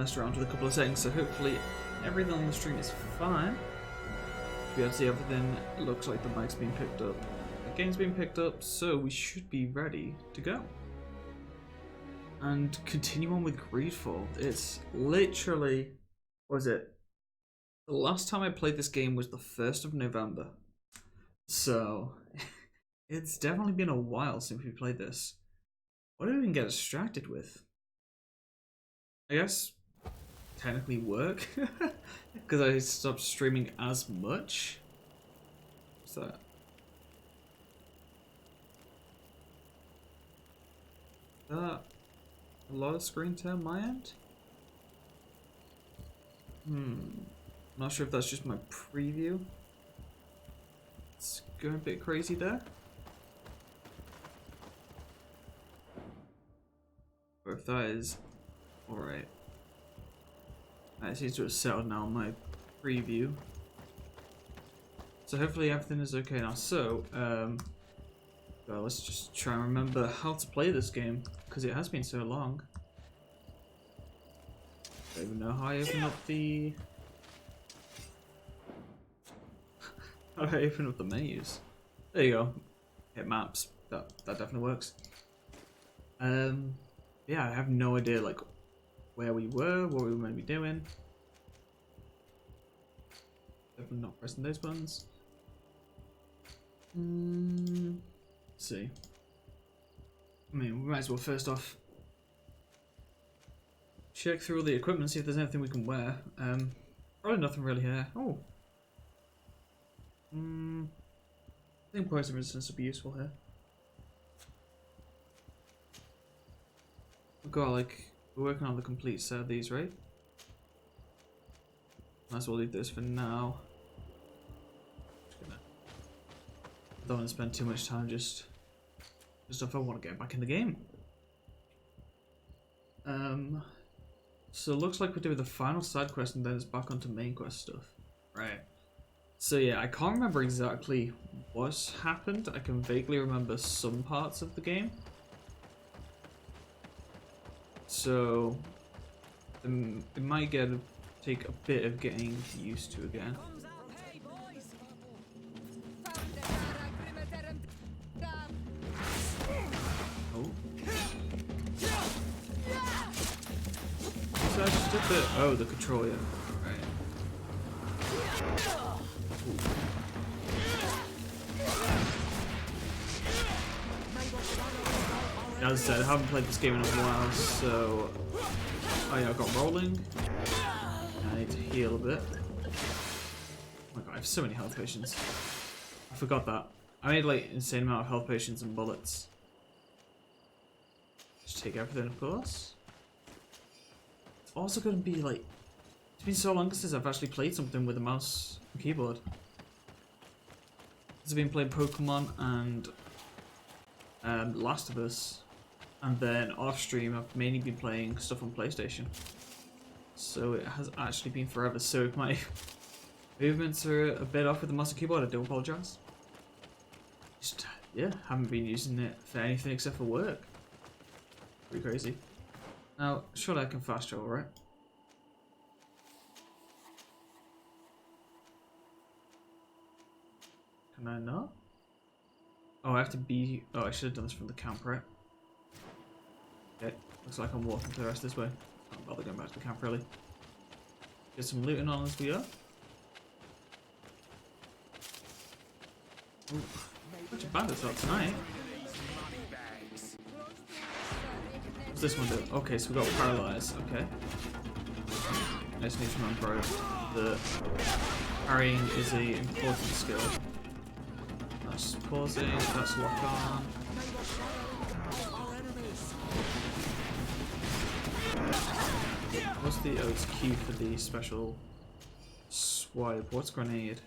messed around with a couple of settings, so hopefully everything on the stream is fine. If you have to see everything, it looks like the mic's been picked up. The game's been picked up, so we should be ready to go. And continue on with Greedfall. It's literally, what was it? The last time I played this game was the 1st of November. So, it's definitely been a while since we played this. What do we even get distracted with? I guess, technically work. Because I stopped streaming as much. What's that? A lot of screen time on my end? Not sure if that's just my preview. It's going a bit crazy there. Or if that is alright. That seems to have settled now on my preview. So hopefully everything is okay now. So, well, let's just try and remember how to play this game, because it has been so long. I don't even know how I open up the... how do I open up the menus? There you go. Hit maps. That definitely works. Yeah, I have no idea like where we were, what we were meant to be doing. Definitely not pressing those buttons. Let's see. I mean, we might as well first off check through all the equipment, see if there's anything we can wear. Probably nothing really here. Oh. I think poison resistance would be useful here. We've got like, we're working on the complete set of these, right? Might as well leave this for now. Don't want to spend too much time just if I want to get back in the game. So it looks like we're doing the final side quest and then it's back onto main quest stuff. Right. So yeah, I can't remember exactly what happened. I can vaguely remember some parts of the game. So it might take a bit of getting used to again. So I just did the control, yeah. Right. As I said, I haven't played this game in a while, so oh yeah, I got rolling. I need to heal a bit. Oh my god, I have so many health potions. I forgot that. I made like insane amount of health potions and bullets. Just take everything, of course. It's also going to be like, it's been so long since I've actually played something with a mouse and keyboard. I've been playing Pokemon and Last of Us, and then off stream I've mainly been playing stuff on PlayStation. So it has actually been forever. So if my movements are a bit off with the mouse and keyboard, I do apologise. Just yeah, haven't been using it for anything except for work. Pretty crazy. Now, surely I can fast travel, right? Can I not? Oh, I have to be... oh, I should have done this from the camp, right? Okay, looks like I'm walking to the rest of this way. Can't bother going back to the camp, really. Get some looting on as we are. Ooh, bunch of bandits out tonight. What's this one do? Okay, so we got paralyzed. Okay. I just need to remember that parrying is an important skill. That's pausing, that's lock on. What's the... oh, it's Q for the special swipe. What's grenade?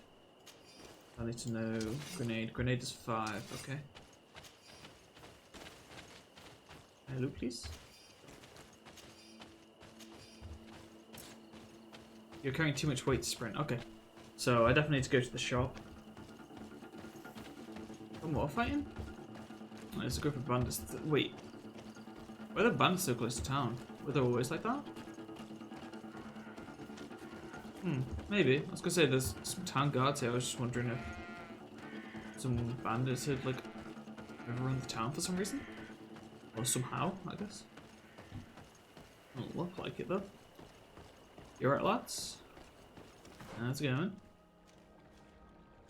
I need to know. Grenade. Grenade is 5, okay. Hello, please. You're carrying too much weight to sprint. Okay. So I definitely need to go to the shop. More fighting? Oh, there's a group of bandits. Wait. Why are the bandits so close to town? Were they always like that? Maybe. I was gonna say there's some town guards here. I was just wondering if some bandits had like overrun the town for some reason. Or somehow, I guess. Doesn't look like it though. You alright, lads? How's it going?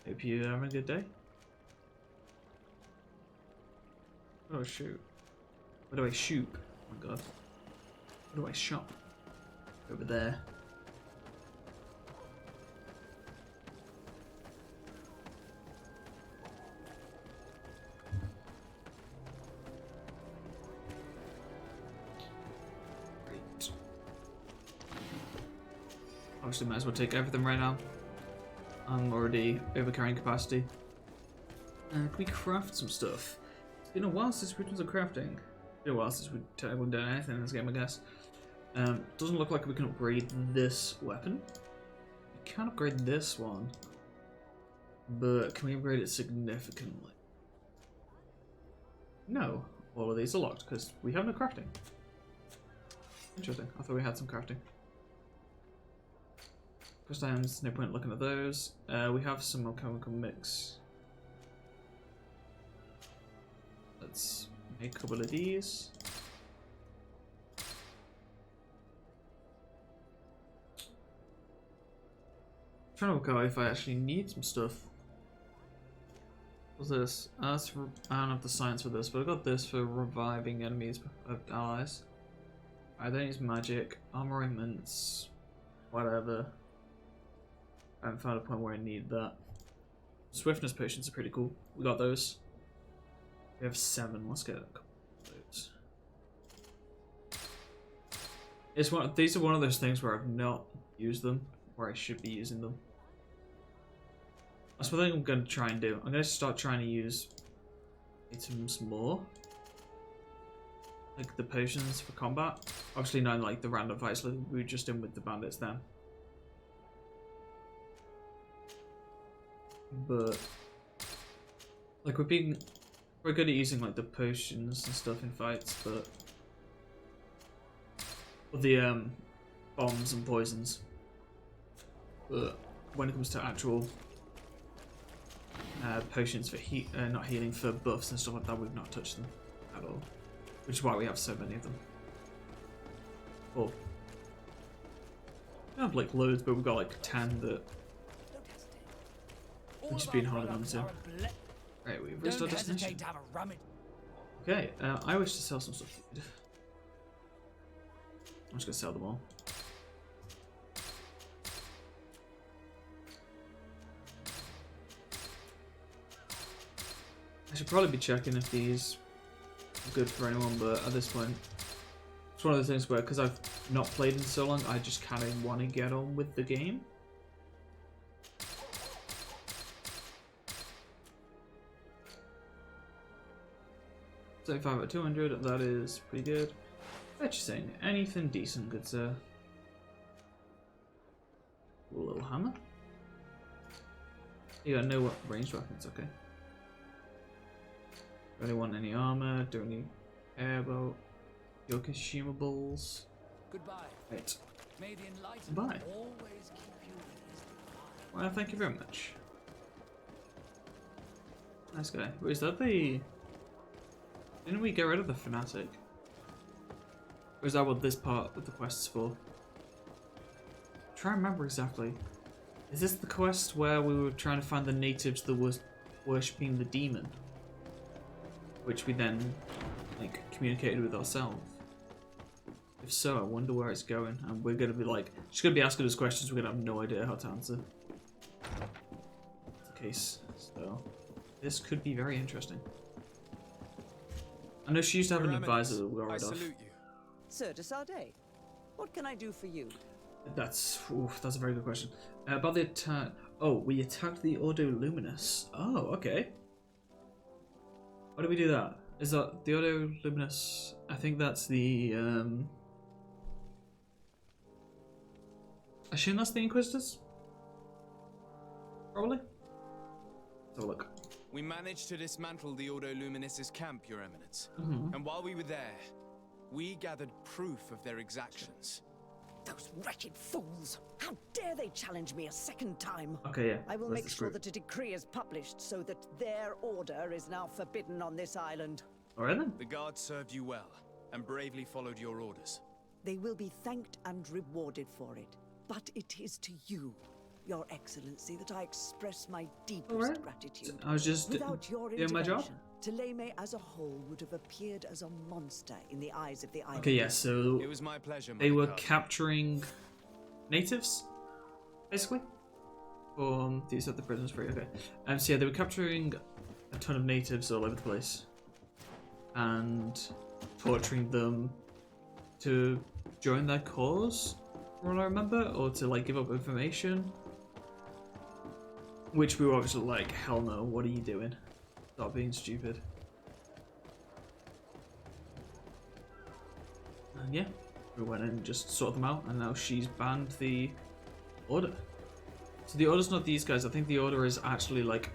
Hope you're having a good day. What do I shoot? Where do I shoot? Oh my god. Where do I shop? Over there. Great. Obviously might as well take everything right now. I'm already over carrying capacity. Can we craft some stuff? It's been a while since we've done some crafting. It's been a while since we've technically done anything in this game, I guess. Doesn't look like we can upgrade this weapon. We can upgrade this one. But can we upgrade it significantly? No. All of these are locked because we have no crafting. Interesting. I thought we had some crafting. Crystal items, no point looking at those. We have some alchemical mix. Let's make a couple of these. I'm trying to work out if I actually need some stuff. What's this? That's for, I don't have the science for this, but I got this for reviving enemies of allies. I don't use magic, armaments, whatever. I haven't found a point where I need that. Swiftness potions are pretty cool. We got those. We have 7. Let's get a couple of those. These are one of those things where I've not used them, where I should be using them. That's what I think I'm going to try and do. I'm going to start trying to use items more. Like the potions for combat. Obviously not like the random fights like we were just in with the bandits then. But like we're good at using like the potions and stuff in fights, but the bombs and poisons. But when it comes to actual potions for not healing, for buffs and stuff like that, we've not touched them at all, which is why we have so many of them. Well, we have like loads, but we've got like 10 that we've just been holding on to. Right, we've reached our destination. Okay, I wish to sell some stuff. I'm just gonna sell them all. I should probably be checking if these are good for anyone, but at this point, it's one of those things where, because I've not played in so long, I just kind of want to get on with the game. $75 out of 200, that is pretty good. Purchasing anything decent, good sir. A little hammer. You got no ranged weapons, okay. Don't want any armor, don't need airboat, your consumables. Goodbye. Right. May the enlightenment Bye. always keep you in his Well, thank you very much. Nice guy. Wait, is that the... Didn't we get rid of the fanatic? Or is that what this part of the quest is for? Try and remember exactly. Is this the quest where we were trying to find the natives that was worshipping the demon? Which we then, like, communicated with ourselves. If so, I wonder where it's going. And we're gonna be like, she's gonna be asking us questions we're gonna have no idea how to answer. That's the case. So, this could be very interesting. I know she used to have an advisor that we got rid of. Sir de Sardet, what can I do for you? That's a very good question. About the attack. Oh, we attacked the Ordo Luminous. Oh, okay. Why do we do that? Is that the Ordo Luminous? I think that's the. I assume that's the Inquisitors. Probably. Let's have a look. We managed to dismantle the Ordo Luminis' camp, Your Eminence. Mm-hmm. And while we were there, we gathered proof of their exactions. Those wretched fools! How dare they challenge me a second time? Okay, yeah. I will that's make the sure script. that a decree is published so that their order is now forbidden on this island. Alright then. The guards served you well and bravely followed your orders. They will be thanked and rewarded for it. But it is to you, Your Excellency, that I express my deepest Alright. gratitude. I was just Without your doing my job. intervention, Teleme as a whole would have appeared as a monster in the eyes of the island. Okay, yeah, so It was my pleasure, they were Mother Carter. capturing natives, basically. Do you set the prisoners free? Okay. So yeah, they were capturing a ton of natives all over the place and torturing them to join their cause, from what I remember, or to like give up information. Which we were obviously like, hell no, what are you doing? Stop being stupid. And yeah, we went and just sorted them out, and now she's banned the order. So the order's not these guys, I think the order is actually like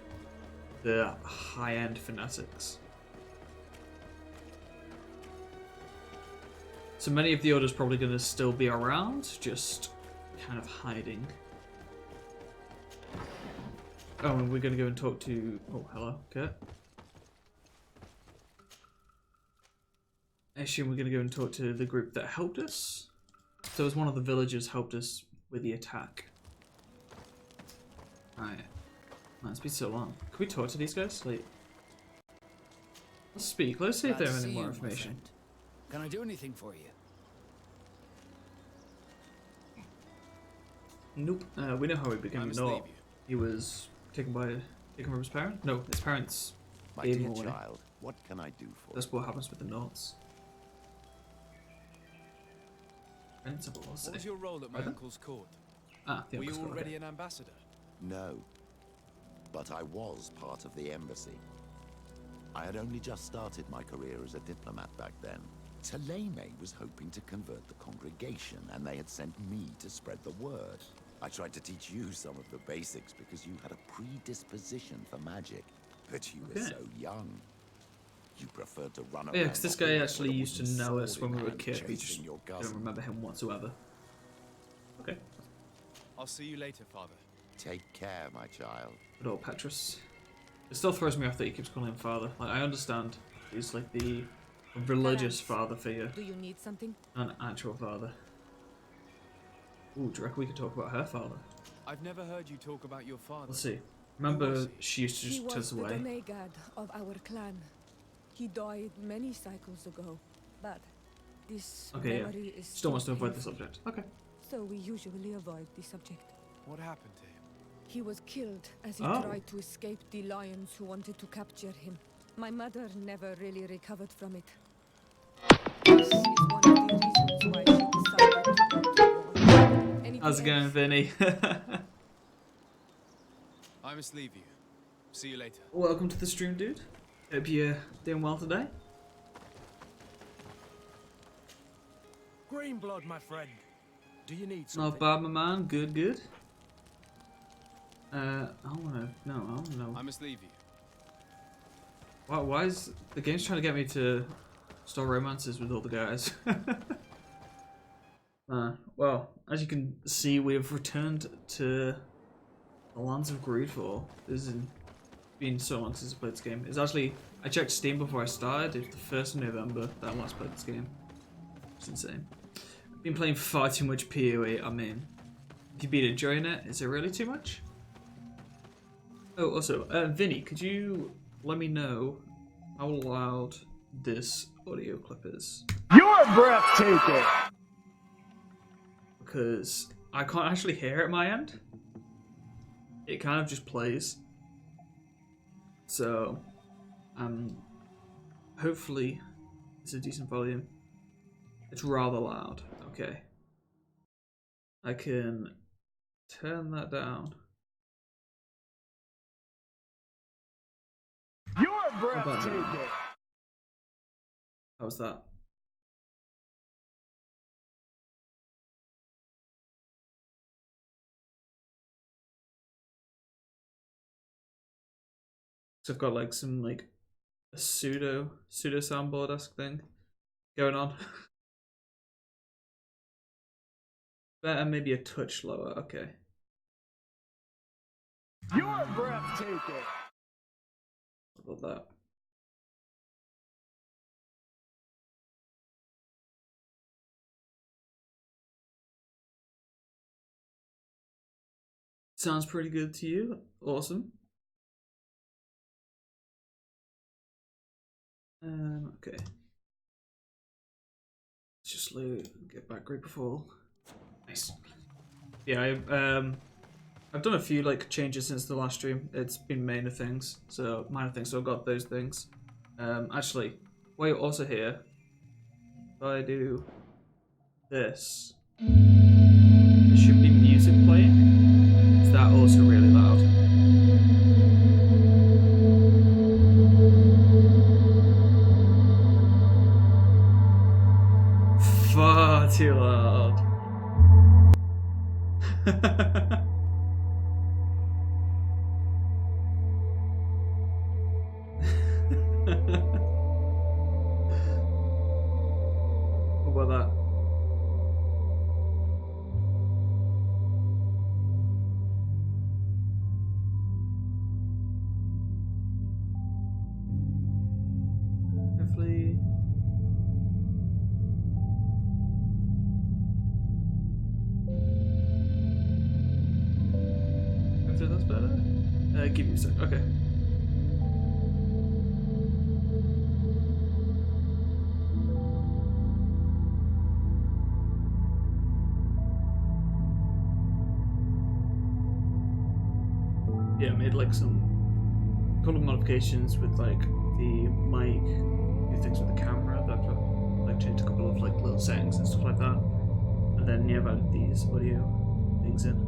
the high-end fanatics. So many of the orders probably going to still be around, just kind of hiding. Oh, and we're going to go and talk to... Oh, hello, Kurt. I assume we're going to go and talk to the group that helped us. So it was one of the villagers helped us with the attack. Alright. Man, it's been so long. Can we talk to these guys? Like, let's speak. Let's see if they have any more information. Can I do anything for you? Nope. We know how he I became must a leave Nort. you. He was taken from his parents? No, his parents My gave him dear away. child, what can I do for That's what happens with the Norts. Principal, What was your role at my Pardon? uncle's court? Ah, the Were you uncle's court, already okay. an ambassador? you? No, but I was part of the embassy. I had only just started my career as a diplomat back then. Teleme was hoping to convert the congregation, and they had sent me to spread the word. I tried to teach you some of the basics because you had a predisposition for magic, but you were Okay. so young. You preferred to run around. Yeah, because this the guy hall actually with a used to wooden know us sword when in we were hand, kids. We chasing just your don't cousin. remember him whatsoever. Okay. I'll see you later, father. Take care, my child. Good old Petrus. It still throws me off that he keeps calling him father. Like, I understand he's like the religious father figure, Do you need something? not an actual father. Ooh, do you reckon we could talk about her father? I've never heard you talk about your father. Let's see. Remember, was she used to He just tell us was the away. demigod of our clan. He died many cycles ago, but this Okay, yeah. memory is Still wants to avoid the painful, subject. Okay. so we usually avoid the subject. What happened to him? He was killed as he Oh. tried to escape the lions who wanted to capture him. My mother never really recovered from it. This is one of the reasons why she decided to go to war. Anything How's it going, else? Vinny? I must leave you. See you later. Welcome to the stream, dude. Hope you're doing well today. Green blood, my friend. Do you need Not something? bad, my man. Good, good. I wanna know. I must leave you. Why is the game's trying to get me to start romances with all the guys? Well, as you can see, we have returned to the lands of Greedfall. This has been so long since I played this game. It's actually, I checked Steam before I started. It's the 1st of November that I last played this game. It's insane. I've been playing far too much PoE. I mean, if you've been enjoying it, is it really too much? Oh, also, Vinny, could you let me know how loud this audio clip is? You're breathtaking. Because I can't actually hear it at my end. It kind of just plays. So, hopefully it's a decent volume. It's rather loud. Okay. I can turn that down. You're about now? breathtaking. How's that? So I've got like some like a pseudo soundboard esque thing going on. Better maybe a touch lower. Okay. You're breathtaking. What about that? Sounds pretty good to you. Awesome. Okay. Let's just loot and get back Greedfall. Nice. Yeah, I've done a few like changes since the last stream. It's been minor things, so I've got those things. Actually, while you're also here, if I do this, there should be music playing. Is that also really loud? Far too loud. What about that? Hopefully. Hopefully that's better. Give me a sec. Okay. Yeah, I made like some couple of modifications with like the mic, do things with the camera. That like changed a couple of like little settings and stuff like that. And then yeah, I've added these audio things in.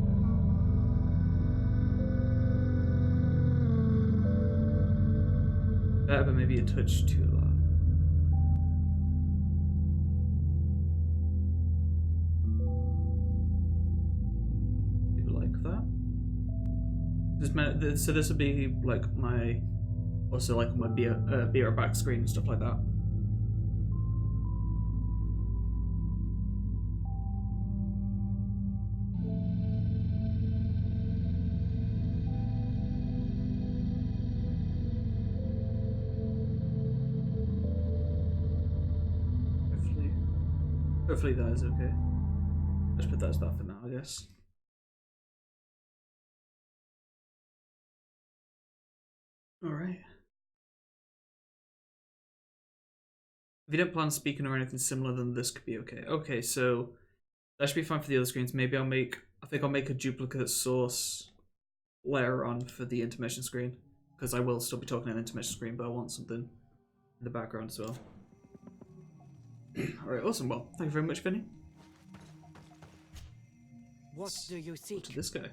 Better, but maybe a touch too loud. People like that. So this would be like my, also like my beer back screen and stuff like that. Hopefully that is okay. Let's put that as that for now, I guess. Alright. If you don't plan on speaking or anything similar, then this could be okay. Okay, so that should be fine for the other screens. Maybe I think I'll make a duplicate source layer on for the intermission screen. Because I will still be talking on the intermission screen, but I want something in the background as well. Alright, awesome. Well, thank you very much, Vinny. What do you What's seek? this guy?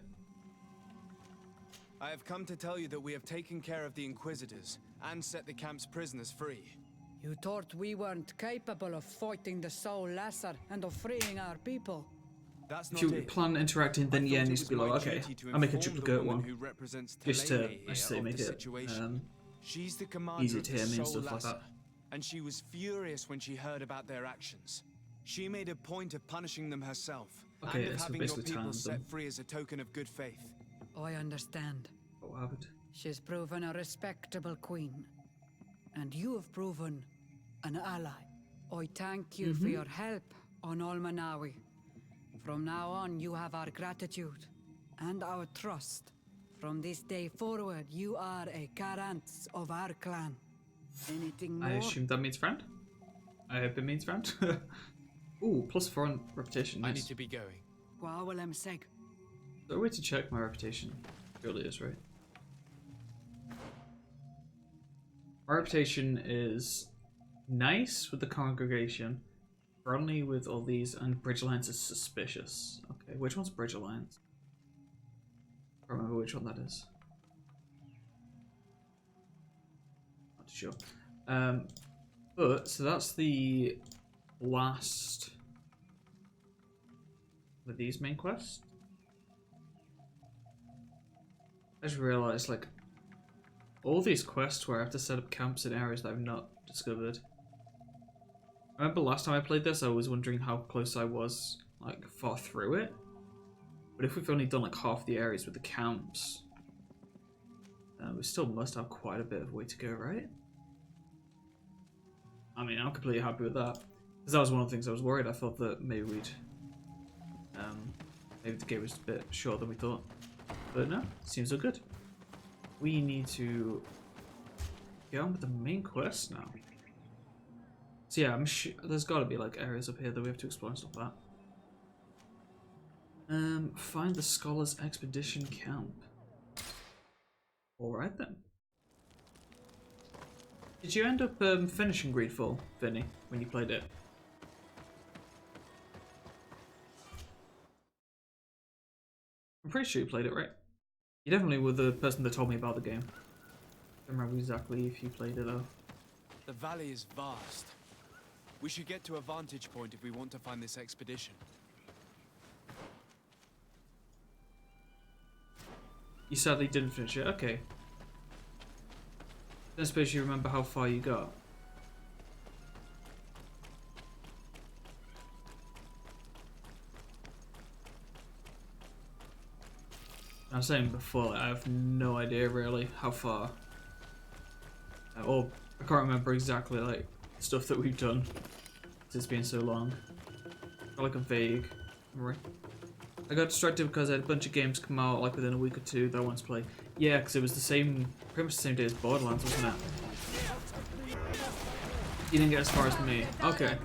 I have come to tell you that we have taken care of the Inquisitors and set the camp's prisoners free. You thought we weren't capable of fighting the Soul Lesser and of freeing our people? That's If not you it. plan interacting, then I yeah, thought it it needs was to be my like, okay, duty to I'll make a inform the duplicate woman one. who represents Just to, Telene I say, here of make the it situation. She's the commander easy of to the hear me and Soul stuff like Lesser, that. and she was furious when she heard about their actions. She made a point of punishing them herself, Okay, and of so having your basically people time set them. free as a token of good faith. I understand. What happened? She's proven a respectable queen. And you have proven an ally. I thank you for your help on Almanawi. From now on, you have our gratitude and our trust. From this day forward, you are a Garant of our clan. Anything more? I assume that means friend? I hope it means friend. Ooh, +4 on reputation. I Nice. need to be going. Gwawalem seg. Is there a way to check my reputation? Surely is, right? My reputation is nice with the congregation, friendly with all these, and Bridge Alliance is suspicious. Okay, which one's Bridge Alliance? I don't remember which one that is. Not too sure. But so that's the last of these main quests. I just realized, like, all these quests where I have to set up camps in areas that I've not discovered. I remember last time I played this, I was wondering how close I was like far through it. But if we've only done like half the areas with the camps, we still must have quite a bit of way to go, right? I mean, I'm completely happy with that. Because that was one of the things I was worried. I thought that maybe maybe the game was a bit shorter than we thought. But no, seems so good. We need to get on with the main quest now. So yeah, I'm sure there's got to be like areas up here that we have to explore and stuff like that. Find the Scholars Expedition Camp. Alright then. Did you end up finishing Greedfall, Vinny, when you played it? I'm pretty sure you played it, right? You definitely were the person that told me about the game. I don't remember exactly if you played it though. The valley is vast. We should get to a vantage point if we want to find this expedition. You sadly didn't finish it, okay. Don't suppose you remember how far you got. I was saying before, like, I have no idea really how far. Or I can't remember exactly like stuff that we've done. It's been so long. I feel like a vague memory. I got distracted because I had a bunch of games come out like within a week or two that I wanted to play. Yeah, because it was the same, pretty much the same day as Borderlands, wasn't it? You didn't get as far as me. Okay.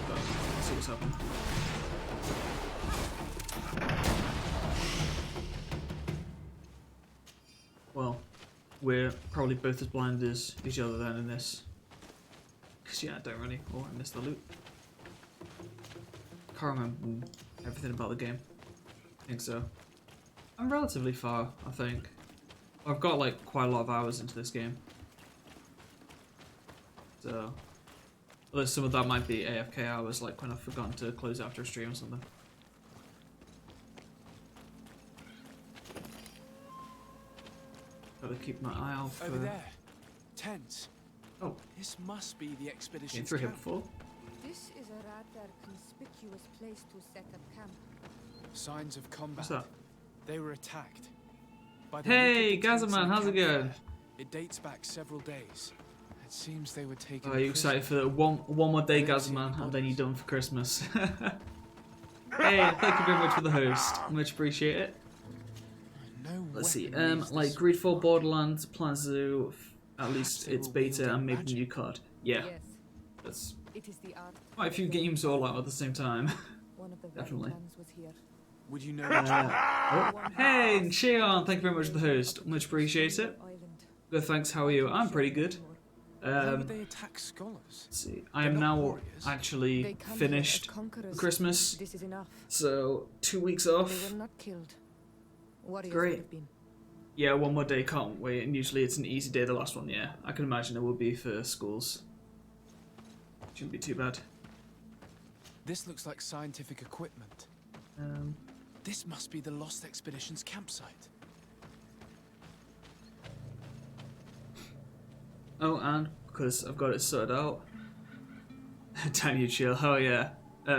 Let's see what's happening. Well, we're probably both as blind as each other then in this. Because yeah, I don't really. Oh, I missed the loot. Can't remember everything about the game. I think so. I'm relatively far, I think. I've got like quite a lot of hours into this game. So, although some of that might be AFK hours, like when I've forgotten to close after a stream or something. Gotta keep my eye out for... Over there. Tents. Oh. This must be the Been expedition's through here camp. before. This is a rather conspicuous place to set up camp. Signs of combat. What's that? They were attacked. By the Hey, look of the tents Gazaman, in the how's it camp going? there, it dates back several days. It seems they were taken. Are you prisoner. excited for one more day, I didn't see Gazaman, any and then you're bodies. done for Christmas? Hey, thank you very much for the host. Much appreciate it. No Let's see. weapon leaves Like this Greedfall, spot. Borderlands plans to at least they its were beta wielding and maybe the magic. new card. Yeah, Yes, that's it is the art. quite a few games all out at the same time. One of the Definitely. plans was here. Would you know? Oh, hey, and Cheon, thank you very much for the host. Much appreciate it. Island. Good, thanks. How are you? I'm pretty good. How would they attack scholars? Let's see. I They're am not now warriors. They actually come here as finished conquerors. for Christmas, This is enough. so 2 weeks They off. were not killed. Warriors Great. would have been. Yeah, one more day, can't wait. And usually it's an easy day, the last one, yeah. I can imagine it will be for schools. Shouldn't be too bad. This looks like scientific equipment. This must be the Lost Expedition's campsite. Oh, and because I've got it sorted out. Damn you, chill. Oh, yeah.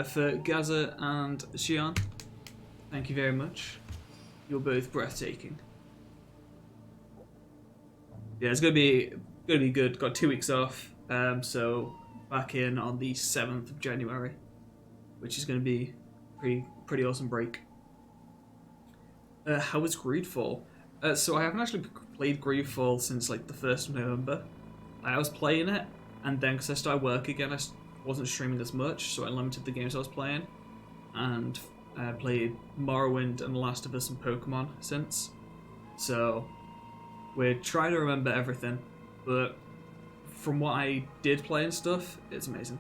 For Gaza and Xion, thank you very much. You're both breathtaking. Yeah, it's gonna be good. Got 2 weeks off. So back in on the 7th of January, which is gonna be pretty awesome break. How was Greedfall? So I haven't actually played Greedfall since like the 1st of November. I was playing it, and then because I started work again, I wasn't streaming as much, so I limited the games I was playing, and I played Morrowind and Last of Us and Pokemon since. So we're trying to remember everything, but from what I did play and stuff, it's amazing.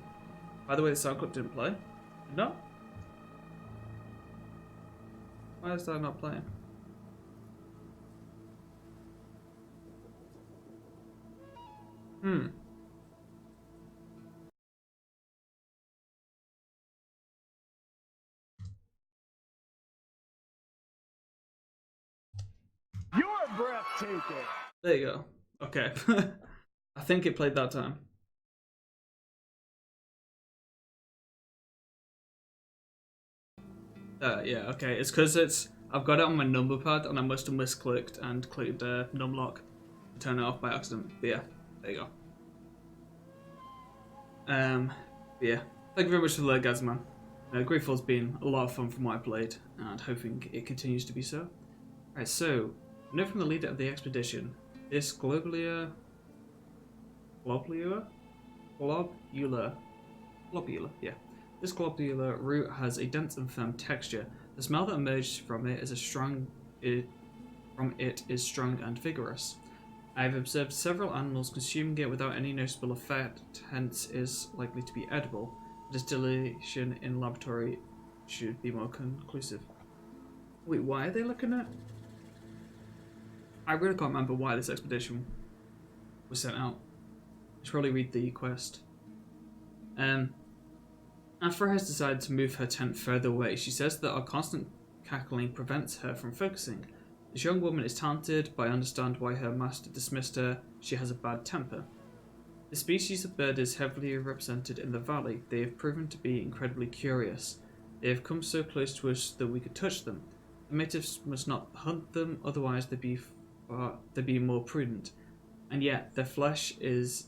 By the way, the sound clip didn't play. No. Why is that not playing? You're breathtaking. There you go. Okay. I think it played that time. Yeah, okay. It's because I've got it on my number pad and I must have misclicked and clicked numlock to turn it off by accident. But yeah, there you go. Yeah. Thank you very much for the alert, guys, man. Greedfall's been a lot of fun from what I played, and hoping it continues to be so. Alright, so, note from the leader of the expedition, this globular, yeah. This globular root has a dense and firm texture. The smell that emerges from it is strong and vigorous. I have observed several animals consuming it without any noticeable effect, hence is likely to be edible. Distillation in laboratory should be more conclusive. Wait, why are they looking at? I really can't remember why this expedition was sent out. I should probably read the quest. Afra has decided to move her tent further away. She says that our constant cackling prevents her from focusing. This young woman is talented, but I understand why her master dismissed her. She has a bad temper. The species of bird is heavily represented in the valley. They have proven to be incredibly curious. They have come so close to us that we could touch them. The natives must not hunt them, otherwise they'd be more prudent. And yet, their flesh is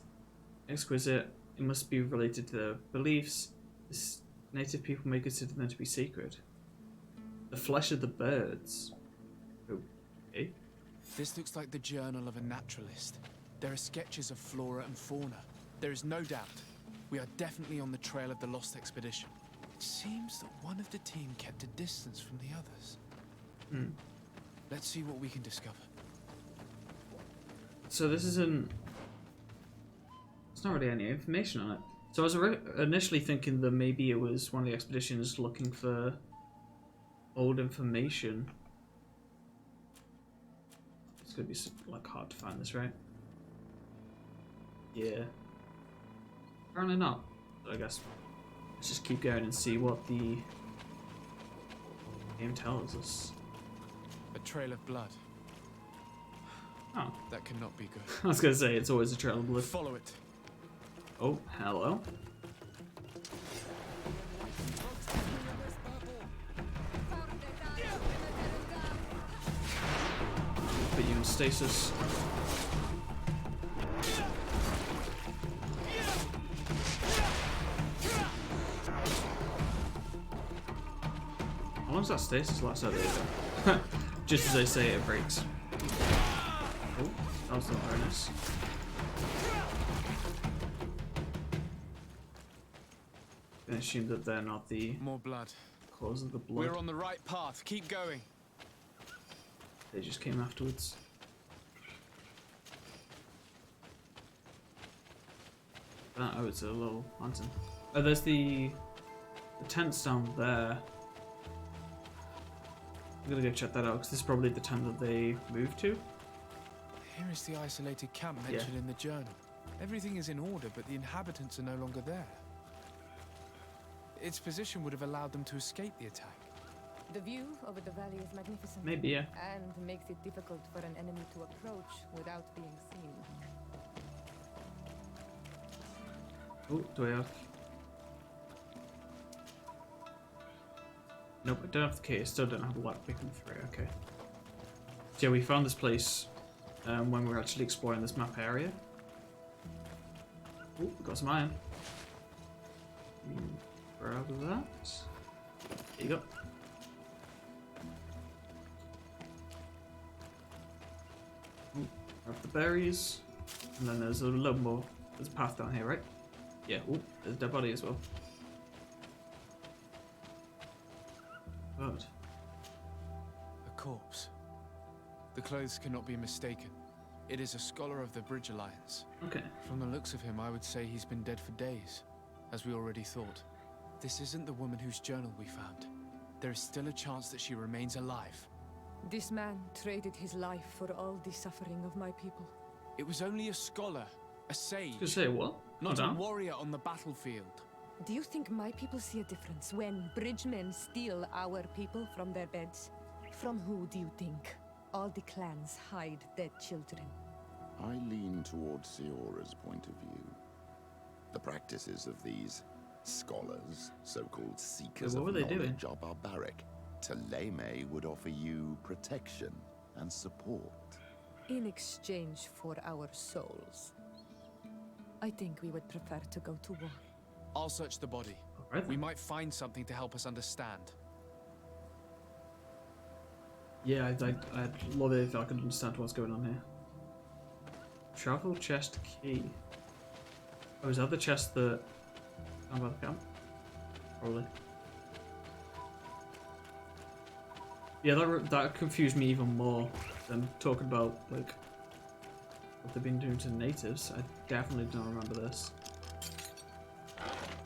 exquisite. It must be related to their beliefs. This native people may consider them to be sacred. The flesh of the birds. Okay. This looks like the journal of a naturalist. There are sketches of flora and fauna. There is no doubt. We are definitely on the trail of the lost expedition. It seems that one of the team kept a distance from the others. Let's see what we can discover. So this isn't... There's not really any information on it. So I was initially thinking that maybe it was one of the expeditions looking for old information. It's gonna be like hard to find this, right? Yeah. Apparently not. But I guess let's just keep going and see what the game tells us. A trail of blood. Oh. That cannot be good. I was gonna say it's always a trail of blood. Follow it. Oh, hello. Put you in stasis. How long's that stasis last? Oh, there you go. Just as I say it breaks. Oh, that was not very nice. I assume that they're not the More blood. cause of the blood. We're on the right path. Keep going. They just came afterwards. Oh, it's a little lantern. Oh, there's the tent's down there. I'm gonna go check that out because this is probably the tent that they moved to. Here is the isolated camp mentioned in the journal. Everything is in order, but the inhabitants are no longer there. Its position would have allowed them to escape the attack. The view over the valley is magnificent. Maybe, yeah. And makes it difficult for an enemy to approach without being seen. Oh, do I have... Nope, I don't have the key. I still don't have a lock picking through. Okay. So yeah, we found this place when we were actually exploring this map area. Oh, we got some iron. Grab that. There you go. Ooh, grab the berries. And then there's a little more. There's a path down here, right? Yeah, oh, there's a dead body as well. Good. A corpse. The clothes cannot be mistaken. It is a scholar of the Bridge Alliance. Okay. From the looks of him, I would say he's been dead for days, as we already thought. This isn't the woman whose journal we found. There is still a chance that she remains alive. This man traded his life for all the suffering of my people. It was only a scholar, a sage, I was gonna say what? not a Madame? warrior on the battlefield. Do you think my people see a difference when bridgemen steal our people from their beds? From who do you think all the clans hide their children? I lean towards Siora's point of view. The practices of these scholars, so-called seekers What were of they doing? knowledge, are barbaric. Taleme would offer you protection and support. In exchange for our souls. I think we would prefer to go to war. I'll search the body. Alright. We might find something to help us understand. Yeah, I'd love it if I could understand what's going on here. Travel chest key. Oh, is that the chest that down by the camp? Probably. Yeah, that confused me even more than talking about like what they've been doing to natives. I definitely don't remember this.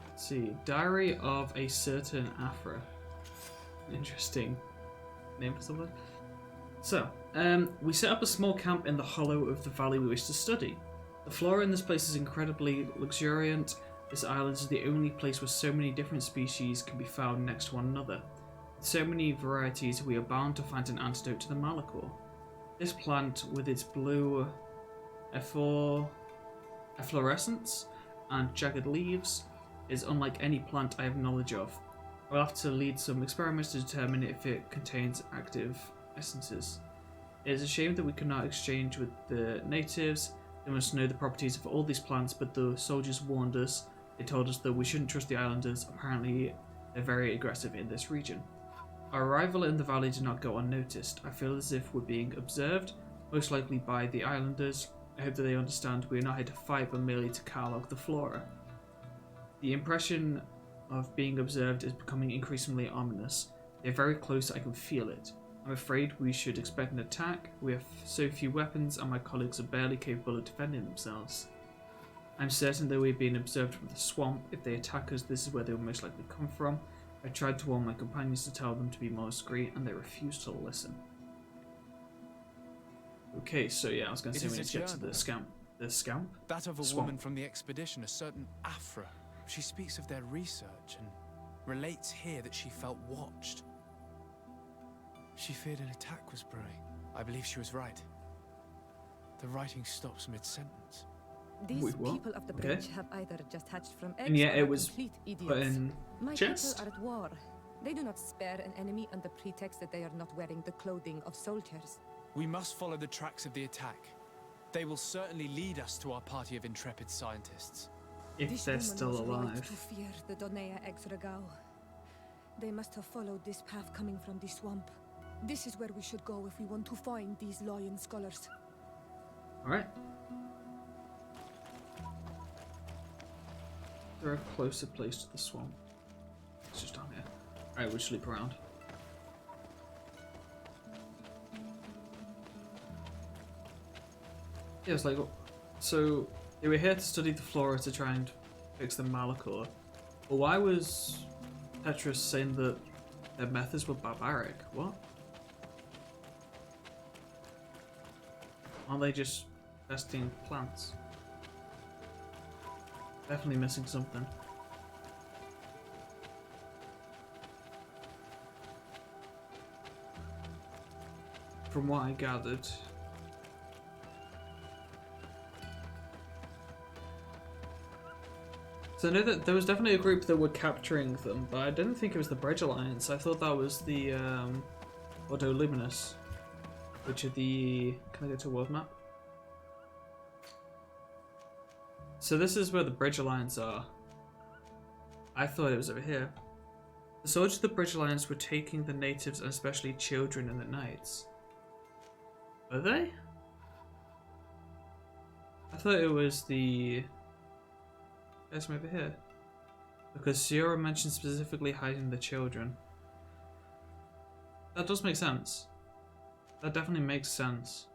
Let's see, Diary of a Certain Afra. Interesting name for something. So, we set up a small camp in the hollow of the valley we wish to study. The flora in this place is incredibly luxuriant. This island is the only place where so many different species can be found next to one another. With so many varieties, we are bound to find an antidote to the Malachor. This plant, with its blue efflorescence and jagged leaves, is unlike any plant I have knowledge of. I'll have to lead some experiments to determine if it contains active essences. It is a shame that we cannot exchange with the natives. They must know the properties of all these plants, but the soldiers warned us. They told us that we shouldn't trust the islanders. Apparently, they're very aggressive in this region. Our arrival in the valley did not go unnoticed. I feel as if we're being observed, most likely by the islanders. I hope that they understand we are not here to fight, but merely to catalog the flora. The impression of being observed is becoming increasingly ominous. They're very close, I can feel it. I'm afraid we should expect an attack. We have so few weapons and my colleagues are barely capable of defending themselves. I'm certain that we're being observed from the swamp. If they attack us, this is where they will most likely come from. I tried to warn my companions to tell them to be more discreet and they refused to listen. Okay, so yeah, I was going to say we need to get to the scamp. The scamp? That of a Swamp. woman from the expedition, a certain Afra. She speaks of their research and relates here that she felt watched. She feared an attack was brewing. I believe she was right. The writing stops mid-sentence. These Wait, what? people of the Okay. bridge have either just hatched from eggs And yet or it are was complete idiots. put in My chest? people are at war. They do not spare an enemy on the pretext that they are not wearing the clothing of soldiers. We must follow the tracks of the attack. They will certainly lead us to our party of intrepid scientists. If This they're woman still was right alive. to fear the Donea Exregao. They must have followed this path coming from the swamp. This is where we should go if we want to find these lion scholars. Alright. They're a closer place to the swamp. It's just down here. Alright, we'll just loop around. Yeah, it's like, so they were here to study the flora to try and fix the Malachor. But why was Petrus saying that their methods were barbaric? What? Aren't they just testing plants? Definitely missing something. From what I gathered, so I know that there was definitely a group that were capturing them, but I didn't think it was the Bridge Alliance. I thought that was the Ordo Luminous, which are the... Can I go to a world map? So this is where the Bridge Alliance are. I thought it was over here. The soldiers of the Bridge Alliance were taking the natives and especially children in the nights. Were they? I thought it was the... Guys from over here. Because Sierra mentioned specifically hiding the children. That does make sense. That definitely makes sense.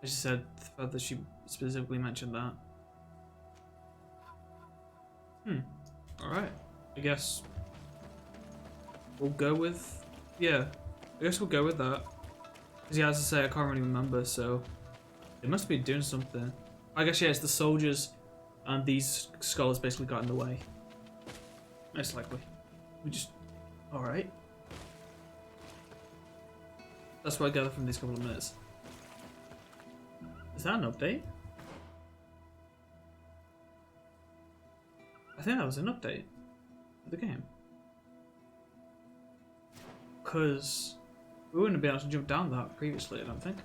As she said, the fact that she specifically mentioned that. Alright. I guess we'll go with... Yeah. I guess we'll go with that. Because yeah, as I say, I can't really remember, so... They must be doing something. I guess, yeah, it's the soldiers and these scholars basically got in the way. Most likely. We just... Alright. That's what I gather from these couple of minutes. Is that an update? I think that was an update of the game. because we wouldn't have been able to jump down that previously, I don't think.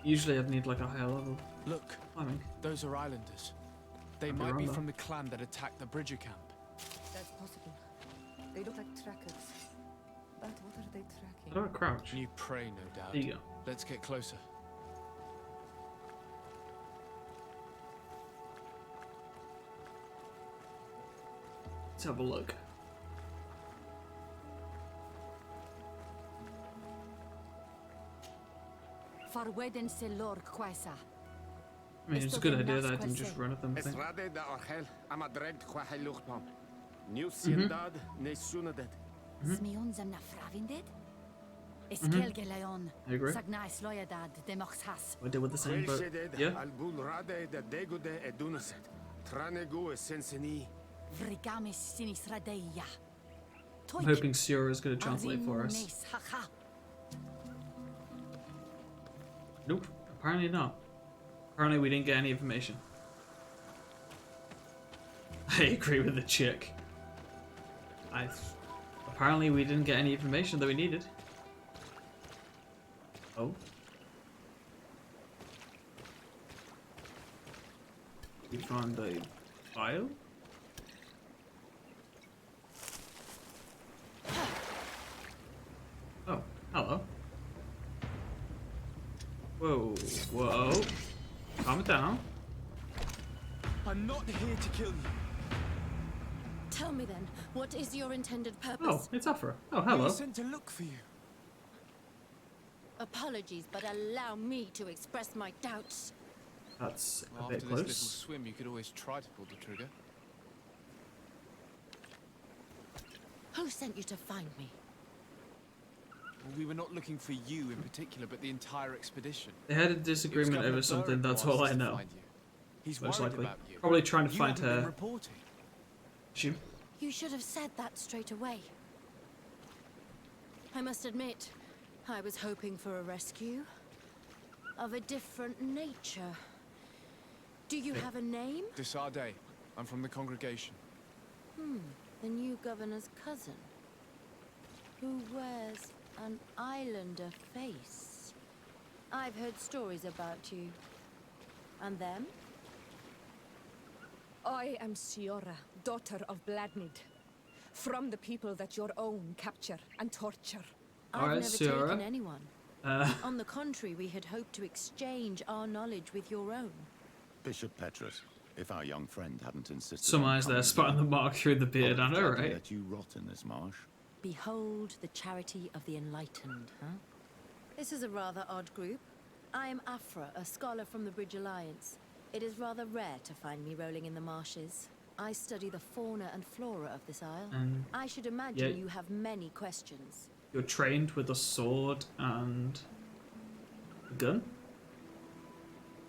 Usually I'd need like a higher level Look, climbing. those are islanders. They Might be might wrong, be though. from the clan that attacked the Bridger camp. That's possible. They look like trackers. But what are they How do tracking? I crouch? New prey, no doubt. There you go. Let's get closer. Let's have a look. Farweden Selor Quesa. I mean, it's a good idea that I didn't just run at them. I think. Esrade da Orchel, Amadreg Quahel Luchtbom. New Siendad, Ne Sunadet. Smion zem na fravindet? Eskel geleon. I agree. Sagnais loyadad de moxhas. I did with the same, but yeah. Albul Rade da Degude Edunaset. Tranegu Senseni. Vrigamis sinis radeia. I'm hoping Sierra is going to translate for us. Nes haha. Nope, apparently not. Apparently we didn't get any information. I agree with the chick. Apparently we didn't get any information that we needed. Oh. We found a file? Oh, hello. Whoa, whoa. Calm it down. I'm not here to kill you. Tell me then, what is your intended Oh, purpose? it's Afra. Oh, We hello. were sent to look for you. Apologies, but allow me to express my doubts. That's a After bit this little close. swim, you could always try to pull the trigger. Who sent you to find me? Well, we were not looking for you in particular, but the entire expedition. They had a It was disagreement Governor over something, Burrow who that's asked all us I to know. find you. He's Most worried likely. about you. Probably trying to You find haven't been her. reporting. She. You should have said that straight away. I must admit, I was hoping for a rescue of a different nature. Do you have a name? Desarde. I'm from the congregation. The new governor's cousin, who wears an islander face. I've heard stories about you. And them? I am Siora, daughter of Bladnid. From the people that your own capture and torture. I've Alright, never Ciara. taken anyone. On the contrary, we had hoped to exchange our knowledge with your own. Bishop Petrus, if our young friend hadn't insisted Some on eyes there coming spotting the with mark through the I beard. would I have know, tried to right? let you rot in this marsh. Behold the charity of the enlightened, huh? This is a rather odd group. I am Afra, a scholar from the Bridge Alliance. It is rather rare to find me rolling in the marshes. I study the fauna and flora of this isle. And I should imagine yeah. you have many questions. you're trained with a sword and a gun?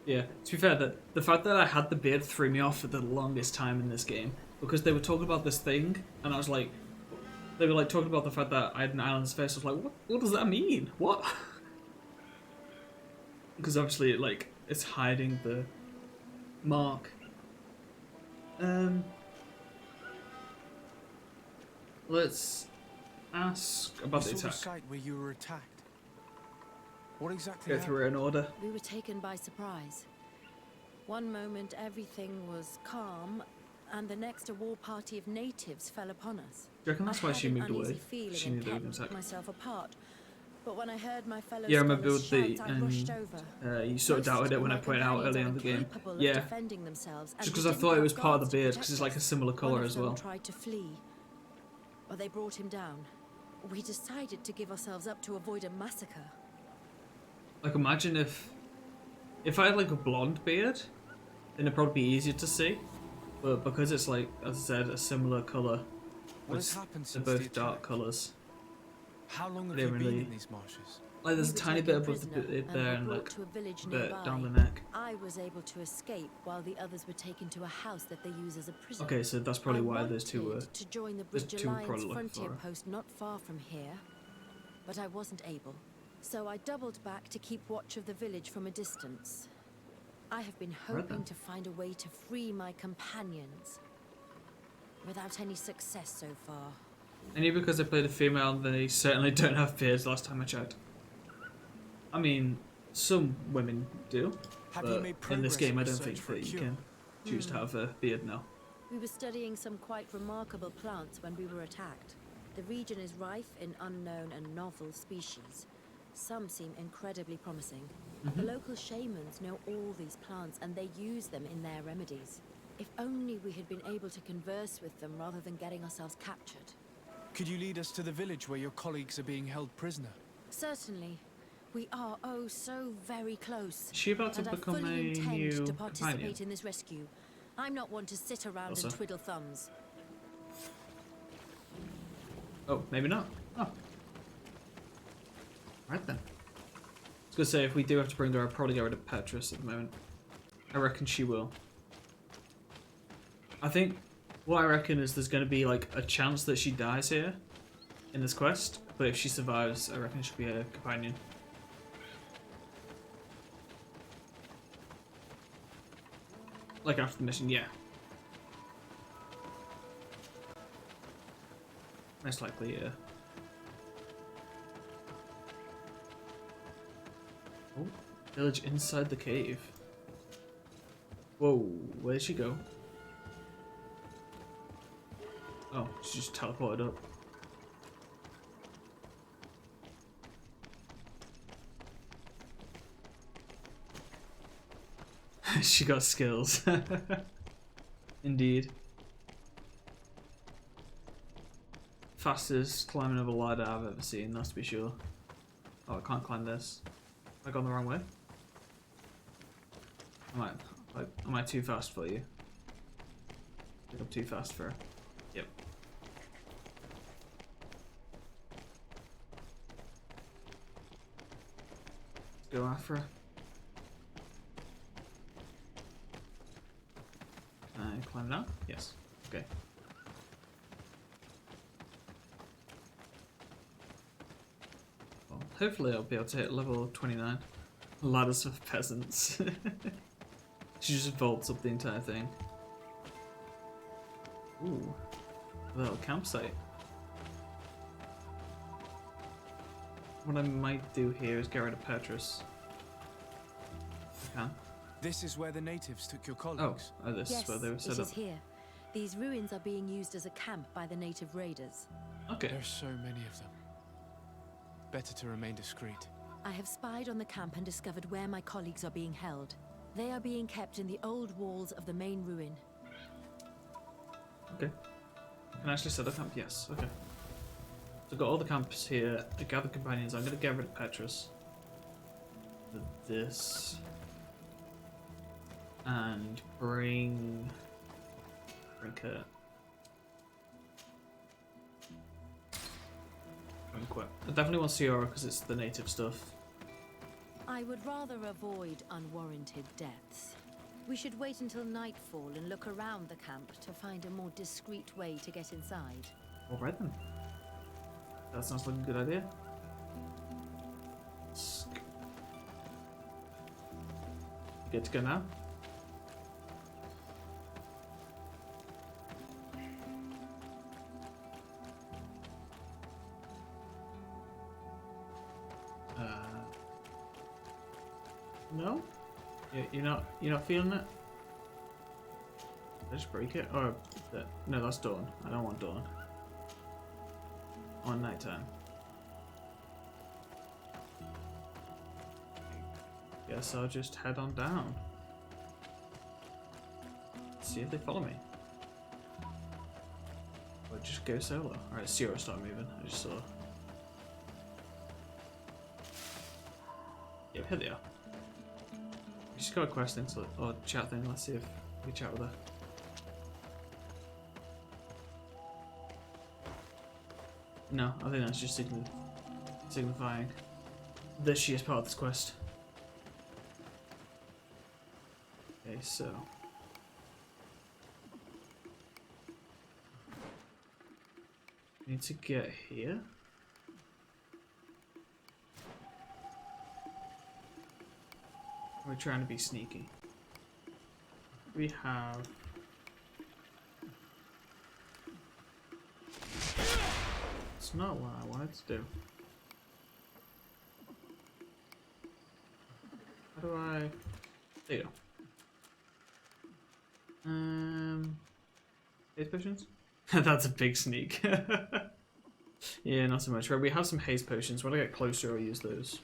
Yeah, to be fair, the fact that I had the beard threw me off for the longest time in this game. Because they were talking about this thing, and I was like... They were like talking about the fact that I had an island's face. I was like, what does that mean? What? Because obviously, it's hiding the mark. Let's ask about We the saw the attack. site where you were attacked. What exactly Go happened? through it in order. We were taken by surprise. One moment everything was calm, and the next a war party of natives fell upon us. Do you reckon that's I why had she an moved uneasy away? feeling She and needed to leave kept in a sec. myself apart. But when I heard my fellow Yeah, I remember scholars with the shout, I rushed over. you sort of Most doubted it of when I my pointed out companions early in are the game. capable of Yeah, defending themselves, and just we because I didn't thought it have was part of the guards to beard, protect because it's like a us. similar One color of as them well. tried to flee, but they brought him down. We decided to give ourselves up to avoid a massacre. Like, imagine if I had like a blonde beard, then it'd probably be easier to see. But because it's like, as I said, a similar color, What has it's- happened they're since the both dark attack? colors. How long have They you been really- in these marshes? Like, there's We a were tiny taken bit above the prisoner beard and there, were and brought like to a village a bit nearby. down the neck. I was able to escape while the others were taken to a house that they use as a prison. Okay, so that's probably I why those two were. wanted to join the those Bridge two were Alliance probably looking frontier for her. post not far from here, but I wasn't able. So I doubled back to keep watch of the village from a distance. I have been Right hoping then. to find a way to free my companions. without any success so far. I knew because I played a female, they certainly don't have beards last time I checked. I mean, some women do, Have you but made in this progress game in I your don't search think for a that you cure? can choose to have a beard now. We were studying some quite remarkable plants when we were attacked. The region is rife in unknown and novel species. Some seem incredibly promising. The local shamans know all these plants and they use them in their remedies. If only we had been able to converse with them rather than getting ourselves captured. Could you lead us to the village where your colleagues are being held prisoner? Certainly. We are oh so very close. Is she about to And I become a fully intend new to participate companion? in this rescue. I'm not one to sit around Also. and twiddle thumbs. Oh, maybe not. Oh. Right then. I was gonna say, if we do have to bring her, I'll probably get rid of Petrus at the moment. I reckon she will. I think what I reckon is there's going to be like a chance that she dies here in this quest, but if she survives, I reckon she'll be a companion. Like after the mission, yeah. Most likely, yeah. Oh, village inside the cave. Whoa, where'd she go? Oh, she just teleported up. She got skills. Indeed. Fastest climbing of a ladder I've ever seen, that's to be sure. Oh, I can't climb this. Have I gone the wrong way? Am I too fast for you? I think I'm too fast for her. Yep. Let's go after her. Climb now? Yes. Okay. Well, hopefully I'll be able to hit level 29. Ladders of peasants. She just vaults up the entire thing. Ooh. A little campsite. What I might do here is get rid of Petrus. I can. This is where the natives took your Oh, colleagues. this Yes, is where they were it set is up. here. These ruins are being used as a camp by the native raiders. Okay. There are so many of them. Better to remain discreet. I have spied on the camp and discovered where my colleagues are being held. They are being kept in the old walls of the main ruin. Okay. Can I actually set a camp? Yes. Okay. So I've got all the camps here. I gather companions. I'm going to get rid of Petrus. For this. And bring Kurt. Bring Quit. I definitely want Ciara because it's the native stuff. I would rather avoid unwarranted deaths. We should wait until nightfall and look around the camp to find a more discreet way to get inside. Alright then. That sounds like a good idea. Good to go now? No? You're not feeling it? Did I just break it? Or no, that's dawn. I don't want dawn. I want nighttime. Guess I'll just head on down. See if they follow me. Or just go solo. Alright, Ciara start moving. I just saw. Yep, here they are. She's got a quest thing, or chat thing. Let's see if we chat with her. No, I think that's just signifying that she is part of this quest. Okay, so we need to get here. We're trying to be sneaky. We have That's not what I wanted to do. How do I... There you go. Haze potions? That's a big sneak. Yeah, not so much. Right, we have some haze potions. When I get closer, I'll use those.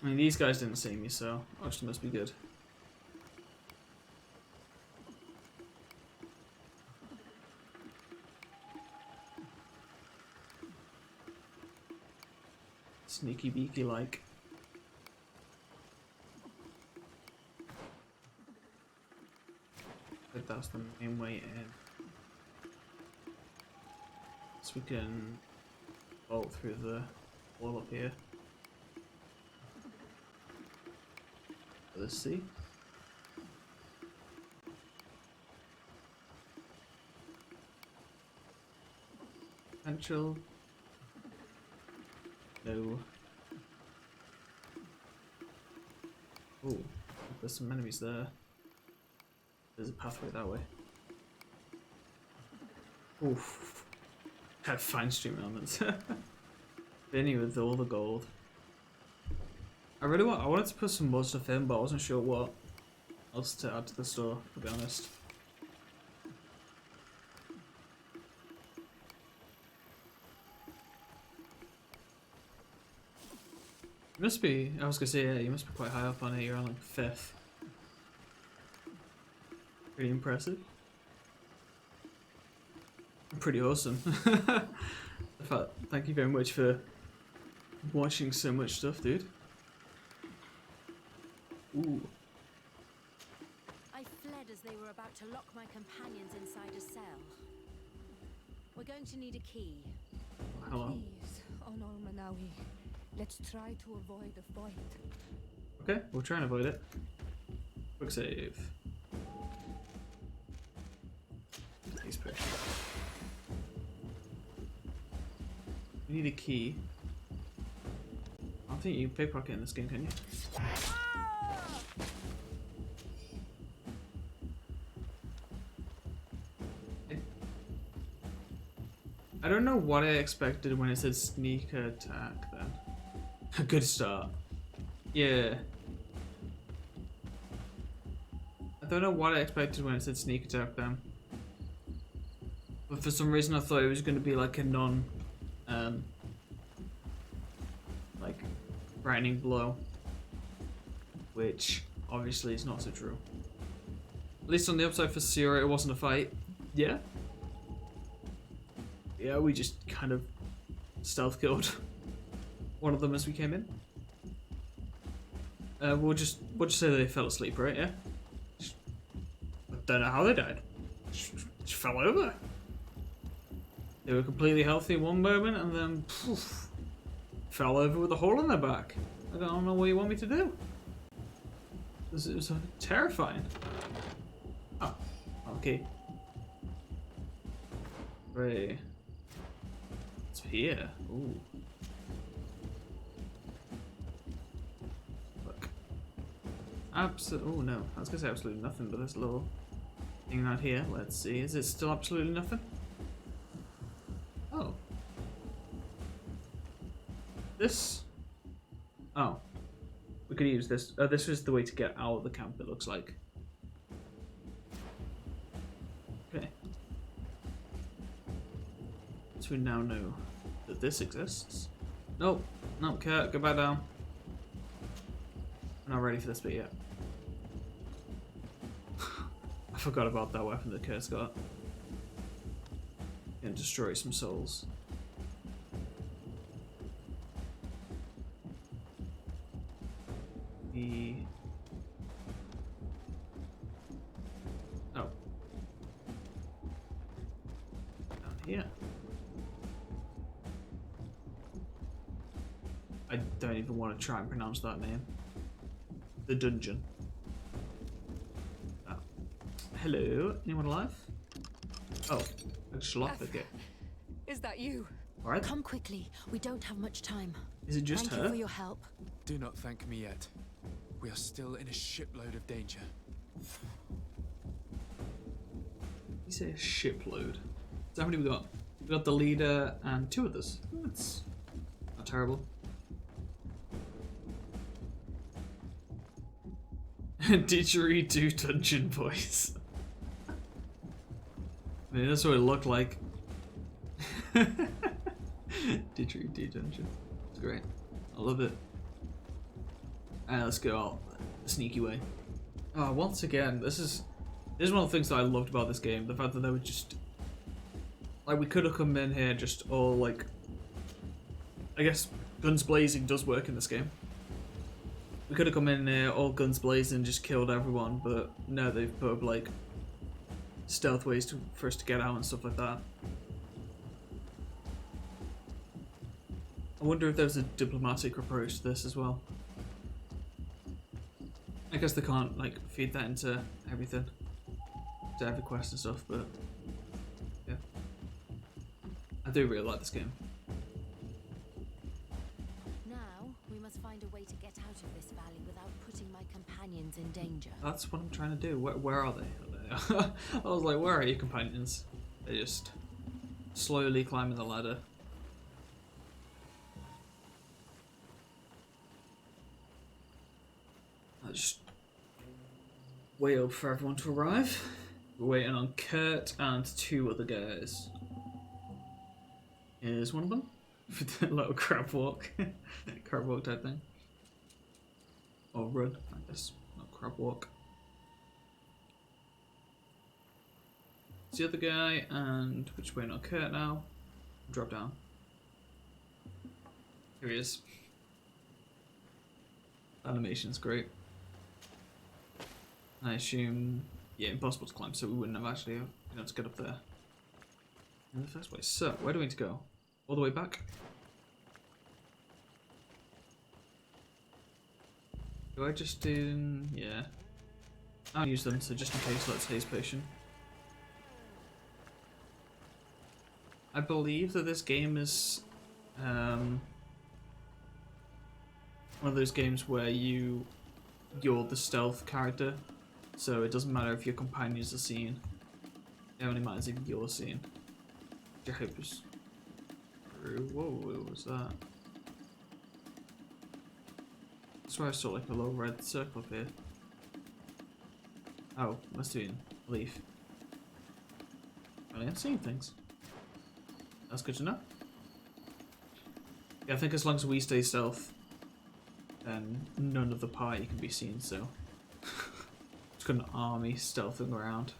I mean, these guys didn't see me, so actually must be good. Sneaky beaky like. But that's the main way in. So we can bolt through the wall up here. Let's see. Potential. No. Oh, there's some enemies there. There's a pathway that way. Oof. Had fine stream elements. Vinny with all the gold. I wanted to put some more stuff in, but I wasn't sure what else to add to the store, to be honest. You must be, I was gonna say, yeah, you must be quite high up on it, you're on like 5th. Pretty impressive. Pretty awesome. In fact, thank you very much for watching so much stuff, dude. Ooh. I fled as they were about to lock my companions inside a cell. We're going to need a key. Hello. Please, Honor Manawi, let's try to avoid a fight. Okay, we'll try and avoid it. Quick save. Nice push. We need a key. I don't think you can pickpocket in this game, can you? I don't know what I expected when it said sneak attack then. A good start. Yeah. I don't know what I expected when it said sneak attack then. But for some reason I thought it was going to be like a like brightening blow. Which obviously is not so true. At least on the upside for Sierra it wasn't a fight. Yeah. Yeah, we just kind of stealth killed one of them as we came in. We'll just say that they fell asleep, right? Yeah. I don't know how they died. Just fell over. They were completely healthy one moment and then poof, fell over with a hole in their back. I don't know what you want me to do. It was terrifying. Oh, okay. Right. It's here. Ooh. Look. Oh no, I was gonna say absolutely nothing, but there's a little thing right here. Let's see. Is it still absolutely nothing? Oh. This. Oh. We could use this. This is the way to get out of the camp, it looks like. Okay. So we now know that this exists. Nope. Nope, Kurt, go back down. I'm not ready for this bit yet. I forgot about that weapon that Kurt's got. And destroy some souls. Oh. Down here. I don't even want to try and pronounce that name. The dungeon. Oh. Hello, anyone alive? Oh, I just locked the gate. Is that you? Alright. Come quickly. We don't have much time. Is it just Thank her? you for your help. Do not thank me yet. We are still in a shipload of danger. You say a shipload. So how many we got? We got the leader and 2 others. That's not terrible. Didgeridoo Dungeon Boys. I mean, that's what it looked like. Didgeridoo Dungeon. It's great. I love it. Alright, let's go out the sneaky way. Oh, once again, this is one of the things that I loved about this game. The fact that they were just... Like, we could have come in here just all, like... I guess guns blazing does work in this game. We could have come in here all guns blazing and just killed everyone, but no, they've put up, like, stealth ways for us to get out and stuff like that. I wonder if there's a diplomatic approach to this as well. I guess they can't, like, feed that into everything. To every quest and stuff, but... Yeah. I do really like this game. Now, we must find a way to get out of this valley without putting my companions in danger. That's what I'm trying to do. Where are they? I was like, where are your companions? They're just slowly climbing the ladder. I just wait up for everyone to arrive. We're waiting on Kurt and 2 other guys. Here's one of them. With the little crab walk. Crab walk type thing. Or run, I guess. Not crab walk. It's the other guy, and we're just waiting on Kurt now. Drop down. Here he is. Animation's great. I assume, yeah, impossible to climb, so we wouldn't have actually been able to get up there in the first place. So, where do we need to go? All the way back? Do I just do... yeah. I'll use them, so just in case, let's haste potion. I believe that this game is one of those games where you're the stealth character, so it doesn't matter if your companions are seen. It only matters if you're seen. Which I hope is true. Whoa, what was that? I swear I saw like a little red circle up here. Oh, must have been a leaf. I am seeing things. That's good to know. Yeah, I think as long as we stay stealth, then none of the party can be seen, so... Just got an army stealthing around.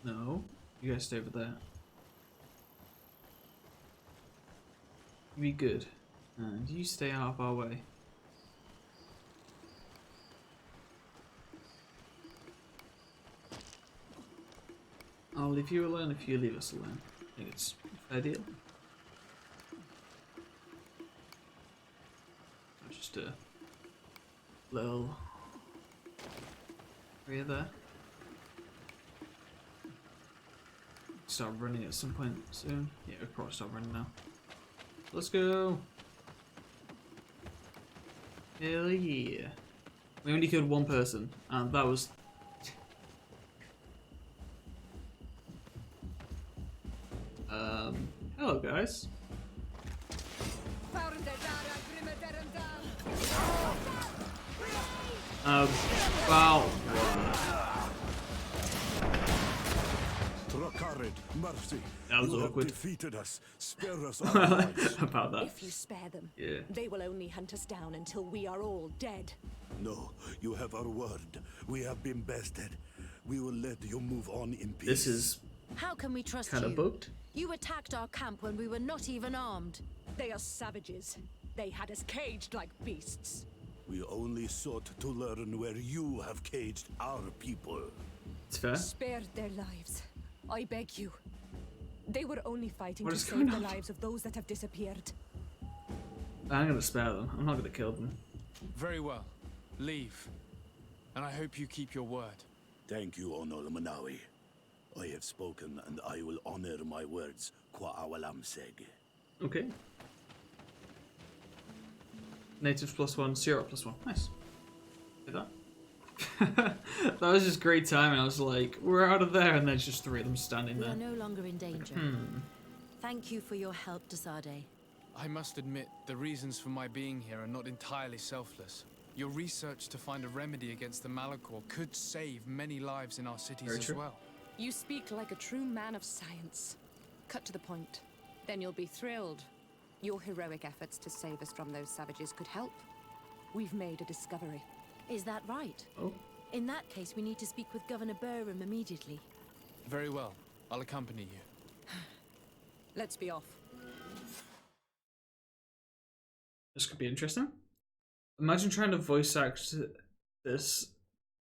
No, you guys stay over there. You be good, and you stay out of our way. I'll leave you alone if you leave us alone. I think it's a fair deal. Just a little area there. Start running at some point soon. Yeah, we'll probably start running now. Let's go! Hell yeah. We only killed 1 person, and that was... hello guys. Wow. Mercy. That was you awkward. have defeated us. Spare us our lives. About that. If you spare them, Yeah. they will only hunt us down until we are all dead. No, you have our word. We have been bested. We will let you move on in peace. This is How can we trust kind you? of bugged. You attacked our camp when we were not even armed. They are savages. They had us caged like beasts. We only sought to learn where you have caged our people. It's fair. Spare their lives. I beg you. They were only fighting What to is save going the on? lives of those that have disappeared. I'm gonna spare them. I'm not gonna kill them. Very well. Leave. And I hope you keep your word. Thank you, Onol Manawi. I have spoken, and I will honor my words. Kwa awalam seg. Okay. Natives +1, syrup +1. Nice. Did that. That was just great timing. I was like, we're out of there, and there's just three of them standing We there. are no longer in danger. Thank you for your help, Desade. I must admit, the reasons for my being here are not entirely selfless. Your research to find a remedy against the Malachor could save many lives in our cities Very as true. well. You speak like a true man of science. Cut to the point. Then you'll be thrilled. Your heroic efforts to save us from those savages could help. We've made a discovery. Is that right? Oh. In that case, we need to speak with Governor Burham immediately. Very well. I'll accompany you. Let's be off. This could be interesting. Imagine trying to voice act this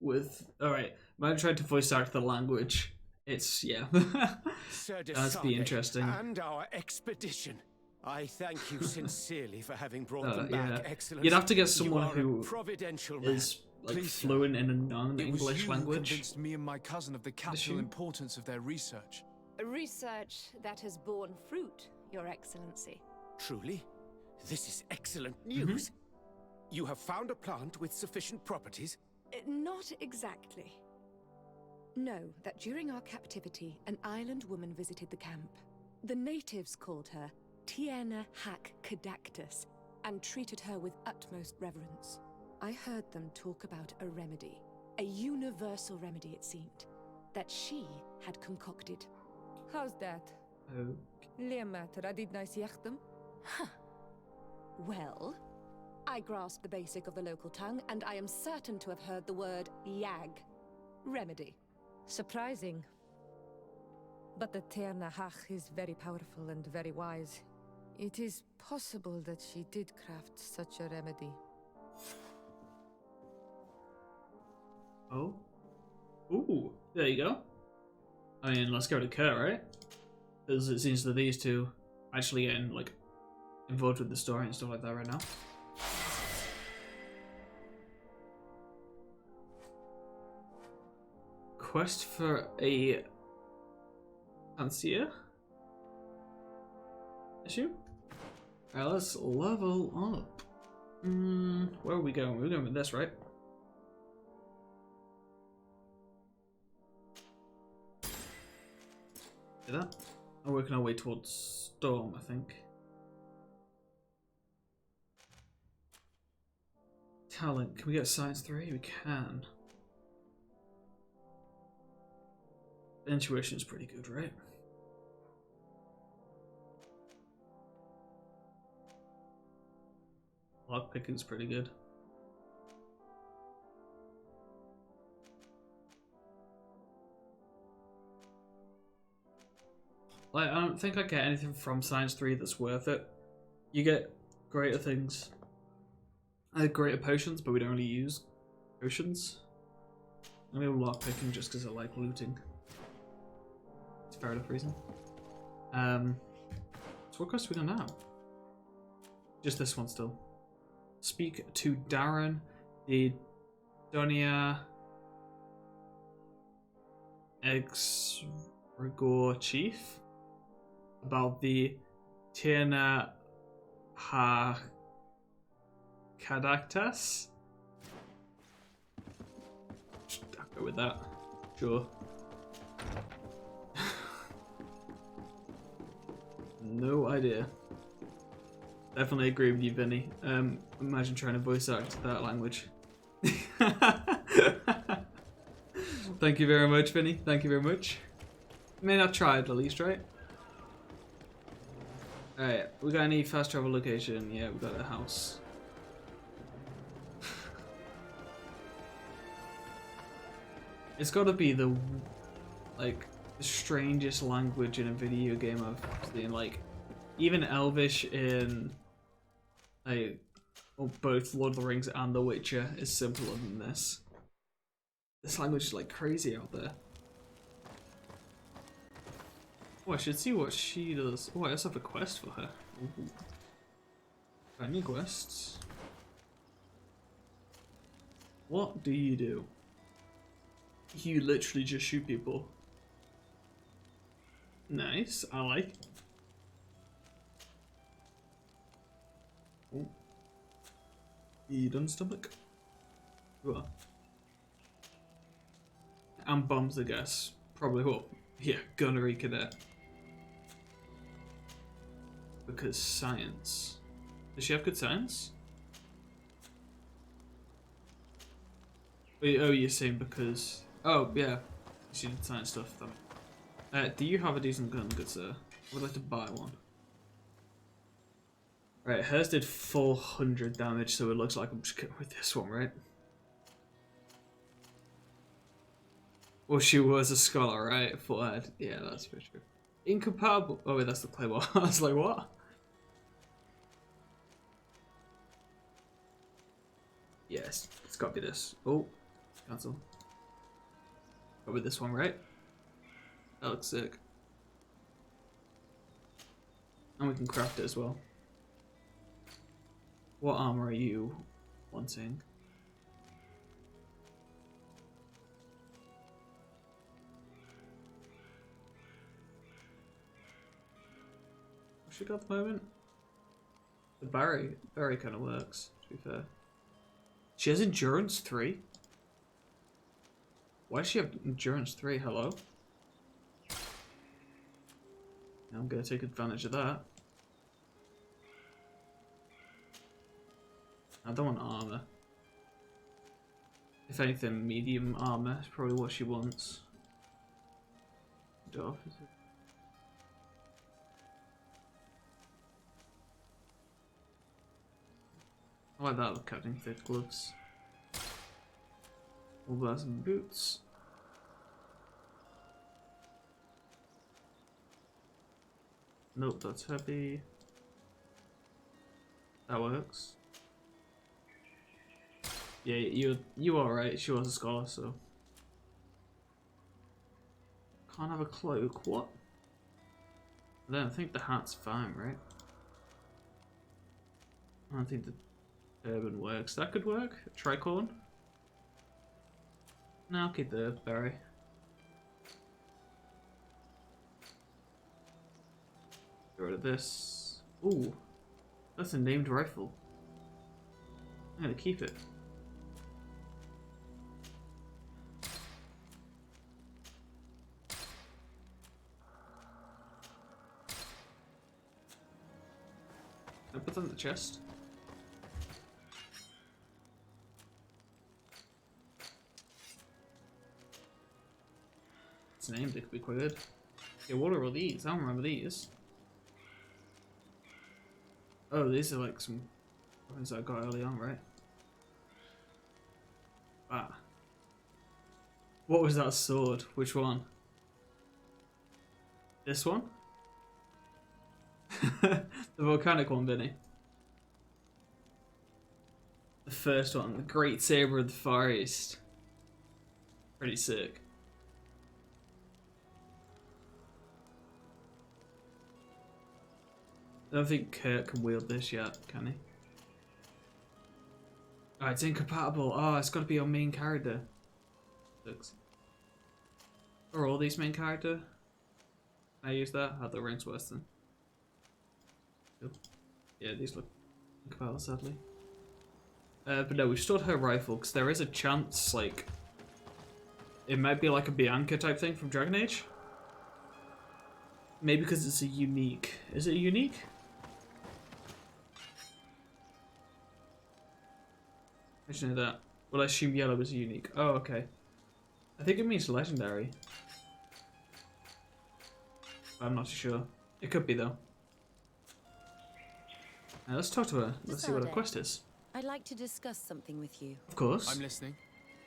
with. Alright, imagine trying to voice act the language. It's, yeah. That'd be interesting. And our expedition. I thank you sincerely for having brought them Yeah. back, Excellency. You'd have to get You someone are a who providential man. is like Please, sir. fluent in a It was non-English you who language. convinced me and my cousin of the capital you? importance of their research. A research that has borne fruit, Your Excellency. Truly? This is excellent news. You have found a plant with sufficient properties? Not exactly. Know that during our captivity, an island woman visited the camp. The natives called her Tierna Hac Cadactus and treated her with utmost reverence. I heard them talk about a remedy, a universal remedy it seemed, that she had concocted. How's that? Oh. Well, I grasp the basic of the local tongue, and I am certain to have heard the word yag. Remedy. Surprising. But the Ternahach is very powerful and very wise. It is possible that she did craft such a remedy. Oh. Ooh, there you go. I mean, let's go to Kurt, right? Because it seems that these two actually getting, like, involved with the story and stuff like that right now. Quest for a fancier issue? Alright, let's level up. Where are we going? We're going with this, right? Do that. I'm working our way towards Storm, I think. Talent. Can we get Science 3? We can. Intuition's pretty good, right? Lockpicking's pretty good. Like, I don't think I get anything from Science 3 that's worth it. You get greater things. I had greater potions, but we don't really use potions. I'm gonna go lockpicking just because I like looting. It's fair enough reason. So what quest we got now? Just this one still. Speak to Darren, the Donia ex-Rigor chief, about the Tierna Ha Cadactus. I'll go with that. Sure. No idea. Definitely agree with you, Vinny. Imagine trying to voice act that language. Thank you very much, Vinny. Thank you very much. I mean, I've tried at least, right? Alright, we got any fast travel location? Yeah, we got a house. It's gotta be the, like, the strangest language in a video game I've seen. Like, even Elvish in, like, both Lord of the Rings and The Witcher is simpler than this. This language is, like, crazy out there. Oh, I should see what she does. Oh, I also have a quest for her. Ooh. Any quests? What do you do? You literally just shoot people. Nice, I like. Oh. You done, stomach? You are. And bombs, I guess. Probably what? Yeah, gunnery cadet. Because science. Does she have good science? Wait, oh, you're saying because... Oh, yeah. She did science stuff, though. Do you have a decent gun, good sir? I would like to buy one. Right, hers did 400 damage, so it looks like I'm just going with this one, right? Well, she was a scholar, right? Forehead. Yeah, that's for sure. Incompatible. Oh, wait, that's the Claymore. I was like, what? Yes, it's got to be this. Oh, cancel. Got to be this one, right? That looks sick. And we can craft it as well. What armor are you wanting? What's she got at the moment? The Barry kind of works, to be fair. She has endurance 3? Why does she have endurance 3? Hello? I'm gonna take advantage of that. I don't want armor. If anything, medium armor is probably what she wants. I like that, cutting thick gloves. All glass and boots. Nope, that's heavy. That works. Yeah, you are right. She was a scholar, so can't have a cloak. What? I don't think the hat's fine, right? I don't think the turban works. That could work. Tricorn. No, I'll keep the berry. Get rid of this. Ooh, that's a named rifle. I'm gonna keep it. Can I put that in the chest? It's named, it could be quite good. Okay, what are all these? I don't remember these. Oh, these are like some weapons I got early on, right? Ah. What was that sword? Which one? This one? The volcanic one, Vinny. The first one, the Great Saber of the Far East. Pretty sick. I don't think Kurt can wield this yet, can he? Oh, it's incompatible. Oh, it's got to be your main character. Looks. Or all these main character? Can I use that? Oh, the range worse then. Cool. Yeah, these look incompatible, sadly. But no, we've stored her rifle because there is a chance, like, it might be like a Bianca type thing from Dragon Age. Maybe because it's a unique. Is it unique? I should know that. Well, I assume yellow is unique. Oh, okay. I think it means legendary. I'm not too sure. It could be though. Now, let's talk to her. Let's see what her quest is. I'd like to discuss something with you. Of course. I'm listening.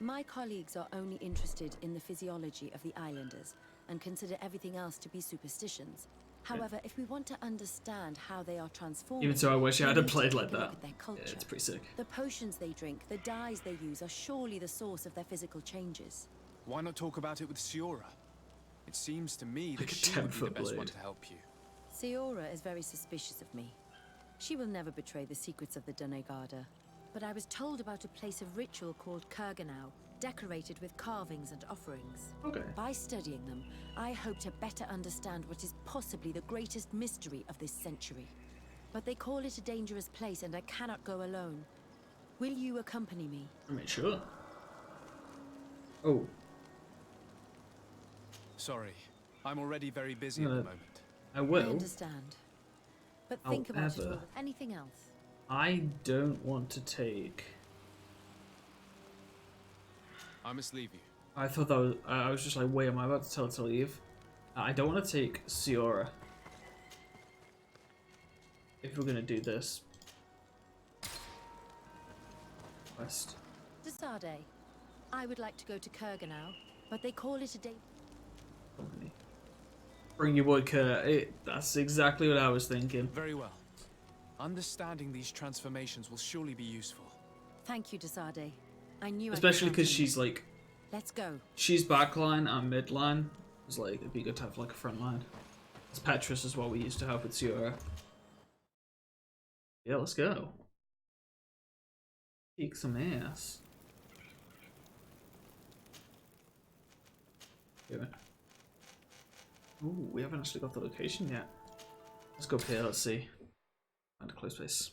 My colleagues are only interested in the physiology of the islanders and consider everything else to be superstitions. However, if we want to understand how they are transformed, Even so, I wish I had we need played to like take a that. look at their culture. Yeah, it's pretty sick. The potions they drink, the dyes they use are surely the source of their physical changes. Why not talk about it with Siora? It seems to me Like that a she would be the 10-foot best one blade. to help you. Siora is very suspicious of me. She will never betray the secrets of the Dunegarda. But I was told about a place of ritual called Kurganau, decorated with carvings and offerings. Okay. By studying them, I hope to better understand what is possibly the greatest mystery of this century. But they call it a dangerous place and I cannot go alone. Will you accompany me? I mean, sure. Oh. Sorry, I'm already very busy at the moment. I I will. understand. But think about it However, all. Anything else? I don't want to take. I must leave you. I thought that was. I was just like, wait, am I about to tell her to leave? I don't want to take Siora. If we're gonna do this. Quest. Desade. I would like to go to Kurganau, but they call it a day. Company. Bring your boy Kurt. That's exactly what I was thinking. Very well. Understanding these transformations will surely be useful. Thank you, Desade. I knew Especially I could because count on you. she's like. Let's go. She's backline and midline. It's like, it'd be good to have like a front line. It's Petrus is what we used to have with Siora. Yeah, let's go. Kick some ass. Yeah. Ooh, we haven't actually got the location yet. Let's go up here, let's see. Find a close place.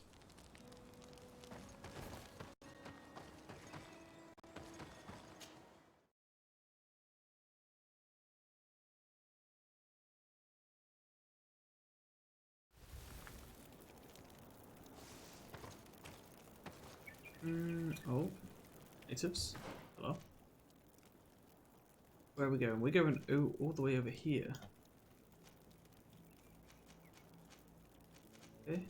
Oh, natives. Hello. Where are we going? We're going all the way over here. Okay.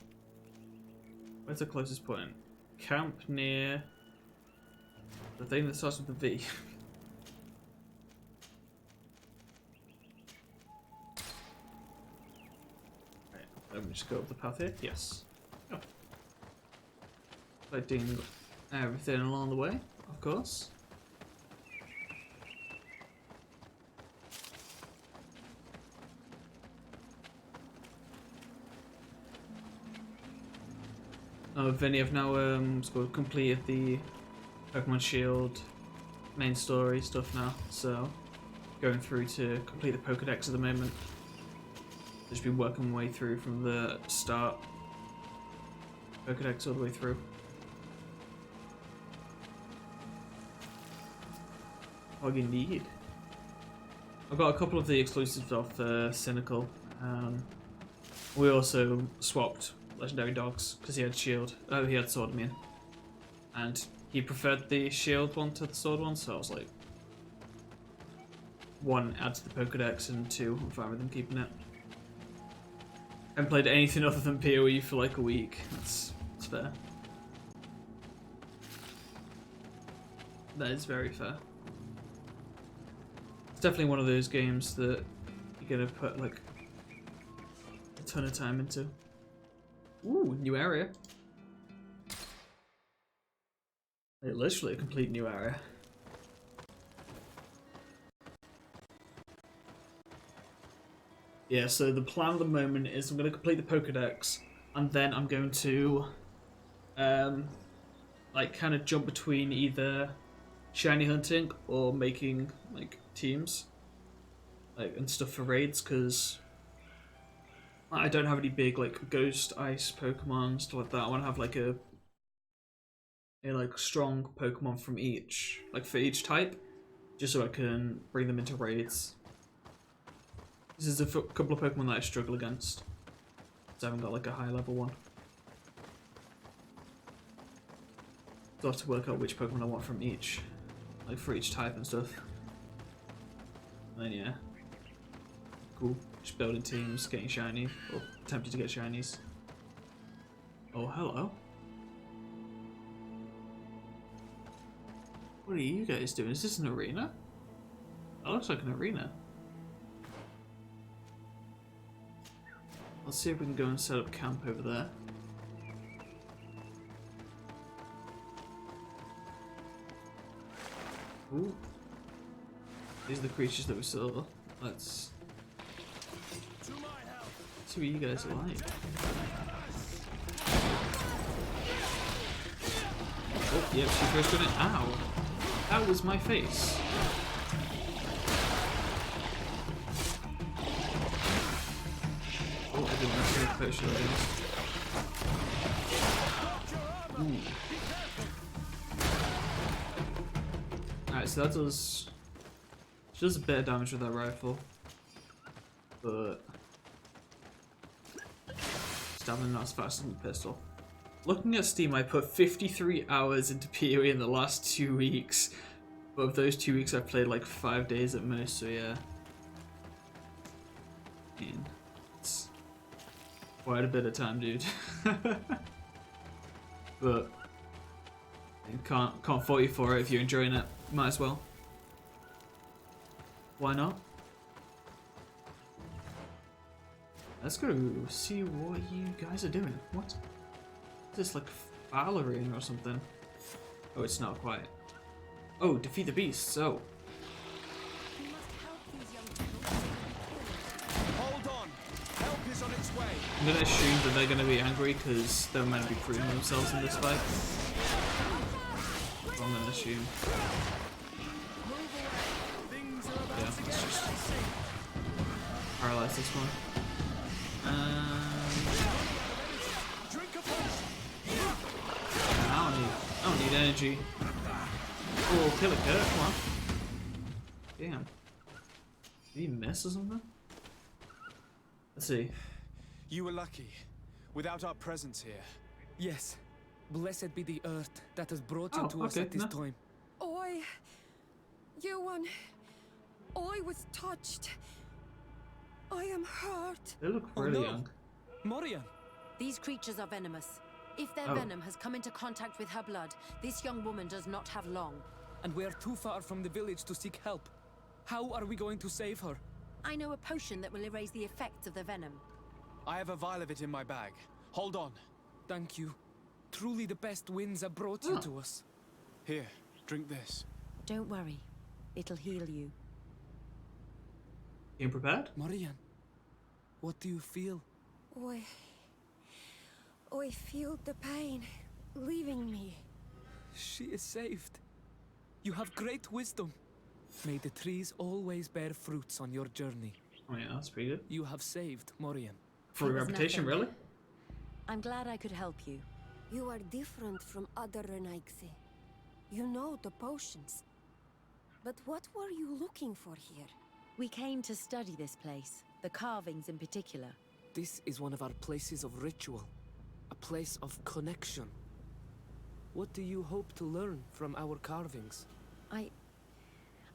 Where's the closest point? Camp near the thing that starts with the V. Right, let me just go up the path here. Yes. Oh. Collecting everything along the way, of course. Vinny, I've now completed the Pokemon Shield main story stuff now, so going through to complete the Pokedex at the moment. Just been working my way through from the start. Pokedex all the way through. What do you need? I've got a couple of the exclusives off Cynical. We also swapped legendary dogs because he had shield. Oh, he had sword, I mean. And he preferred the shield one to the sword one, so I was like, one, add to the Pokedex, and two, I'm fine with them keeping it. Haven't played anything other than PoE for like a week. That's fair. That is very fair. It's definitely one of those games that you're gonna put like a ton of time into. Ooh, new area. Like, literally a complete new area. Yeah, so the plan at the moment is I'm going to complete the Pokedex, and then I'm going to, like, kind of jump between either shiny hunting or making, like, teams, like, and stuff for raids, because I don't have any big, like, ghost, ice Pokemon, stuff like that. I want to have, like, a like, strong Pokemon from each, like, for each type, just so I can bring them into raids. This is a couple of Pokemon that I struggle against, because I haven't got, like, a high level one. So I have to work out which Pokemon I want from each, like, for each type and stuff. And then, yeah. Cool. Just building teams, getting shiny, or attempting to get shinies. Oh, hello. What are you guys doing? Is this an arena? That looks like an arena. Let's see if we can go and set up camp over there. Ooh. These are the creatures that we saw. Let's see what you guys are like. Oh, yep, she first got it. Ow! That was my face. Oh, I didn't actually potion against. Ooh. Alright, so that does She does a bit of damage with that rifle, but stabbing not as fast as the pistol. Looking at Steam, I put 53 hours into PoE in the last 2 weeks. But of those 2 weeks, I've played like 5 days at most, so yeah. I mean, it's quite a bit of time, dude. But can't fault you for it if you're enjoying it. Might as well. Why not? Let's go see what you guys are doing. What? Is this like Valerian or something? Oh, it's not quite. Oh, defeat the beast, so. Hold on! Help is on its way! I'm gonna assume that they're gonna be angry because they're meant to be proving themselves in this fight. So I'm gonna assume. Yeah, let's just paralyze this one. I don't need energy. Oh, kill it, come on. Damn. Did he miss or something? Let's see. You were lucky. Without our presence here. Yes. Blessed be the earth that has brought you Oh, to us okay, at this no. time. I was touched. I am hurt. They look Oh, really no. young. Morian! These creatures are venomous. If their Oh. venom has come into contact with her blood, this young woman does not have long. And we are too far from the village to seek help. How are we going to save her? I know a potion that will erase the effects of the venom. I have a vial of it in my bag. Hold on. Thank you. Truly the best winds have brought you Oh. to us. Here, drink this. Don't worry. It'll heal you. Being prepared? Morian, what do you feel? I feel the pain leaving me. She is saved. You have great wisdom. May the trees always bear fruits on your journey. Oh yeah, that's pretty good. You have saved Morian. For It was reputation, nothing. really? I'm glad I could help you. You are different from other Renaigse. You know the potions. But what were you looking for here? We came to study this place, the carvings in particular. This is one of our places of ritual. A place of connection. What do you hope to learn from our carvings?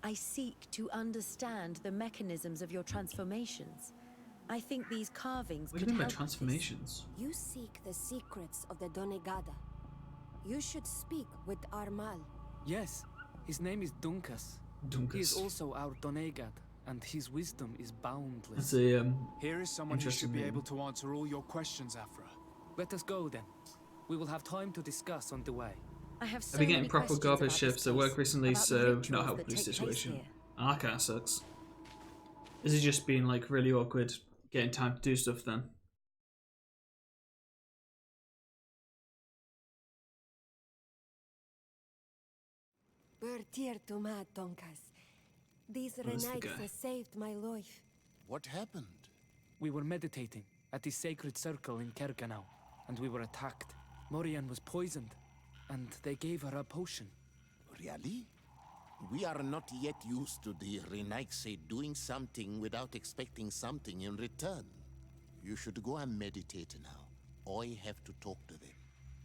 I seek to understand the mechanisms of your transformations. I think these carvings What do could you mean by help with this. transformations? You seek the secrets of the Donegada. You should speak with Armal. Yes, his name is Dunkas. He is Dunkas. also our Donegad, and his wisdom is boundless. That's a Here is someone who Interesting should be name. able to answer all your questions, Afra. Let us go then. We will have time to discuss on the way. I have so I've been getting many proper questions garbage about this shifts at place, work recently, about the so rituals not that helping the take place situation. here. And that kind of sucks. This is just being like really awkward getting time to do stuff then. Bertir to Mad Donkas. These Who's the guy? Renaigse saved my life. What happened? We were meditating at the sacred circle in Kerganau, and we were attacked. Morian was poisoned, and they gave her a potion. Really? We are not yet used to the Renaigse doing something without expecting something in return. You should go and meditate now. I have to talk to them.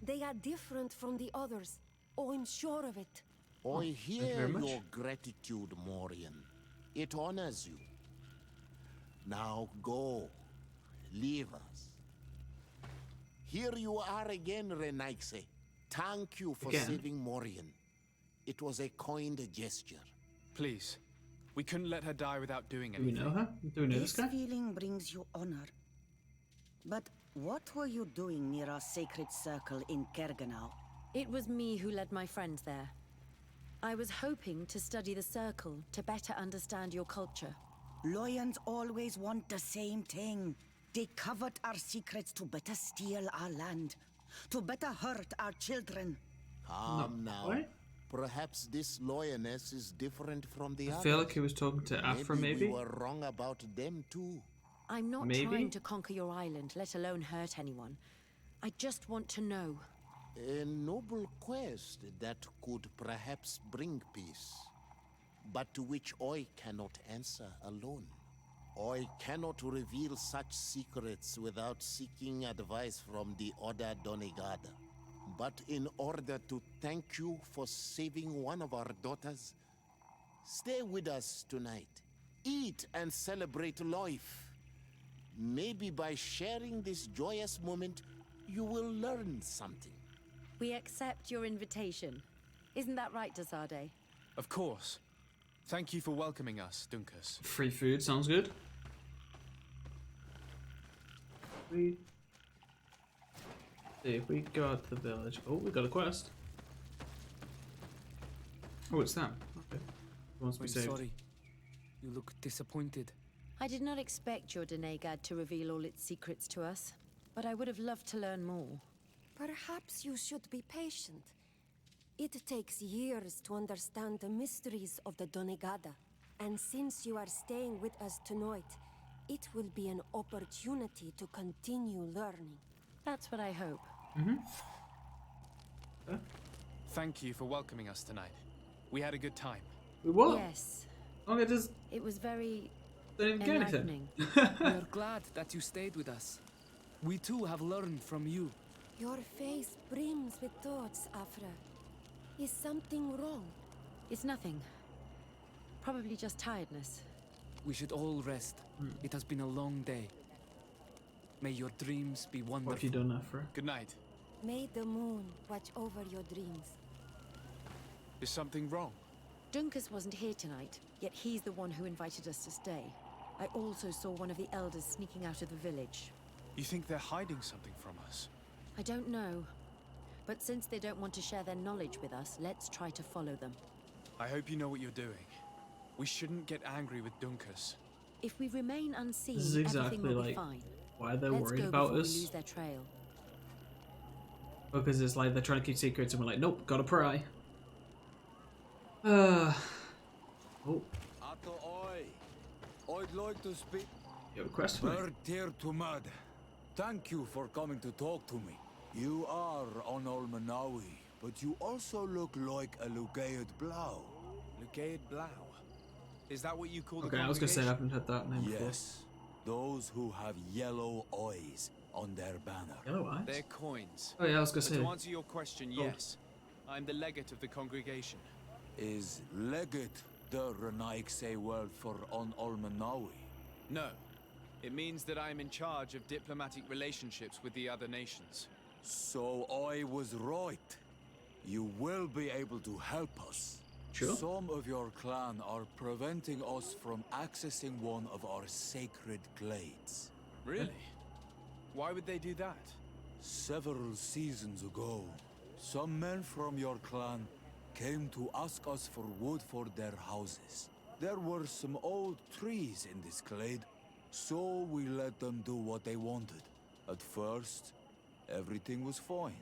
They are different from the others. Oh, I'm sure of it. I thank you hear very much. your gratitude, Morian. It honors you. Now go. Leave us. Here you are again, Renaigse. Thank you for Again? saving Morian. It was a kind gesture. Please. We couldn't let her die without doing Do we anything. know her? Do we know this This guy? feeling brings you honor. But what were you doing near our sacred circle in Kerganau? It was me who led my friends there. I was hoping to study the circle to better understand your culture. Loyans always want the same thing. They covet our secrets to better steal our land, to better hurt our children. Calm now. What? Perhaps this lioness is different from the I others. feel like he was talking to Afra, maybe? we were wrong about them too. I'm not Maybe? trying to conquer your island, let alone hurt anyone. I just want to know. A noble quest that could perhaps bring peace. but to which I cannot answer alone. I cannot reveal such secrets without seeking advice from the Order Donegada. But in order to thank you for saving one of our daughters, stay with us tonight. Eat and celebrate life. Maybe by sharing this joyous moment, you will learn something. We accept your invitation. Isn't that right, Desade? Of course. Thank you for welcoming us, Dunkus. Free food sounds good. See if we go out to the village. Oh, we got a quest. Oh, it's them. Okay. Wants to be I'm saved. sorry. You look disappointed. I did not expect your Denegad to reveal all its secrets to us, but I would have loved to learn more. Perhaps you should be patient. It takes years to understand the mysteries of the Donegada. And since you are staying with us tonight, it will be an opportunity to continue learning. That's what I hope. Thank you for welcoming us tonight. We had a good time. We what? Yes, Okay, just it was very don't even get anything. enlightening. We are glad that you stayed with us. We too have learned from you. Your face brims with thoughts, Afra. Is something wrong? It's nothing. Probably just tiredness. We should all rest. It has been a long day. May your dreams be What have wonderful. you done, Afra? Good night. May the moon watch over your dreams. Is something wrong? Dunkus wasn't here tonight, yet he's the one who invited us to stay. I also saw one of the elders sneaking out of the village. You think they're hiding something from us? I don't know. But since they don't want to share their knowledge with us, let's try to follow them. I hope you know what you're doing. We shouldn't get angry with Dunkus. If we remain unseen, This is exactly everything will be like fine. why they're Let's worried go about before we us. lose their trail. Because it's like they're trying to keep secrets and we're like, nope, gotta pry. Oh, Ato oi. I'd like to speak. you have a quest for me. Bird tear to mud. Thank you for coming to talk to me. You are on Olmanawi, but you also look like a Lugaid Blau. Lugaid Blau. Is that what you call the Okay, I was gonna say I haven't heard that name before. Yes, those who have yellow eyes on their banner. Yellow eyes? They're coins. Oh yeah, I was gonna But say. to answer your question, Oh. yes. I'm the legate of the congregation. Is Legate the Renaikse word for on Olmanawi? No. It means that I am in charge of diplomatic relationships with the other nations. So I was right. You will be able to help us. Sure. Some of your clan are preventing us from accessing one of our sacred glades. Really? Why would they do that? Several seasons ago, some men from your clan came to ask us for wood for their houses. There were some old trees in this glade, so we let them do what they wanted. At first, everything was fine.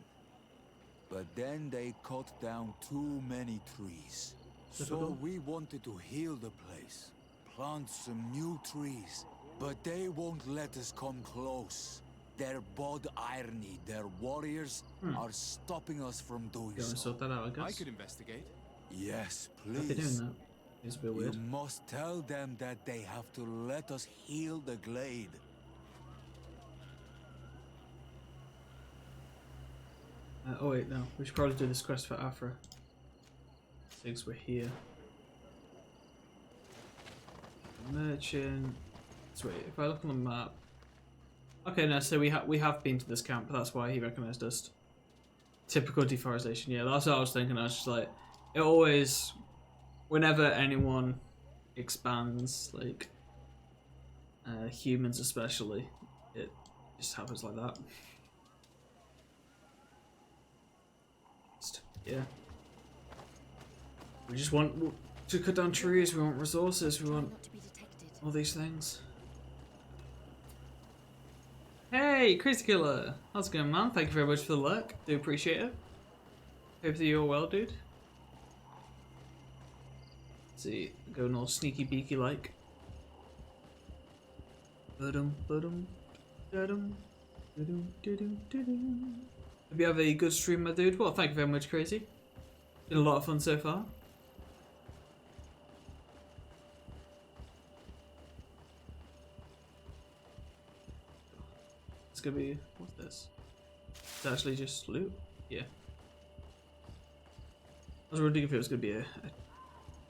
But then they cut down too many trees. So we wanted to heal the place, plant some new trees, but they won't let us come close. Their bod irony, their warriors, are stopping us from doing You wanna so. sort that out, I guess? I could investigate. Yes, How are they doing please. that? It's a bit You weird. must tell them that they have to let us heal the glade. Oh wait, no. We should probably do this quest for Afra. Since we're here. Merchant. So wait, if I look on the map. Okay, no, so we have been to this camp, that's why he recognized us. Typical deforestation, yeah, that's what I was thinking. I was just like, it always, whenever anyone expands, like, humans especially, it just happens like that. Yeah. We just want to cut down trees, we want resources, we want Not to be detected. all these things. Hey, Crazy Killer! How's it going, man? Thank you very much for the luck. Do appreciate it. Hope that you're well, dude. Let's see, going all sneaky beaky like. Hope you have a good stream, my dude. Well, thank you very much, Crazy. Been a lot of fun so far. It's gonna be, what's this? It's actually just loot. Yeah. I was wondering if it was gonna be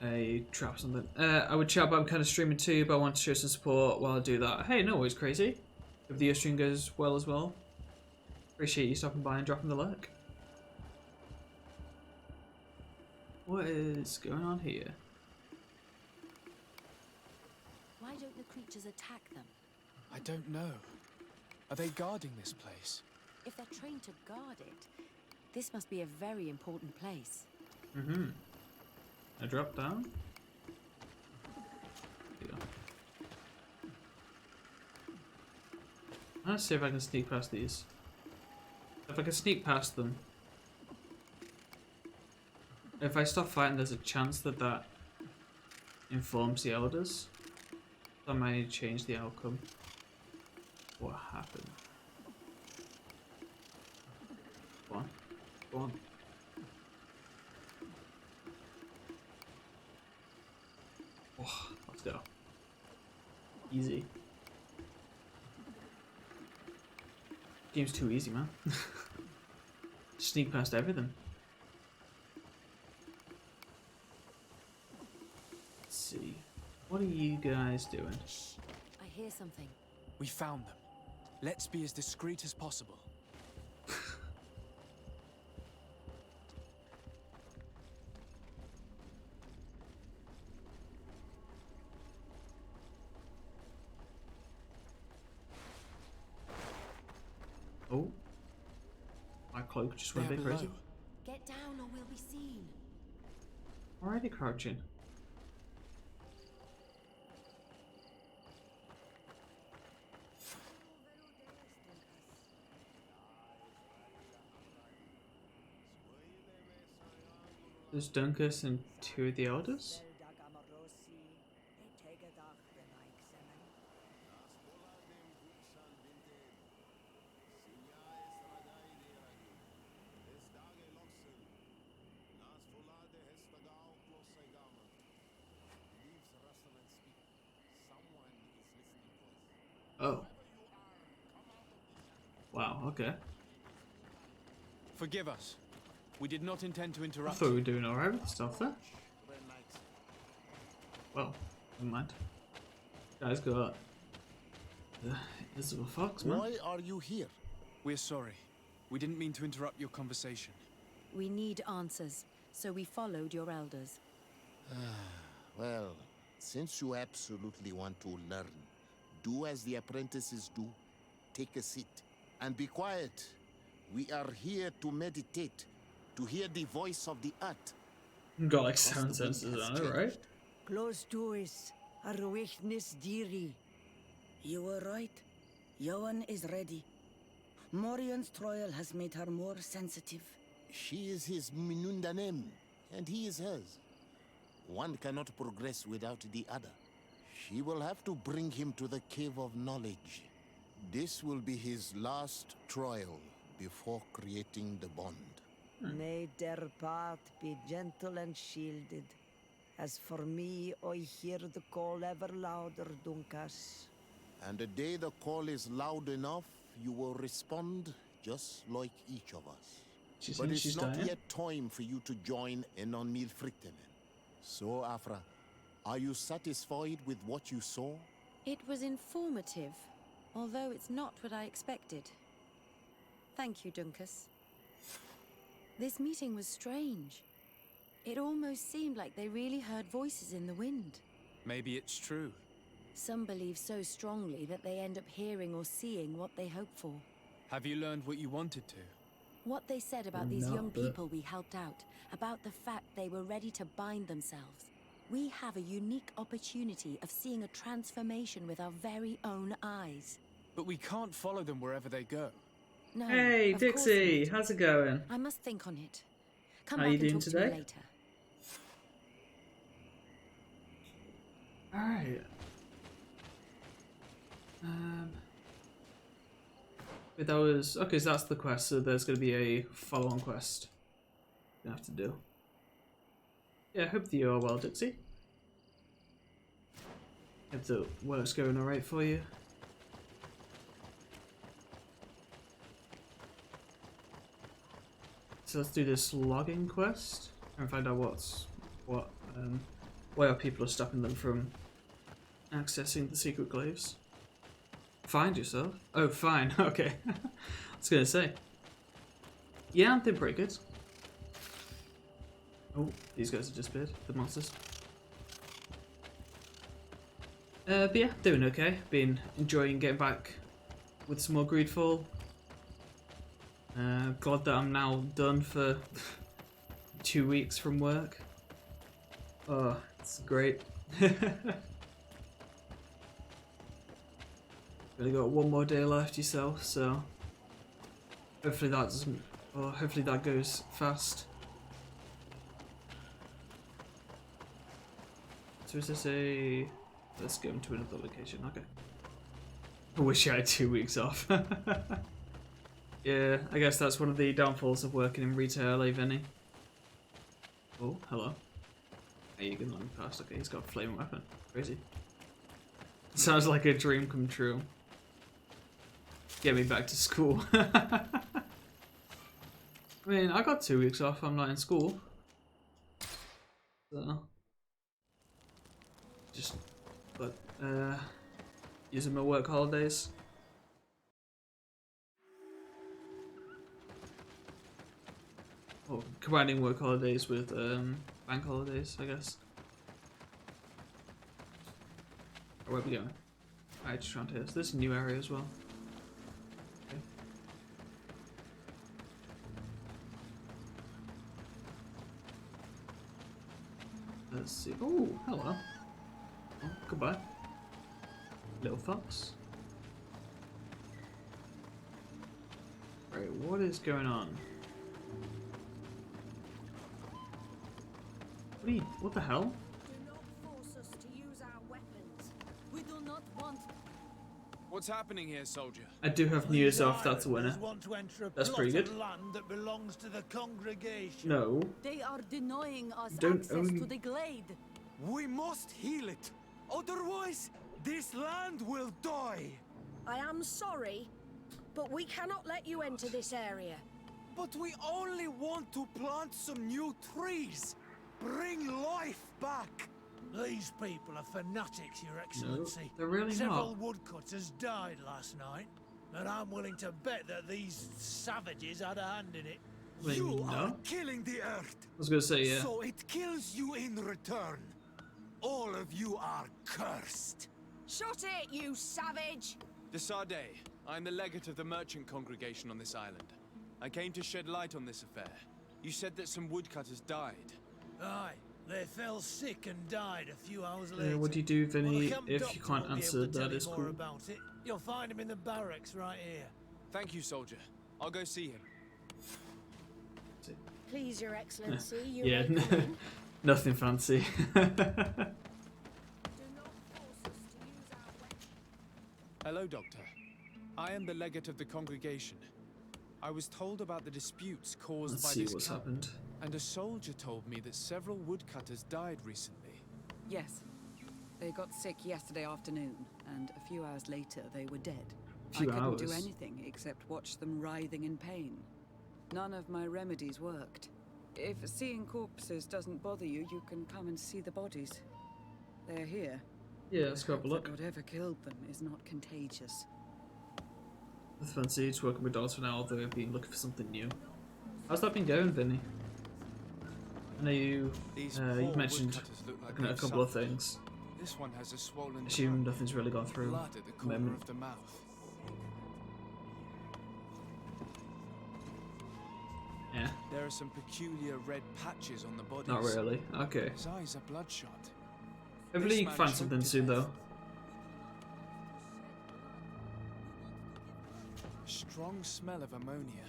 a trap or something. I would chat, but I'm kind of streaming too, but I want to show some support while I do that. Hey, no worries, Crazy. Hope the stream goes well as well. Appreciate you stopping by and dropping the lurk. What is going on here? Why don't the creatures attack them? I don't know. Are they guarding this place? If they're trained to guard it, this must be a very important place. Mm-hmm. I drop down. There you go. Let's see if I can sneak past these. If I can sneak past them. If I stop fighting, there's a chance that that informs the elders. That might change the outcome. What happened? Go on. Go on. Oh, let's go. Easy. Game's too easy, man. Sneak past everything. Let's see. What are you guys doing? Shh. I hear something. We found them. Let's be as discreet as possible. Oh. My cloak just went a bit crazy. Get down or we'll be seen. Already crouching. There's Dunkus and two of the elders? Oh. Wow, okay. Forgive us. We did not intend to I interrupt. thought we were doing alright with the stuff there. Well, never mind. Guys got the invisible fox, man. Why are you here? We're sorry. We didn't mean to interrupt your conversation. We need answers, so we followed your elders. Well, since you absolutely want to learn, do as the apprentices do. Take a seat and be quiet. We are here to meditate, to hear the voice of the earth. Got like 7 senses on it, right? Close to us, Arwechnis Diri. You were right. Johan is ready. Morian's trial has made her more sensitive. She is his Minundanem, and he is hers. One cannot progress without the other. She will have to bring him to the Cave of Knowledge. This will be his last trial before creating the bond. May their path be gentle and shielded. As for me, I hear the call ever louder, Dunkas. And the day the call is loud enough, you will respond just like each of us. But it's not yet time for you to join in on Milfrichtemen. So, Afra, are you satisfied with what you saw? It was informative, although it's not what I expected. Thank you, Dunkus. This meeting was strange. It almost seemed like they really heard voices in the wind. Maybe it's true. Some believe so strongly that they end up hearing or seeing what they hope for. Have you learned what you wanted to? What they said about these young people we helped out, about the fact they were ready to bind themselves. We have a unique opportunity of seeing a transformation with our very own eyes. But we can't follow them wherever they go. No, Hey, of course Dixie, not. how's it going? I must think on it. Come How back you doing and talk today? to me later. Alright. But that was okay, so that's the quest, so there's gonna be a follow-on quest you have to do. Yeah, I hope that you are well, Dixie. Hope the work's going alright for you. So let's do this logging quest and find out why our people are stopping them from accessing the secret glaives. Find yourself. Oh, fine. Okay. I was gonna say. Yeah, I'm doing pretty good. Oh, these guys have disappeared. The monsters. But yeah, doing okay. Been enjoying getting back with some more Greedfall. Glad that I'm now done for 2 weeks from work. Oh, it's great. Only got 1 more day left yourself, so hopefully that doesn't, or hopefully that goes fast. So is this a, let's go into another location, okay. I wish I had 2 weeks off. Yeah, I guess that's one of the downfalls of working in retail, eh, Vinny? Oh, hello. Hey, you can let me pass. Okay, he's got a flaming weapon. Crazy. Sounds like a dream come true. Get me back to school. I mean, I got 2 weeks off. I'm not in school. So. Just, but, using my work holidays. Oh, combining work holidays with, bank holidays, I guess. Or where are we going? Alright, just around here. So this is a new area as well. Okay. Let's see. Oh, hello. Oh, goodbye. Little fox. Right, what is going on? What the hell? Do not force us to use our weapons. We do not want. What's happening here, soldier? I do have New Year's off, that's a winner. Want to enter a That's pretty plot good. of land that belongs to the congregation. No. They are denying us Don't access own- to the glade. We must heal it. Otherwise, this land will die. I am sorry, but we cannot let you enter this area. But we only want to plant some new trees. Bring life back. These people are fanatics, Your Excellency. they're really Several not. woodcutters died last night, and I'm willing to bet that these savages had a hand in it. Wait, You are no? killing the earth. I was gonna say, yeah. So it kills you in return. All of you are cursed. Shut it, you savage! Desade, I'm the legate of the merchant congregation on this island. I came to shed light on this affair. You said that some woodcutters died. Aye, they fell sick and died a few hours later. What do you do, Well, the Vinny, camp if doctor you can't will be answer? able to tell That you is more cool. about it. You'll find him in the barracks right here. Thank you, soldier. I'll go see him. Please, Your Excellency, you Yeah, may come in. nothing fancy. Do not force us to use our weapons. Hello, Doctor. I am the legate of the congregation. I was told about the disputes caused Let's by see this what's camp, happened. and a soldier told me that several woodcutters died recently. Yes. They got sick yesterday afternoon, and a few hours later they were dead. Few I couldn't do hours? anything except watch them writhing in pain. None of my remedies worked. If seeing corpses doesn't bother you, you can come and see the bodies. They're here. Yeah, let's go have a Hope look. that whatever killed them is not contagious. Nothing fancy. It's working with dogs for now, although I've been looking for something new. How's that been going, Vinny? I know you, These you've poor mentioned woodcutters look like looking at a they've couple of suffered. things. This one has a swollen Assume throat, nothing's really gone through blood at the at the corner moment. of the mouth. Yeah, There are some peculiar red patches on the bodies. not really. Okay. His eyes are bloodshot. Hopefully you man can find choked something to soon, death. though. Strong smell of ammonia.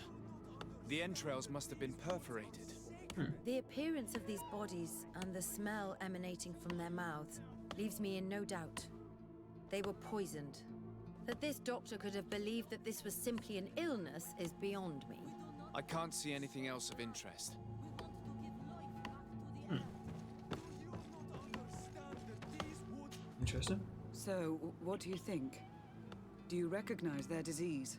The entrails must have been perforated. The appearance of these bodies and the smell emanating from their mouths leaves me in no doubt. They were poisoned. That this doctor could have believed that this was simply an illness is beyond me. I can't see anything else of interest. Interesting. So, what do you think? Do you recognize their disease?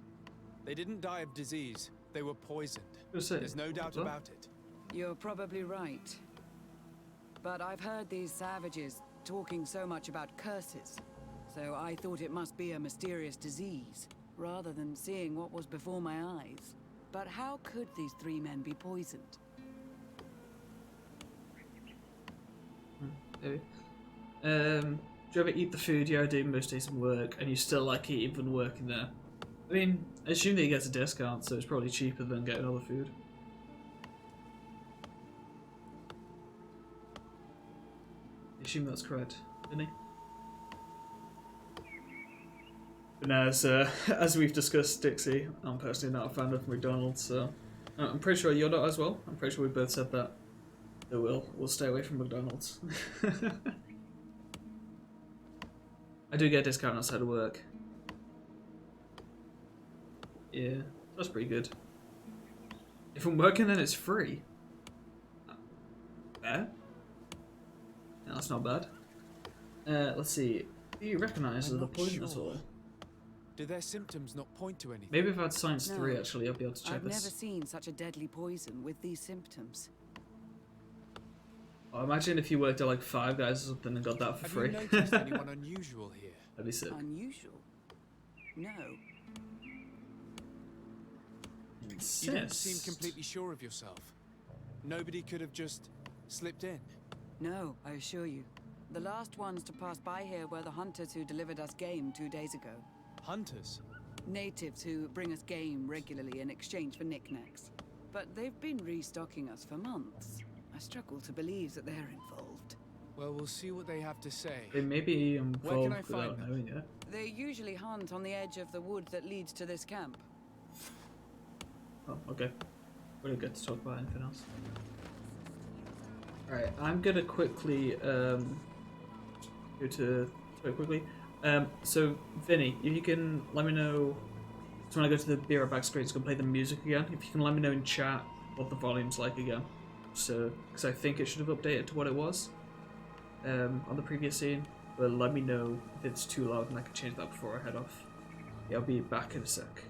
They didn't die of disease. They were poisoned. Say, There's no doubt about it. You're probably right. But I've heard these savages talking so much about curses, so I thought it must be a mysterious disease, rather than seeing what was before my eyes. But how could these 3 men be poisoned? Maybe. Do you ever eat the food you are doing most days of work, and you still like it even working there? I mean, I assume that he gets a discount, so it's probably cheaper than getting other food. I assume that's correct, Vinny? But no, as we've discussed, Dixie, I'm personally not a fan of McDonald's, so I'm pretty sure you're not as well. I'm pretty sure we both said that. So we'll stay away from McDonald's. I do get a discount outside of work. Yeah, that's pretty good. If I'm working, then it's free. Fair. No, that's not bad. Let's see. Do you recognise the poison at all? Do their symptoms not point to anything? Maybe if I had Science No. 3, actually, I'll be able to check I've this. never seen such a deadly poison with these symptoms. Oh, imagine if you worked at like Five Guys or something and got that for free. Have you noticed anyone unusual here? That'd be sick. Unusual? No. You didn't seem completely sure of yourself. Nobody could have just slipped in. No, I assure you. The last ones to pass by here were the hunters who delivered us game 2 days ago. Hunters? Natives who bring us game regularly in exchange for knickknacks. But they've been restocking us for months. I struggle to believe that they're involved. Well, we'll see what they have to say. They may be Where can I involved find without them? knowing it. They usually hunt on the edge of the wood that leads to this camp. Oh, okay. We don't get to talk about anything else. Alright, I'm gonna quickly go to very quickly. So Vinny, if you can let me know. So when I go to the Be Right Back screen, it's gonna play the music again. If you can let me know in chat what the volume's like again. So, because I think it should have updated to what it was on the previous scene. But let me know if it's too loud and I can change that before I head off. Yeah, I'll be back in a sec.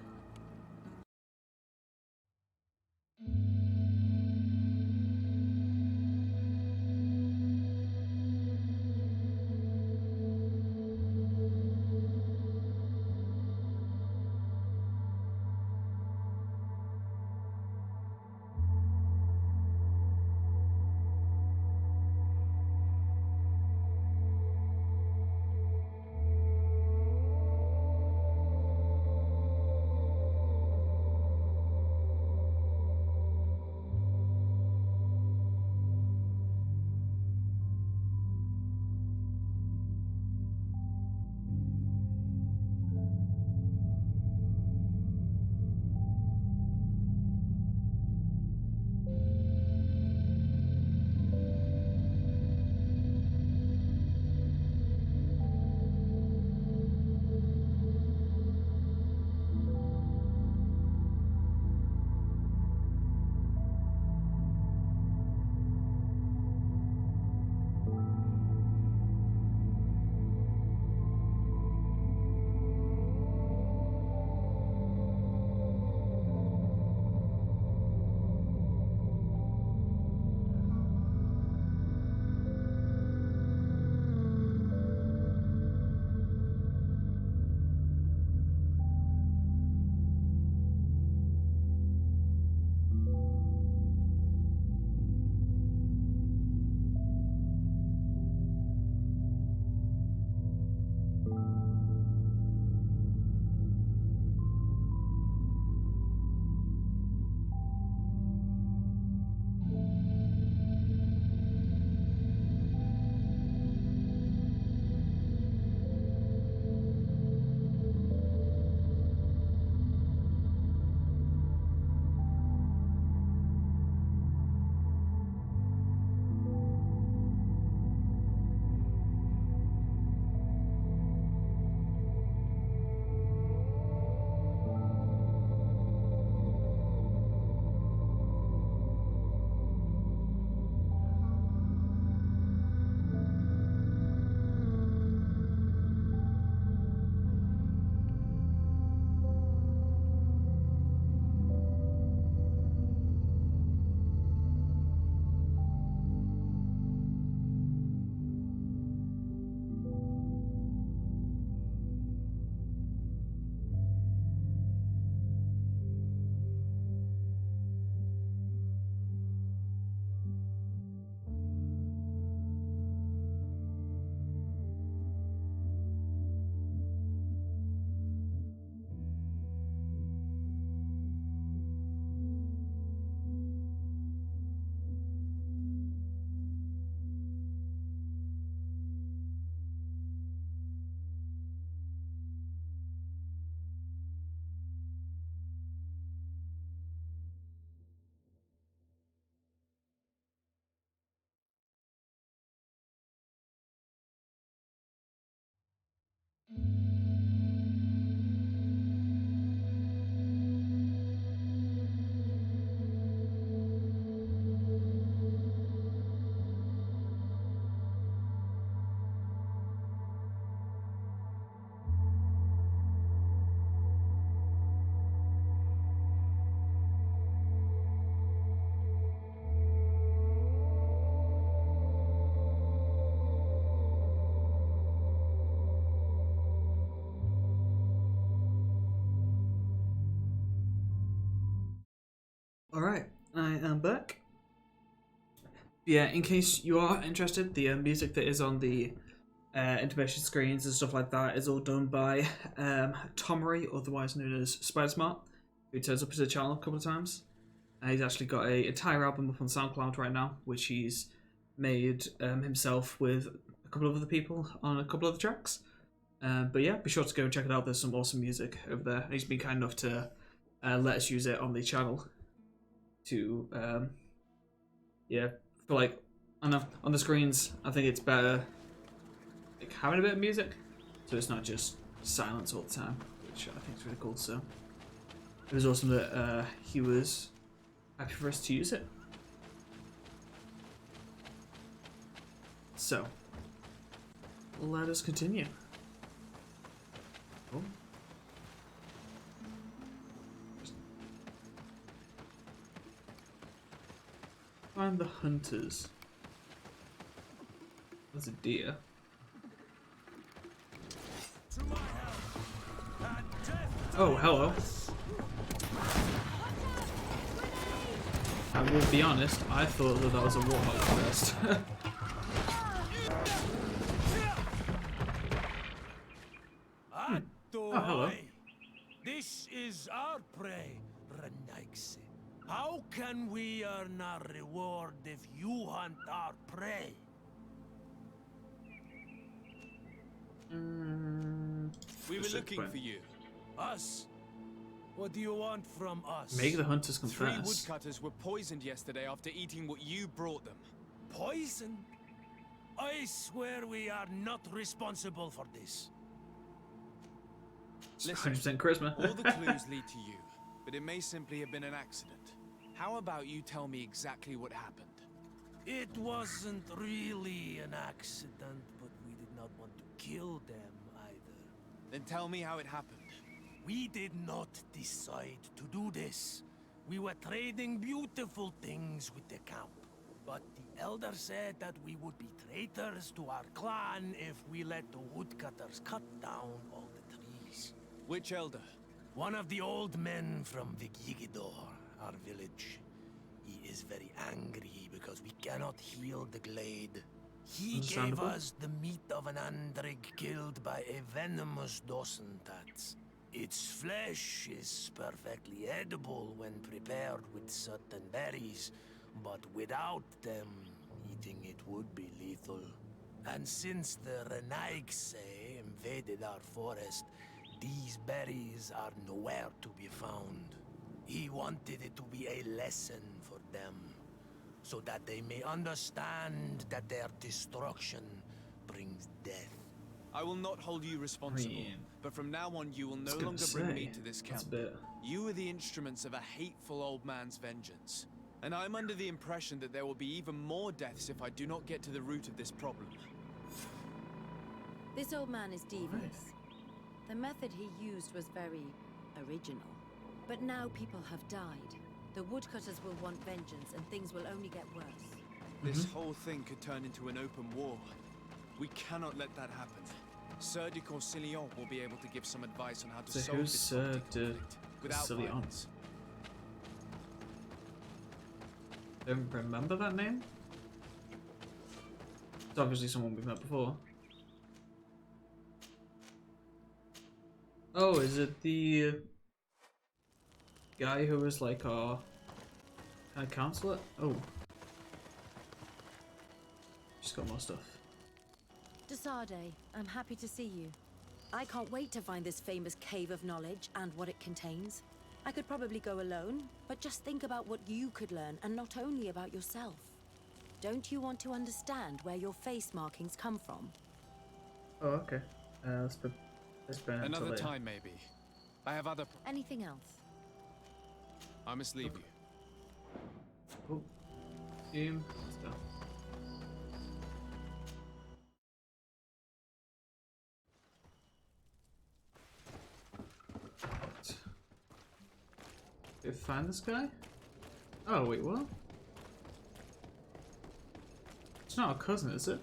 Alright, I am back. Yeah, in case you are interested, the music that is on the intermission screens and stuff like that is all done by Tomery, otherwise known as Spider-Smart, who turns up as a channel a couple of times. He's actually got an entire album up on SoundCloud right now, which he's made himself with a couple of other people on a couple of the tracks. But yeah, be sure to go and check it out. There's some awesome music over there. He's been kind enough to let us use it on the channel to, yeah, for like, on the screens, I think it's better like having a bit of music, so it's not just silence all the time, which I think is really cool. So it was awesome that he was happy for us to use it. So let us continue. Oh. Find the hunters. There's a deer. Oh, hello. I will be honest, I thought that was a warthog first. Oh, hello. This is our prey, Renaigse. How can we earn our reward if you hunt our prey? We were looking for you. Us? What do you want from us? Make the hunters confess. 3 woodcutters were poisoned yesterday after eating what you brought them. Poison? I swear we are not responsible for this. Listen, 100% charisma. all the clues lead to you, but it may simply have been an accident. How about you tell me exactly what happened? It wasn't really an accident, but we did not want to kill them either. Then tell me how it happened. We did not decide to do this. We were trading beautiful things with the camp. But the elder said that we would be traitors to our clan if we let the woodcutters cut down all the trees. Which elder? One of the old men from Vigigidor, our village. He is very angry because we cannot heal the glade. He gave us the meat of an andrig killed by a venomous Dosentats. Its flesh is perfectly edible when prepared with certain berries, but without them, eating it would be lethal. And since the Renaigse invaded our forest, these berries are nowhere to be found. He wanted it to be a lesson for them, so that they may understand that their destruction brings death. I will not hold you responsible, but from now on you will no longer bring me to this camp. You are the instruments of a hateful old man's vengeance. And I'm under the impression that there will be even more deaths if I do not get to the root of this problem. This old man is devious. The method he used was very original. But now people have died. The woodcutters will want vengeance and things will only get worse. This whole thing could turn into an open war. We cannot let that happen. Sir de Corsillon will be able to give some advice on how to solve this conflict without violence. Don't remember that name? It's obviously someone we've met before. Oh, is it the guy who was like our kind of counselor? Oh. She's got more stuff. Desade, I'm happy to see you. I can't wait to find this famous cave of knowledge and what it contains. I could probably go alone, but just think about what you could learn, and not only about yourself. Don't you want to understand where your face markings come from? Oh, okay. Let's put another time, maybe. I have other... Anything else? I must leave you. Oh. Team. Let's go. Did we find this guy? Oh, wait, what? It's not a cousin, is it?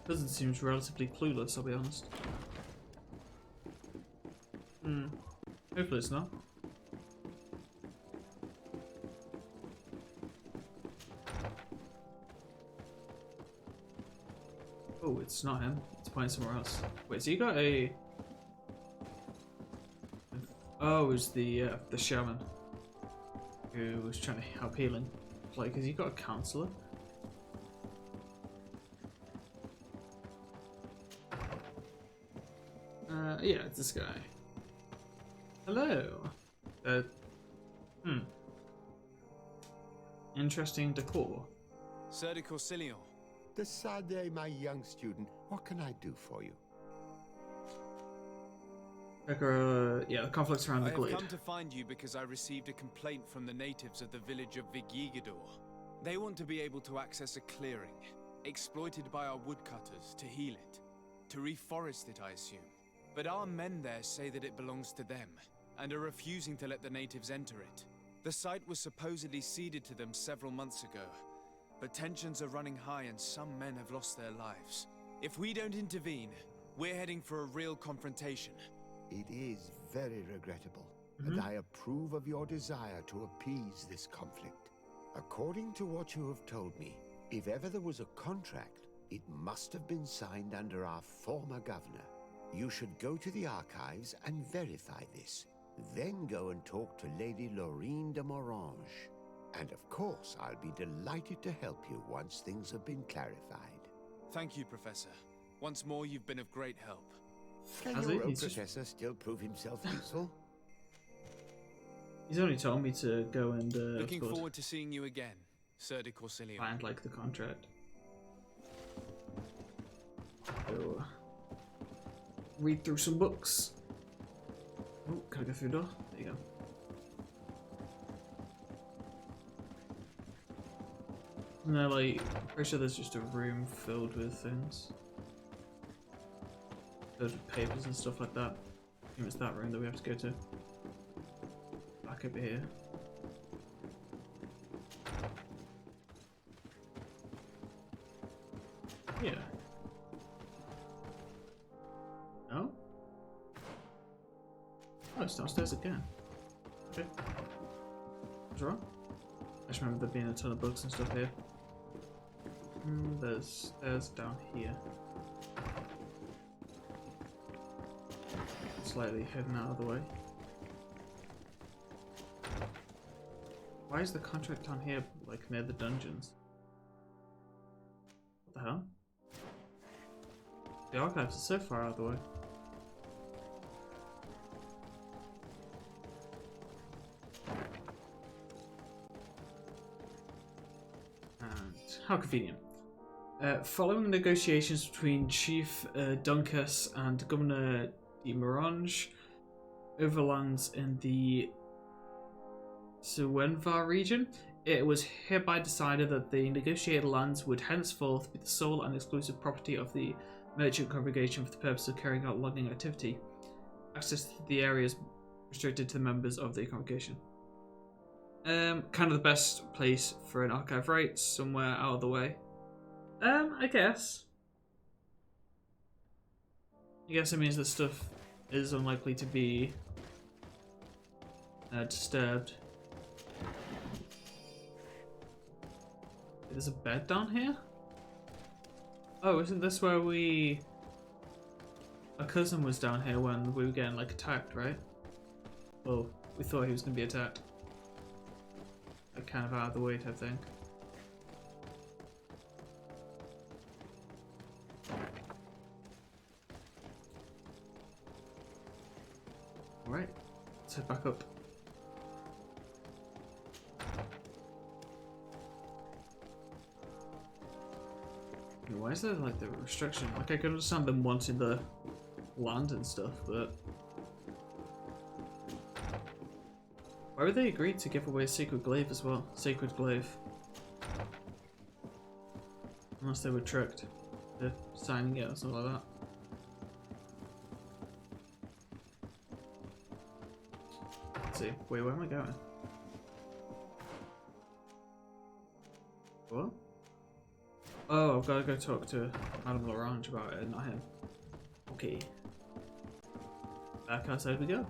Cousin seems relatively clueless, I'll be honest. Hopefully it's not. Oh, it's not him. It's pointing somewhere else. Wait, so you got a... Oh, it was the shaman who was trying to help healing. Like, has he got a counselor? Yeah, it's this guy. Hello. Interesting decor. Sir de Corsilion. Decidez, my young student. What can I do for you? Yeah, the conflicts around the glade. I have come to find you because I received a complaint from the natives of the village of Vigyigidor. They want to be able to access a clearing, exploited by our woodcutters to heal it, to reforest it, I assume. But our men there say that it belongs to them, and are refusing to let the natives enter it. The site was supposedly ceded to them several months ago, but tensions are running high and some men have lost their lives. If we don't intervene, we're heading for a real confrontation. It is very regrettable, and I approve of your desire to appease this conflict. According to what you have told me, if ever there was a contract, it must have been signed under our former governor. You should go to the archives and verify this. Then go and talk to Lady Laurine de Morange. And of course, I'll be delighted to help you once things have been clarified. Thank you, Professor. Once more, you've been of great help. Can your own professor still prove himself useful? He's only told me to go and Looking forward to seeing you again, Sir de Corsilion. Find like the contract. Go read through some books. Oh, can I go through the door? There you go. No, like, I'm pretty sure there's just a room filled with things. Filled with papers and stuff like that. I think it's that room that we have to go to. Back over here. Yeah. No? Oh, it's downstairs again. Okay. What's wrong? I just remember there being a ton of bugs and stuff here. There's stairs down here. Slightly hidden out of the way. Why is the contract down here, like, near the dungeons? What the hell? The archives are so far out of the way. And how convenient. Following negotiations between Chief Duncas and Governor de Morange, overlands in the Suenvar region, it was hereby decided that the negotiated lands would henceforth be the sole and exclusive property of the merchant congregation for the purpose of carrying out logging activity. Access to the areas restricted to the members of the congregation. Kind of the best place for an archive, right? Somewhere out of the way. I guess. I guess it means that stuff is unlikely to be disturbed. There's a bed down here? Oh, isn't this where our cousin was down here when we were getting, like, attacked, right? Well, we thought he was going to be attacked. Like, kind of out of the way type thing. Alright, let's head back up. Why is there, like, the restriction? Like, I could understand them wanting the land and stuff, but why would they agree to give away a sacred glaive as well? Sacred glaive. Unless they were tricked to signing it or something like that. Let's see. Wait, where am I going? What? Oh, I've got to go talk to Madame L'Orange about it, not him. Okay. Back outside we go.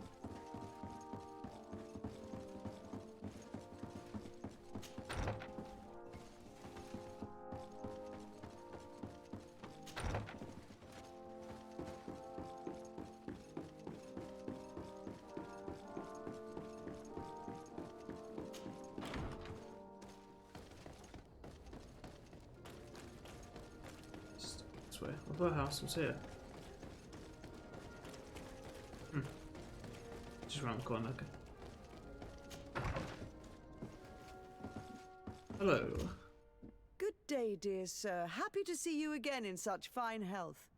way. I thought the house was here. Just around the corner, okay. Hello. Good day, dear sir. Happy to see you again in such fine health.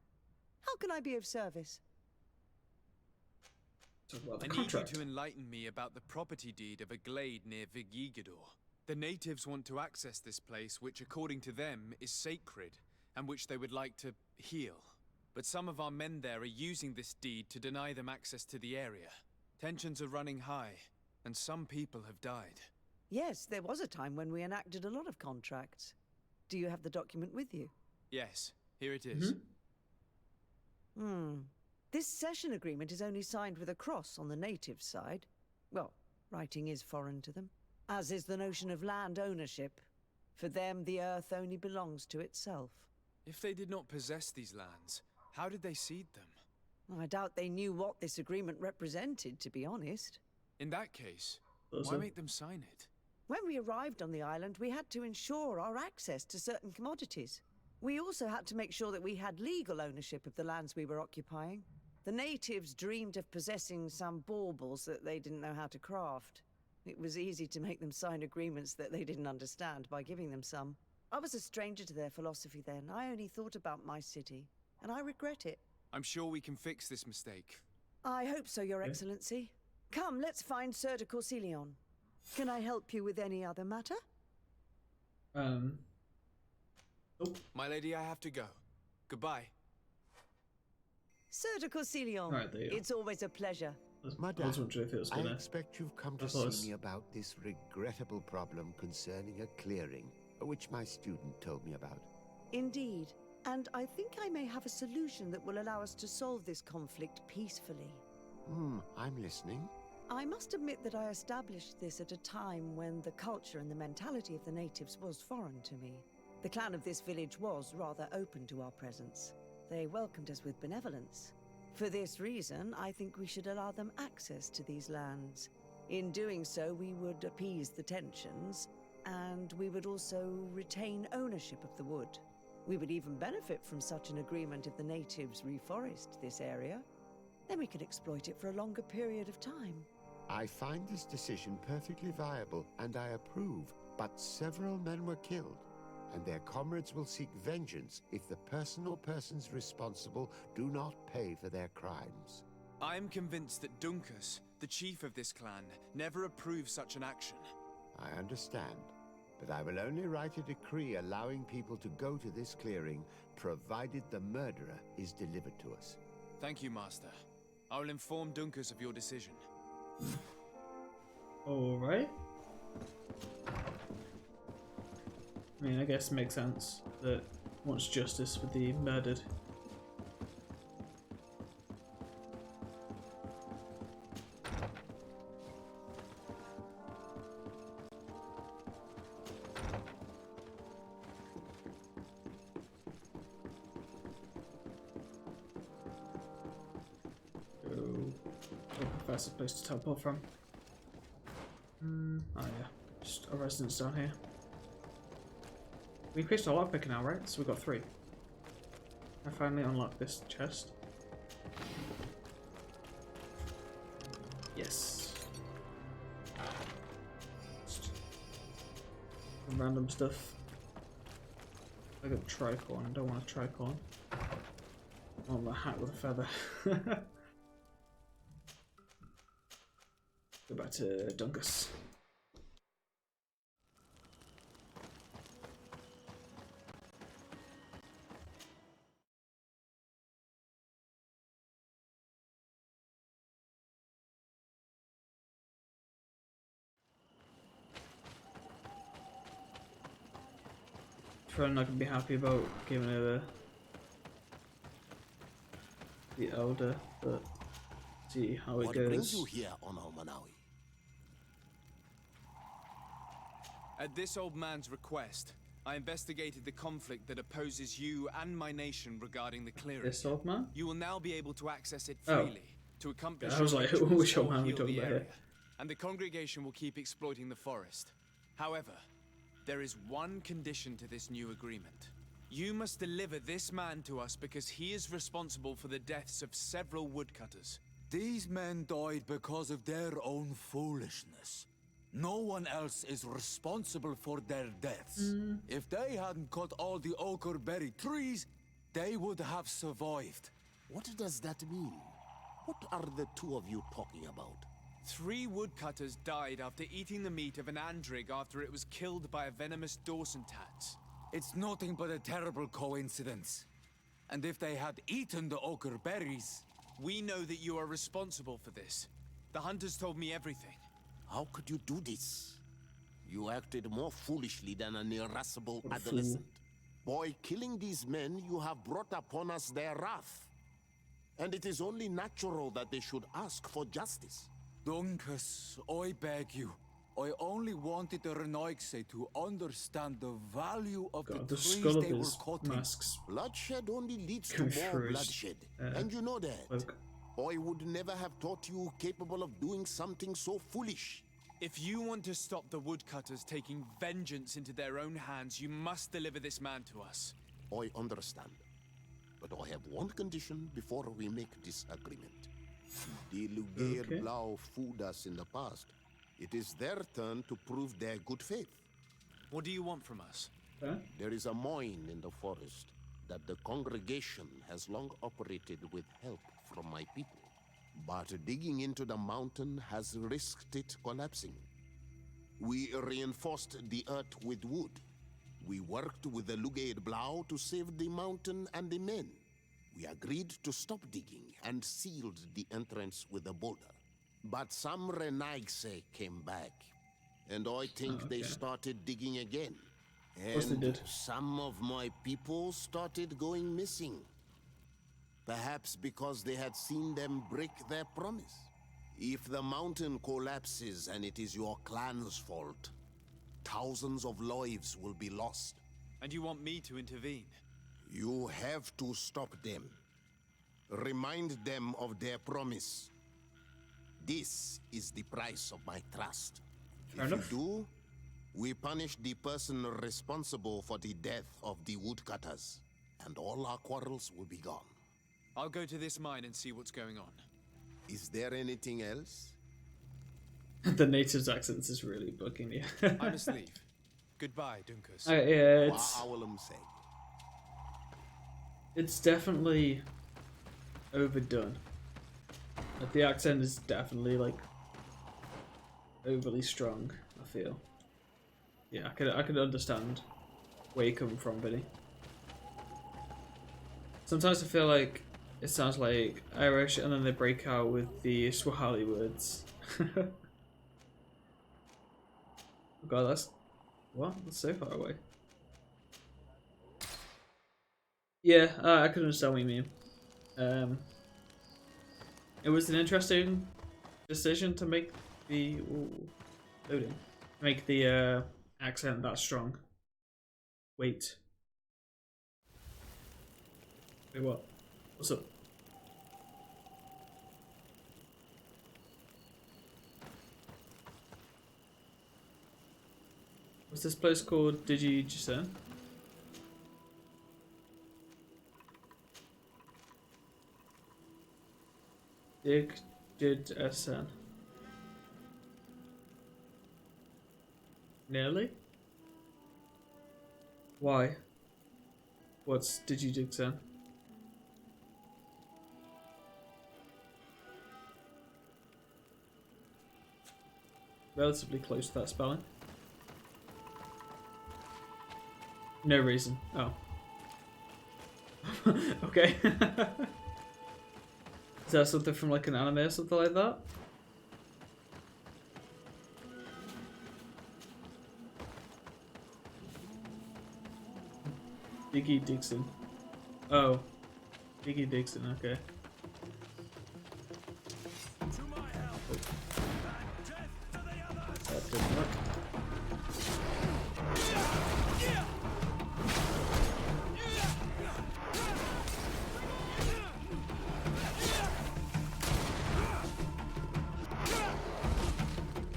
How can I be of service? I need you to enlighten me about the property deed of a glade near Vigigidor. The natives want to access this place, which according to them is sacred, and which they would like to heal. But some of our men there are using this deed to deny them access to the area. Tensions are running high, and some people have died. Yes, there was a time when we enacted a lot of contracts. Do you have the document with you? Yes, here it is. This cession agreement is only signed with a cross on the native side. Well, writing is foreign to them, as is the notion of land ownership. For them, the earth only belongs to itself. If they did not possess these lands, how did they cede them? I doubt they knew what this agreement represented, to be honest. In that case, why make them sign it? When we arrived on the island, we had to ensure our access to certain commodities. We also had to make sure that we had legal ownership of the lands we were occupying. The natives dreamed of possessing some baubles that they didn't know how to craft. It was easy to make them sign agreements that they didn't understand by giving them some. I was a stranger to their philosophy then. I only thought about my city, and I regret it. I'm sure we can fix this mistake. I hope so, Your Excellency. Come, let's find Sir de Corsilion. Can I help you with any other matter? My lady, I have to go. Goodbye. Sir de Corsilion, Right, there you go. it's always a pleasure. Madame, if it was I gonna... expect you've come to see me about this regrettable problem concerning a clearing, which my student told me about. Indeed. And I think I may have a solution that will allow us to solve this conflict peacefully. I'm listening. I must admit that I established this at a time when the culture and the mentality of the natives was foreign to me. The clan of this village was rather open to our presence. They welcomed us with benevolence. For this reason, I think we should allow them access to these lands. In doing so, we would appease the tensions, and we would also retain ownership of the wood. We would even benefit from such an agreement if the natives reforest this area. Then we could exploit it for a longer period of time. I find this decision perfectly viable, and I approve, but several men were killed, and their comrades will seek vengeance if the person or persons responsible do not pay for their crimes. I am convinced that Dunkus, the chief of this clan, never approved such an action. I understand, but I will only write a decree allowing people to go to this clearing, provided the murderer is delivered to us. Thank you, Master. I will inform Dunkus of your decision. Alright. I mean, I guess it makes sense that wants justice for the murdered. That's a place to teleport from. Oh yeah, just a residence down here. We increased our lockpick now, right? So we got 3. I finally unlocked this chest. Yes. Just some random stuff. I got tricorn. I don't want a tricorn. I want a hat with a feather. Go back to Dunkus. Probably not gonna be happy about giving her the elder, but see how it What goes. brings you here on Manawi? At this old man's request, I investigated the conflict that opposes you and my nation regarding the clearing. This old man? You will now be able to access it freely to accomplish I was your like, rituals which old or man are we heal talking the about area. here? And the congregation will keep exploiting the forest. However, there is one condition to this new agreement. You must deliver this man to us because he is responsible for the deaths of several woodcutters. These men died because of their own foolishness. No one else is responsible for their deaths. If they hadn't cut all the oakerberry trees, they would have survived. What does that mean? What are the two of you talking about? 3 woodcutters died after eating the meat of an andrig after it was killed by a venomous Dawson tat. It's nothing but a terrible coincidence. And if they had eaten the ochre berries... We know that you are responsible for this. The hunters told me everything. How could you do this? You acted more foolishly than an irascible adolescent. By killing these men, you have brought upon us their wrath. And it is only natural that they should ask for justice. Dunkus, I beg you. I only wanted the Renoixe to understand the value of the trees they were cutting. Masks. Bloodshed only leads to more bloodshed. And you know that. I would never have thought you capable of doing something so foolish. If you want to stop the woodcutters taking vengeance into their own hands, you must deliver this man to us. I understand. But I have one condition before we make this agreement. The Lugair Blau fooled us in the past. It is their turn to prove their good faith. What do you want from us? There is a mine in the forest that the congregation has long operated with help from my people. But digging into the mountain has risked it collapsing. We reinforced the earth with wood. We worked with the Lugaid Blau to save the mountain and the men. We agreed to stop digging and sealed the entrance with a boulder. But some Renaixe came back, and I think they started digging again. And some of my people started going missing. Perhaps because they had seen them break their promise. If the mountain collapses and it is your clan's fault, thousands of lives will be lost. And you want me to intervene? You have to stop them. Remind them of their promise. This is the price of my trust. If you do, we punish the person responsible for the death of the woodcutters, and all our quarrels will be gone. I'll go to this mine and see what's going on. Is there anything else? The natives' accents is really bugging you. I must leave. Goodbye, Dunkus. Yeah, it's definitely overdone. Like, the accent is definitely like overly strong, I feel. Yeah, I could understand where you come from, Vinny. Sometimes I feel like it sounds like Irish and then they break out with the Swahili words. Oh god, that's... What? That's so far away. Yeah, I can understand what you mean. It was an interesting decision to make the... loading. Make the accent that strong. Wait. Wait, what? What's up? What's this place called? Did you just say? Did SN. Nearly? Why? What's did you dig sen? Relatively close to that spelling. No reason. Oh. Okay. Is that something from like an anime or something like that? Diggy Dixon. Oh. Diggy Dixon, okay. That didn't work.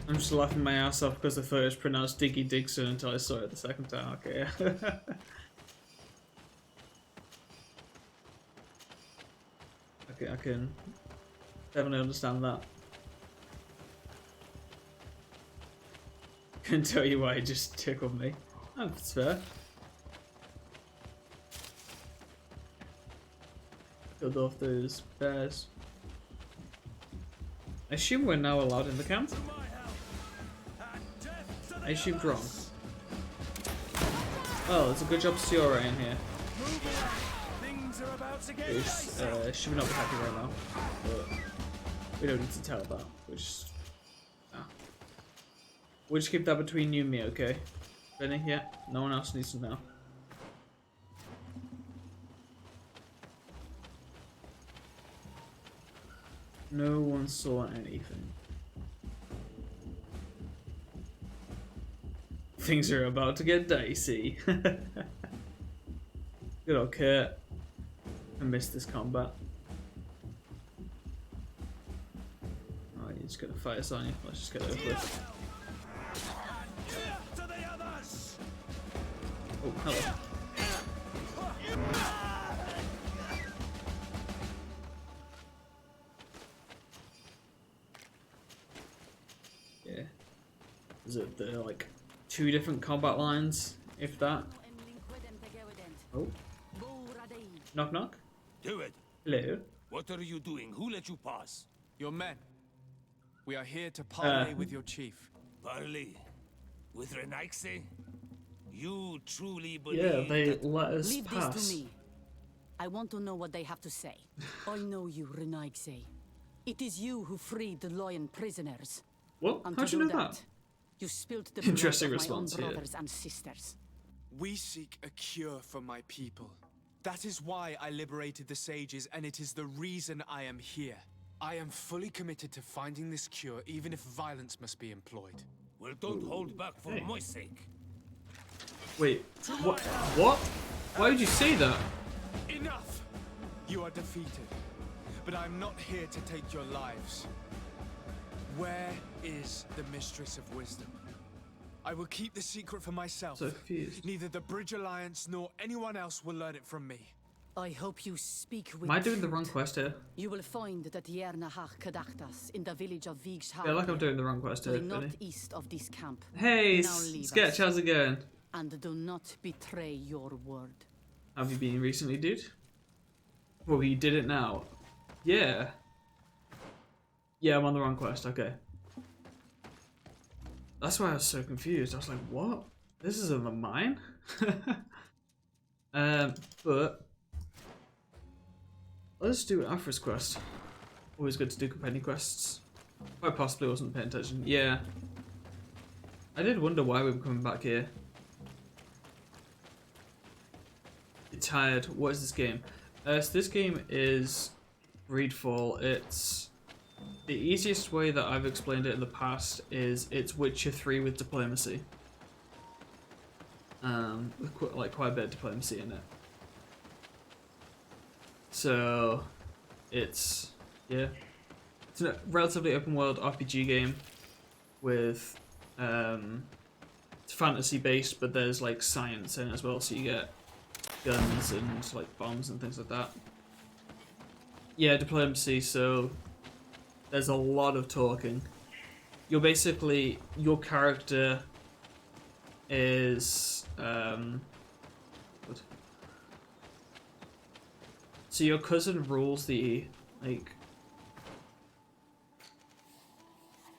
I'm just laughing my ass off because I thought it was pronounced Diggy Dixon until I saw it the second time. Okay. I can definitely understand that. Couldn't tell you why it just tickled me. Oh, that's fair. Killed off those bears. I assume we're now allowed in the camp. I assumed wrong. Oh, it's a good job Siora in here. She would not be happy right now, but we don't need to tell that. We'll just keep that between you and me, okay? Benny, yeah? No one else needs to know. No one saw anything. Things are about to get dicey. Good old Kurt. I missed this combat. Oh, you're just gonna fight us, aren't you? Let's just get over with. Oh, hello. Yeah. Is it the, like, 2 different combat lines, if that? Oh. Knock knock? Do it. Hello? What are you doing? Who let you pass? Your men. We are here to parley with your chief. Parley? With Renaigse? You truly believe Yeah, they let us Leave pass. this to me. I want to know what they have to say. I know you, Renaigse. It is you who freed the lion prisoners. What? And How'd to you do know that? You spilled the Interesting blood of response, my yeah. own brothers and sisters. We seek a cure for my people. That is why I liberated the sages, and it is the reason I am here. I am fully committed to finding this cure, even if violence must be employed. Well, don't hold back for my sake. Wait, what? What? Why would you say that? Enough! You are defeated, but I'm not here to take your lives. Where is the Mistress of Wisdom? I will keep the secret for myself. So confused. Neither the Bridge Alliance nor anyone else will learn it from me. I hope you speak with Am I doing the truth. wrong quest here? You will find that Yernahach Kadachtas in the village of Vigshar. Yeah, like I'm doing the wrong quest to here. the Benny. northeast of this camp. Hey, Now leave Sketch, us. how's it going? And do not betray your word. Have you been recently, dude? Well, you did it now. Yeah. Yeah, I'm on the wrong quest, okay. That's why I was so confused. I was like, what? This is in the mine? But let's do Afra's quest. Always good to do companion quests. Quite possibly wasn't paying attention. Yeah. I did wonder why we were coming back here. You're tired. What is this game? So this game is Greedfall. It's the easiest way that I've explained it in the past is it's Witcher 3 with diplomacy. With quite a bit of diplomacy in it. So it's it's a relatively open world RPG game with it's fantasy based, but there's like science in it as well, so you get guns and like bombs and things like that. Yeah, diplomacy, so there's a lot of talking. You're basically, your character is so your cousin rules the, like,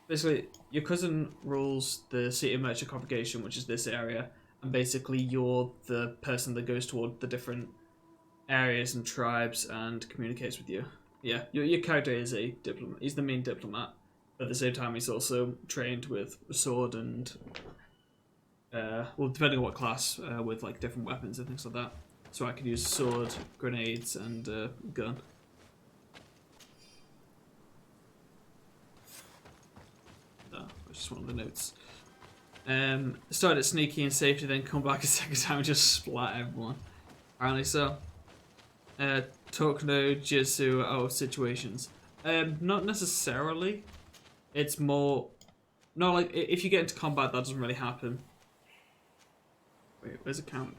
basically your cousin rules the City of Merchant Congregation, which is this area, and basically you're the person that goes toward the different areas and tribes and communicates with you. Yeah, your character is a diplomat. He's the main diplomat, but at the same time he's also trained with a sword and well, depending on what class, with like different weapons and things like that. So I can use sword, grenades, and gun. Oh, that's just one of the notes. Started at sneaky and safety, then come back a second time and just splat everyone. Apparently so. Talk no jutsu out of situations. Not necessarily. It's more... No, like, if you get into combat, that doesn't really happen. Wait, where's the camp?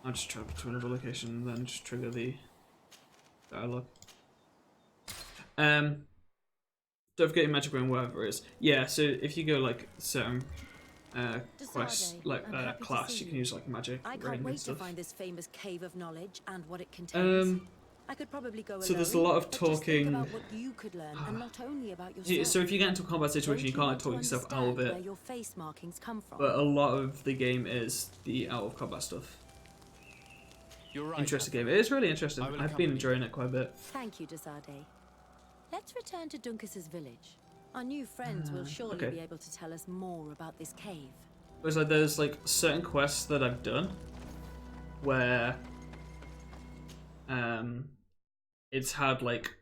I'll just travel to another location and then just trigger the dialogue. Don't forget your magic ring, whatever it is. Yeah, so if you go like certain quests, like class, you can use like magic I can't ring wait and stuff. to find this famous cave of knowledge and what it contains. I could probably go so alone, there's a lot of but just think talking. about what you could learn, and not only about yourself. So if you get into a combat situation, you can't like, talk yourself out of Where it. your face markings come from. But a lot of the game is the out of combat stuff. You're right. Interesting game. It is really interesting. I've been enjoying it quite a bit. Thank you, Desade. Let's return to Duncas's village. Our new friends will surely okay. be able to tell us more about this cave. It's like there's like certain quests that I've done where it's had like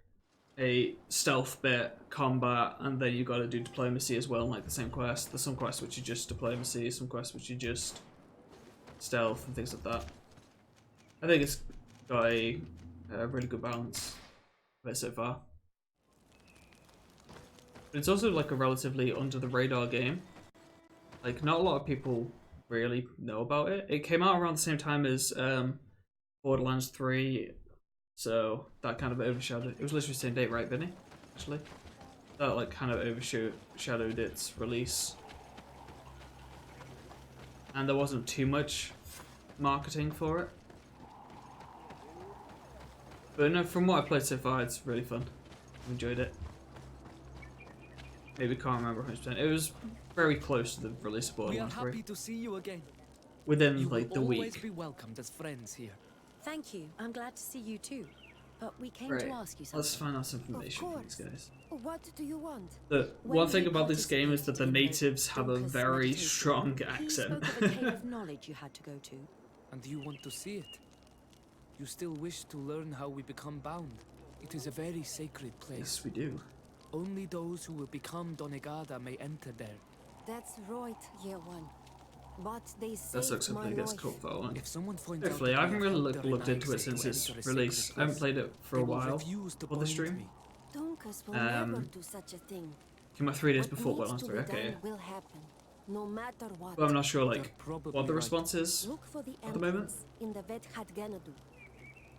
a stealth bit, combat, and then you got to do diplomacy as well in like the same quest. There's some quests which are just diplomacy, some quests which are just stealth and things like that. I think it's got a really good balance of it so far. But it's also like a relatively under the radar game. Like not a lot of people really know about it. It came out around the same time as Borderlands 3, so that kind of overshadowed. It was literally the same date, right, Vinny? Actually, that like kind of overshadowed its release, and there wasn't too much marketing for it. But no, from what I played so far, it's really fun. I enjoyed it. Maybe can't remember 100%. It was very close to the release of Borderlands 3. We are happy to see you again. Within like the week. You will always be welcomed as friends here. Thank you. I'm glad to see you too. But we came Right. to ask you something. Let's find out some information from these guys. What do you want? The one thing about this game is that the natives have a very strong accent. You spoke of a cave of knowledge you had to go to. And you want to see it? You still wish to learn how we become bound? It is a very sacred place. Yes, we do. Only those who will become Donegada may enter there. That's right, Year One. But they That saved looks like my it gets life. cult following. If someone finds Hopefully, out I haven't that really have looked into it helped since its enter a release. sacred I haven't place, played it for a they will while refuse to for the bind stream. me. Duncas will never do such a thing. Came out 3 days What before needs Borderlands to 3, be okay. done will happen, no matter what. But I'm not sure like probably what the right. response is Look for the at the moment. entrance in the Vedhat Ganadu.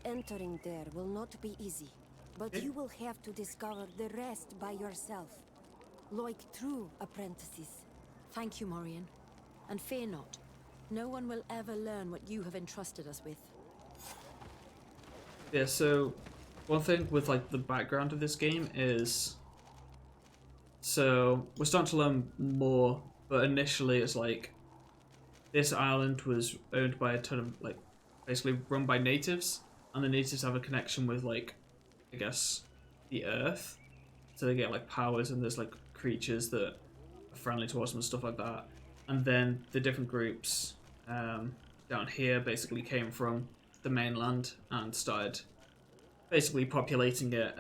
Entering there will not be easy, but you will have to discover the rest by yourself, like true apprentices. Thank you, Morian. And fear not. No one will ever learn what you have entrusted us with. Yeah, so one thing with like the background of this game is, so we're starting to learn more, but initially it's like this island was owned by a ton of like basically run by natives, and the natives have a connection with like I guess the earth, so they get like powers, and there's like creatures that are friendly towards them and stuff like that. And then the different groups down here basically came from the mainland and started basically populating it.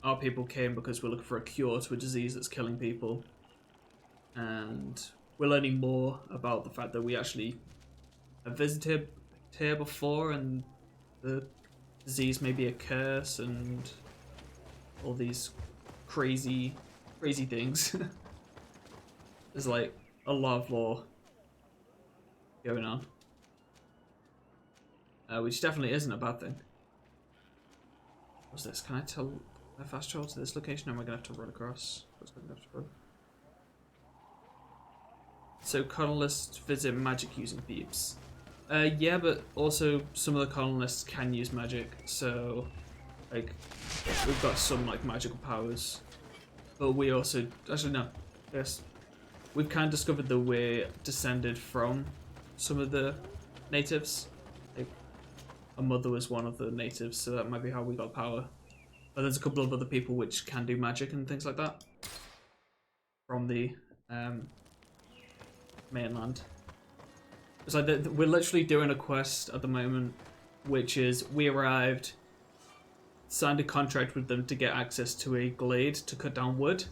Our people came because we're looking for a cure to a disease that's killing people, and we're learning more about the fact that we actually have visited here before, and the disease may be a curse and all these crazy things. There's like a lot of lore going on, which definitely isn't a bad thing. What's this? Can I fast travel to this location, or am I gonna have to run across? What's gonna have to run? So colonists visit magic using thieves. Yeah, but also some of the colonists can use magic, so like we've got some like magical powers. But we also actually no, yes. We've kind of discovered that we're descended from some of the natives. Like, our mother was one of the natives, so that might be how we got power. But there's a couple of other people which can do magic and things like that from the mainland. It's like we're literally doing a quest at the moment, which is we arrived, signed a contract with them to get access to a glade to cut down wood,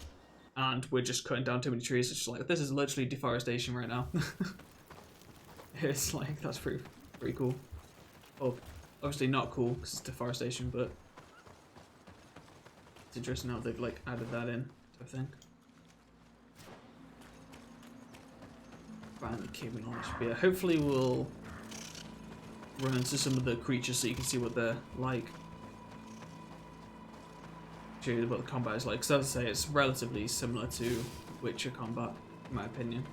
and we're just cutting down too many trees. It's just like, this is literally deforestation right now. It's like, that's pretty cool. Well, obviously not cool because it's deforestation, but it's interesting how they've like added that in, I think. Finally came knowledge. But yeah, hopefully we'll run into some of the creatures so you can see what they're like. Show you what the combat is like. So as I say, it's relatively similar to Witcher combat, in my opinion.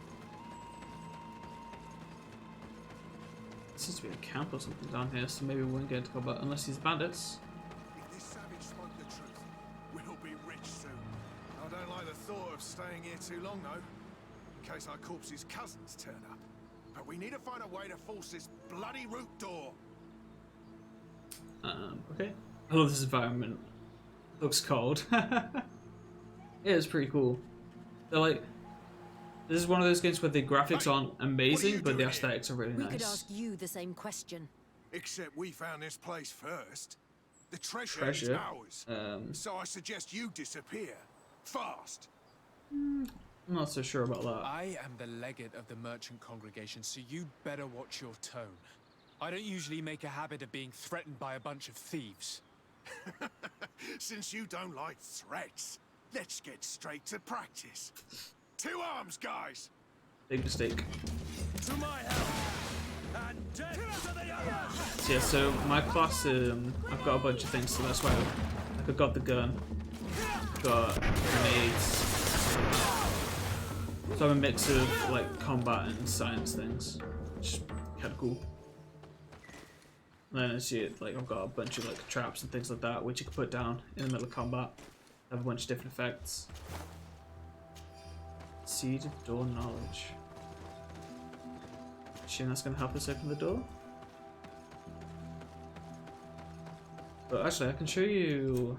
There seems to be a camp or something down here, so maybe we won't get into combat unless these bandits. If this savage spoke the truth, we'll be rich soon. I don't like the thought of staying here too long, though, in case our corpse's cousins turn up. But we need to find a way to force this bloody root door. Okay. I love this environment. Looks cold. It is pretty cool. They're like, this is one of those games where the graphics aren't amazing, but the aesthetics are really nice. We could ask you the same question. Except we found this place first. The treasure is ours. So I suggest you disappear. Fast. I'm not so sure about that. I am the legate of the merchant congregation, so you'd better watch your tone. I don't usually make a habit of being threatened by a bunch of thieves. Since you don't like threats, let's get straight to practice. To arms, guys! Big mistake. To my help! And death to the others! So yeah, so my class, I've got a bunch of things, so that's why I've got the gun, got grenades. So I'm a mix of like combat and science things, which is kind of cool. And then I see it, like I've got a bunch of like traps and things like that, which you can put down in the middle of combat. Have a bunch of different effects. Seed of door knowledge. Assume that's gonna help us open the door. But actually, I can show you.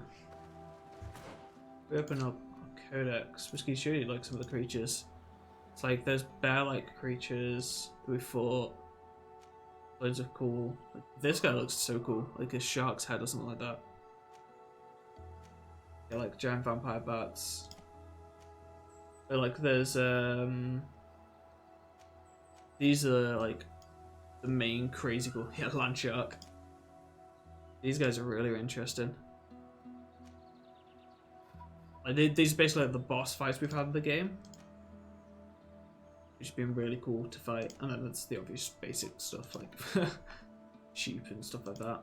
We open up our codex, which can show you like some of the creatures. It's like there's bear-like creatures that we fought. Loads of cool. Like, this guy looks so cool, like a shark's head or something like that. Yeah, like giant vampire bats. But like there's these are like the main crazy cool land shark. These guys are really interesting. Like these are basically like the boss fights we've had in the game. Which has been really cool to fight. And then that's the obvious basic stuff like sheep and stuff like that.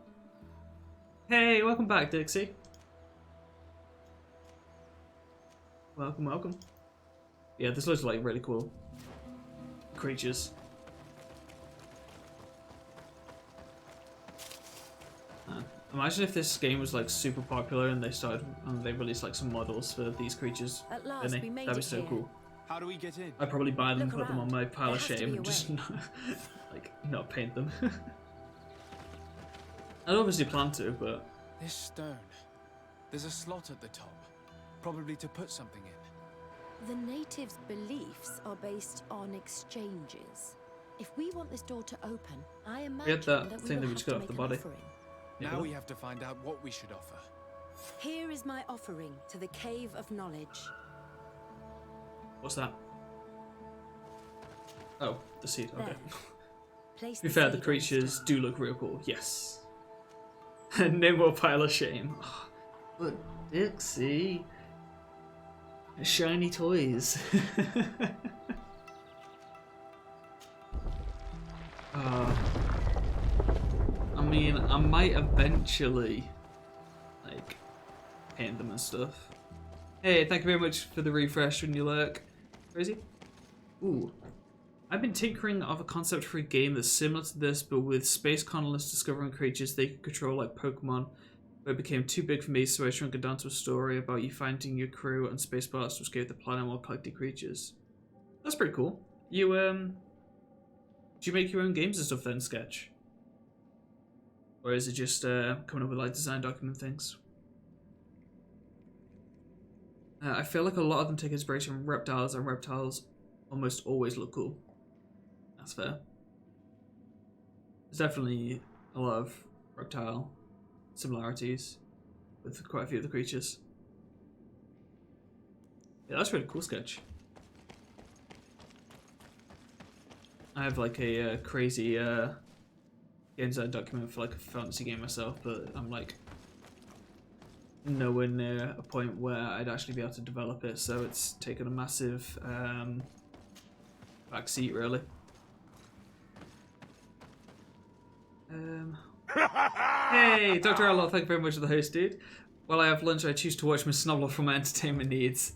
Hey, welcome back, Dixie. Welcome, welcome. Yeah, there's loads of like really cool creatures. Imagine if this game was like super popular and they released like some models for these creatures. At last, we made That'd be it so here. cool. How do we get in? I'd probably buy them, Look put them on around. my pile There of has to shame, be a and just way. like not paint them. I'd obviously plan to, but This stone. There's a slot at the top. Probably to put something in. The natives' beliefs are based on exchanges. If we want this door to open, I imagine that that we thing will that we have just to got off make the an body. offering. Now we have to find out what we should offer. Here is my offering to the Cave of Knowledge. what's that? Oh, the seed. Okay. There. Place To be the fair, seed the on creatures stone. do look real cool. Yes. No more pile of shame. Oh, look, Dixie. Shiny toys. I mean, I might eventually like paint them and stuff. Hey, thank you very much for the refresh when you lurk. Crazy. Ooh. I've been tinkering of a concept for a game that's similar to this, but with space colonists discovering creatures they could control like Pokemon. But it became too big for me, so I shrunk it down to a story about you finding your crew and space parts to escape the planet while collecting creatures. That's pretty cool. You do you make your own games and stuff then, Sketch? Or is it just coming up with like design document things? I feel like a lot of them take inspiration from reptiles, and reptiles almost always look cool. That's fair. There's definitely a lot of reptile similarities with quite a few of the creatures. Yeah, that's really cool, Sketch. I have like a crazy game design document for like a fantasy game myself, but I'm like nowhere near a point where I'd actually be able to develop it, so it's taken a massive backseat really. Hey, Dr. Outlaw, thank you very much for the host, dude. While I have lunch, I choose to watch Miss Snobler for my entertainment needs.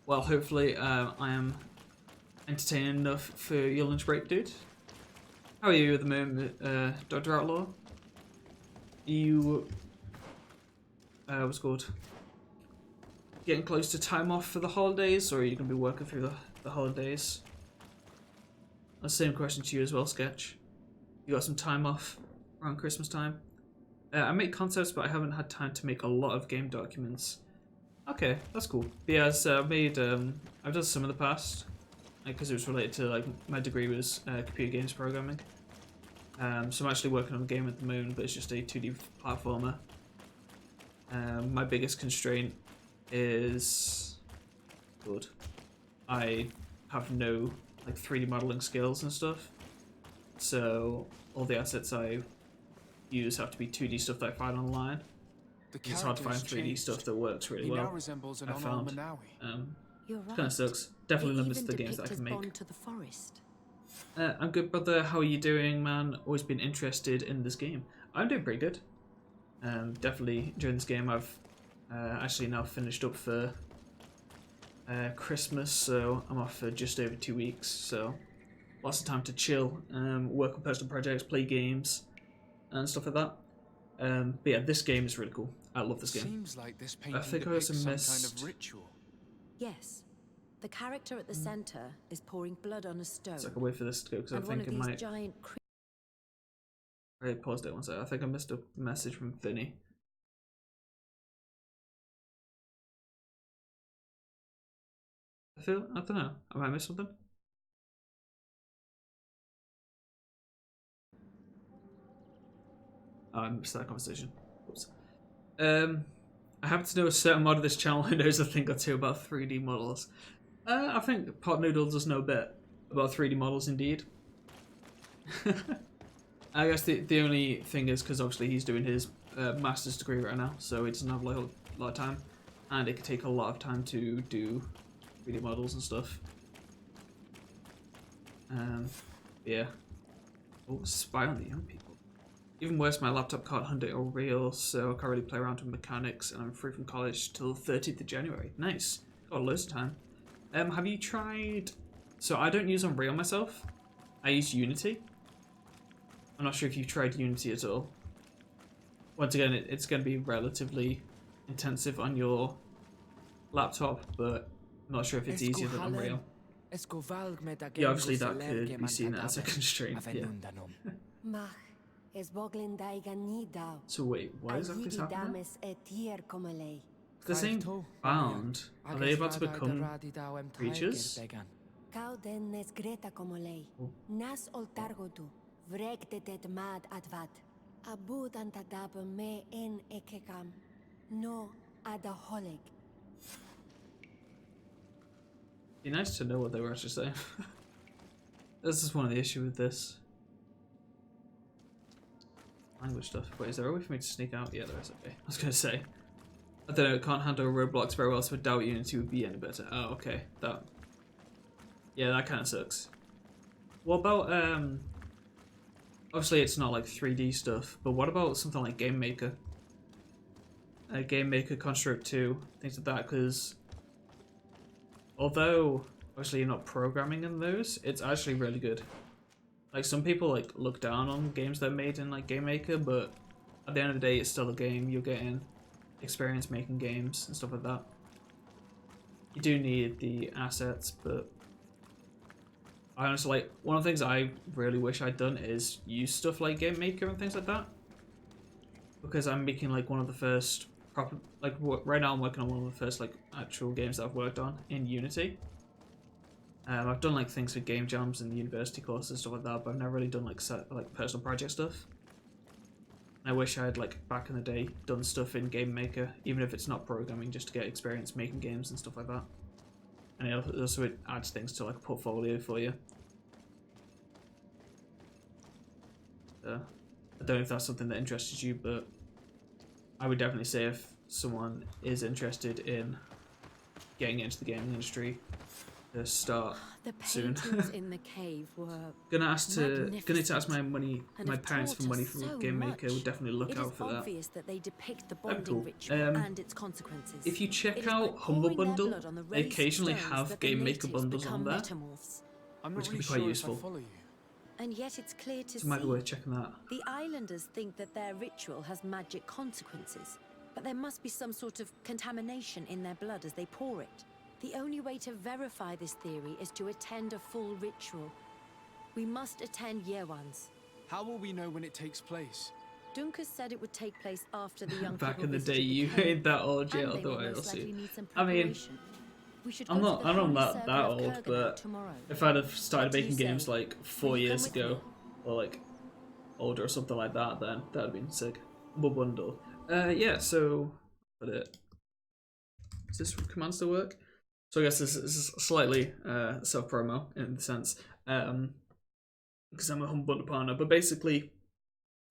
Well, hopefully I am entertaining enough for your lunch break, dude. How are you at the moment, Dr. Outlaw? You... what's it called? Getting close to time off for the holidays, or are you going to be working through the holidays? The same question to you as well, Sketch. You got some time off around Christmas time? I make concepts, but I haven't had time to make a lot of game documents. Okay, that's cool. But yeah, so I've done some in the past, because it was related to, like, my degree was computer games programming. So I'm actually working on a game at the moment, but it's just a 2D platformer. My biggest constraint is good. I have no like 3D modeling skills and stuff, so all the assets I use have to be 2D stuff that I find online. It's hard to find 3D stuff that works really well. Now resembles an I found. You're right. Kind of sucks. Definitely limits the games that I can make. Bond to the forest. I'm good, brother. How are you doing, man? Always been interested in this game. I'm doing pretty good. Definitely during this game, I've actually now finished up for Christmas, so I'm off for just over 2 weeks. So lots of time to chill, work on personal projects, play games, and stuff like that. But yeah, this game is really cool. I love this game. Seems like this I think I also missed some kind of ritual. Yes. The character at the center is pouring blood on a stone. So I can wait for this to go because I and one think of it these might. giant I paused it one second. I think I missed a message from Vinny. I don't know. I might miss something. Oh, I missed that conversation. Oops. I happen to know a certain mod of this channel who knows a thing or two about 3D models. I think Pot Noodle does know a bit about 3D models, indeed. I guess the only thing is because obviously he's doing his master's degree right now, so he doesn't have like a lot of time, and it could take a lot of time to do 3D models and stuff. Yeah. Oh, spy on the young people. Even worse, my laptop can't hunt it or real, so I can't really play around with mechanics, and I'm free from college till 30th of January. Nice. Got loads of time. Have you tried... So I don't use Unreal myself. I use Unity. I'm not sure if you've tried Unity at all. Once again, it's going to be relatively intensive on your laptop, but I'm not sure if it's easier than Unreal. Yeah, obviously that could be seen as a constraint, yeah. So wait, what exactly is happening? The same bound. Are they about to become creatures? Be nice to know what they were actually saying. This is one of the issues with this. Language stuff. Wait, is there a way for me to sneak out? Yeah, there is. Okay. I was gonna say. I don't know, it can't handle roadblocks very well, so I doubt Unity would be any better. Oh, okay. That. Yeah, that kind of sucks. What about, obviously it's not like 3D stuff, but what about something like Game Maker? Game Maker, Construct 2, things like that, because although obviously you're not programming in those, it's actually really good. Like, some people like look down on games that are made in like Game Maker, but at the end of the day it's still a game. You're getting experience making games and stuff like that. You do need the assets, but I honestly, like, one of the things I really wish I'd done is use stuff like Game Maker and things like that, because I'm making like one of the first proper, like, right now I'm working on one of the first like actual games that I've worked on in Unity. I've done like things with game jams and university courses and stuff like that, but I've never really done like personal project stuff. And I wish I had, like, back in the day, done stuff in Game Maker, even if it's not programming, just to get experience making games and stuff like that. And it also adds things to like a portfolio for you. I don't know if that's something that interested you, but I would definitely say if someone is interested in getting into the gaming industry, to start The soon. paintings in the cave were Gonna need to ask my and parents have for taught money us from so Game Maker. much. Would definitely look It out is for that. obvious that they depict the That'd be bonding cool. ritual and its consequences. If you It check is by out Humble pouring their Bundle, blood on the they raised occasionally stones have that the Game Maker natives bundles on become there, metamorphs. I'm which not can really be quite sure useful. if I follow you. And yet it's clear to So it might be see. worth checking that. The islanders think that their ritual has magic consequences, but there must be some sort of contamination in their blood as they pour it. The only way to verify this theory is to attend a full ritual. We must attend Yewan's. How will we know when it takes place? Dunkus said it would take place after the young Back people in the day, visited you cave, ain't that old yet, and they will otherwise most I'll likely see. need some I mean, preparation. We should I'm go not to the that Holy that Circle of old, Kurganau but tomorrow. if I'd have started What do making you games say? like Will 4 you years come with ago, me? or like older or something like that, then that'd have been sick. Humble Bundle. Yeah. So, but does this command still work? So I guess this is slightly self promo in the sense, because I'm a Humble Bundle partner. But basically,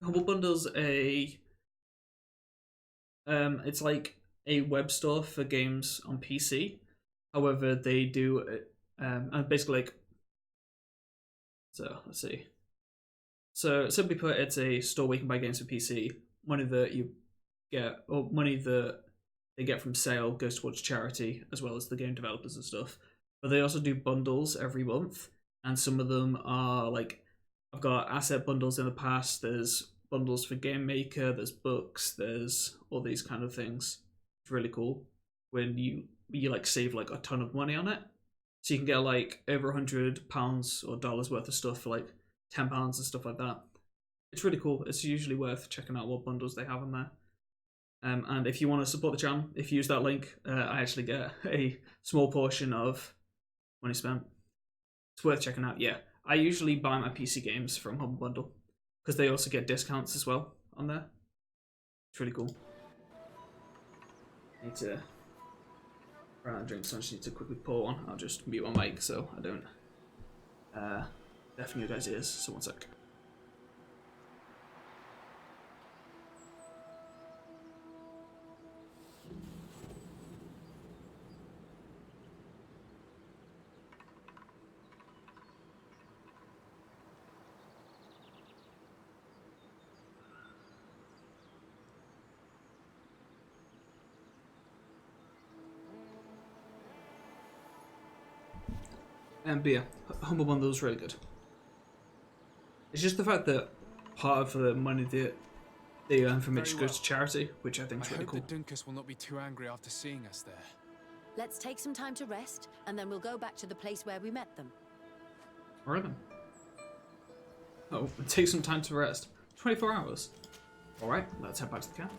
Humble Bundle's it's like a web store for games on PC. However, they do and basically like. So let's see. So simply put, it's a store where you can buy games for PC. Money that you get, or money that they get from sale, goes towards charity as well as the game developers and stuff. But they also do bundles every month, and some of them are like, I've got asset bundles in the past. There's bundles for Game Maker. There's books. There's all these kind of things. It's really cool when you like save like a ton of money on it. So you can get like over £100 or dollars worth of stuff for like £10 and stuff like that. It's really cool. It's usually worth checking out what bundles they have in there. And if you want to support the channel, if you use that link, I actually get a small portion of money spent. It's worth checking out. Yeah, I usually buy my PC games from Humble Bundle because they also get discounts as well on there. It's really cool. Need to run out of drinks, so I just need to quickly pour one. I'll just mute my mic so I don't deafen your guys' ears. So one sec. But yeah, Humble Bundle is really good. It's just the fact that part of the money that they earn from it just goes to charity, which I think is really cool. I hope that Dunkus will not be too angry after seeing us there. Let's take some time to rest, and then we'll go back to the place where we met them. Alright then. Oh, take some time to rest. 24 hours. Alright, let's head back to the camp.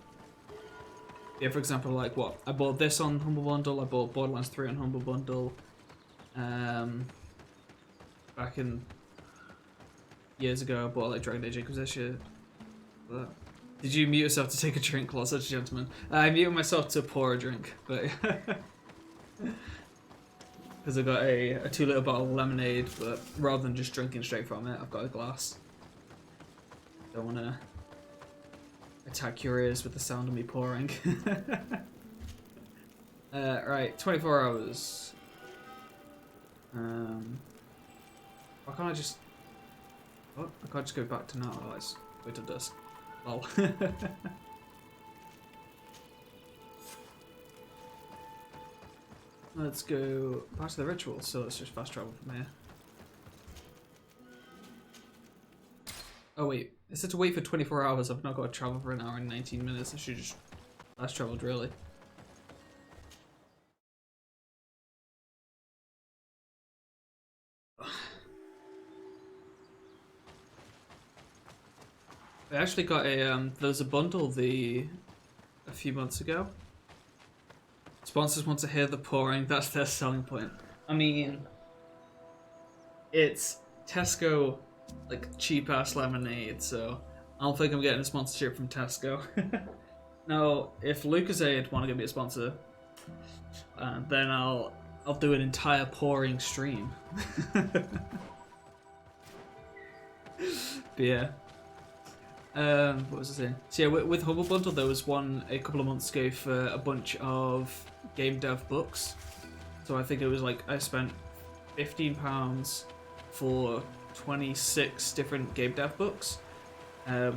Yeah, for example, like what? I bought this on Humble Bundle, I bought Borderlands 3 on Humble Bundle. Back in years ago, I bought like Dragon Age Inquisition. But did you mute yourself to take a drink, while such a gentleman? I muted myself to pour a drink, but because I got a 2-litre bottle of lemonade, but rather than just drinking straight from it, I've got a glass. Don't want to attack your ears with the sound of me pouring. Right, 24 hours. Why can't I just... What? I can't just go back to now. Oh, let's wait till dusk. Lol. Let's go back to the ritual, so let's just fast travel from here. Oh wait, it said to wait for 24 hours. I've now got to travel for 1 hour and 19 minutes. I should just fast traveled really. I actually got a there was a bundle a few months ago. Sponsors want to hear the pouring. That's their selling point. I mean, it's Tesco, like cheap ass lemonade. So I don't think I'm getting a sponsorship from Tesco. Now, if Lucozade want to give me a sponsor, then I'll do an entire pouring stream. But yeah. What was I saying? So yeah, with Humble Bundle, there was one a couple of months ago for a bunch of game dev books. So I think it was like I spent £15 for 26 different game dev books. A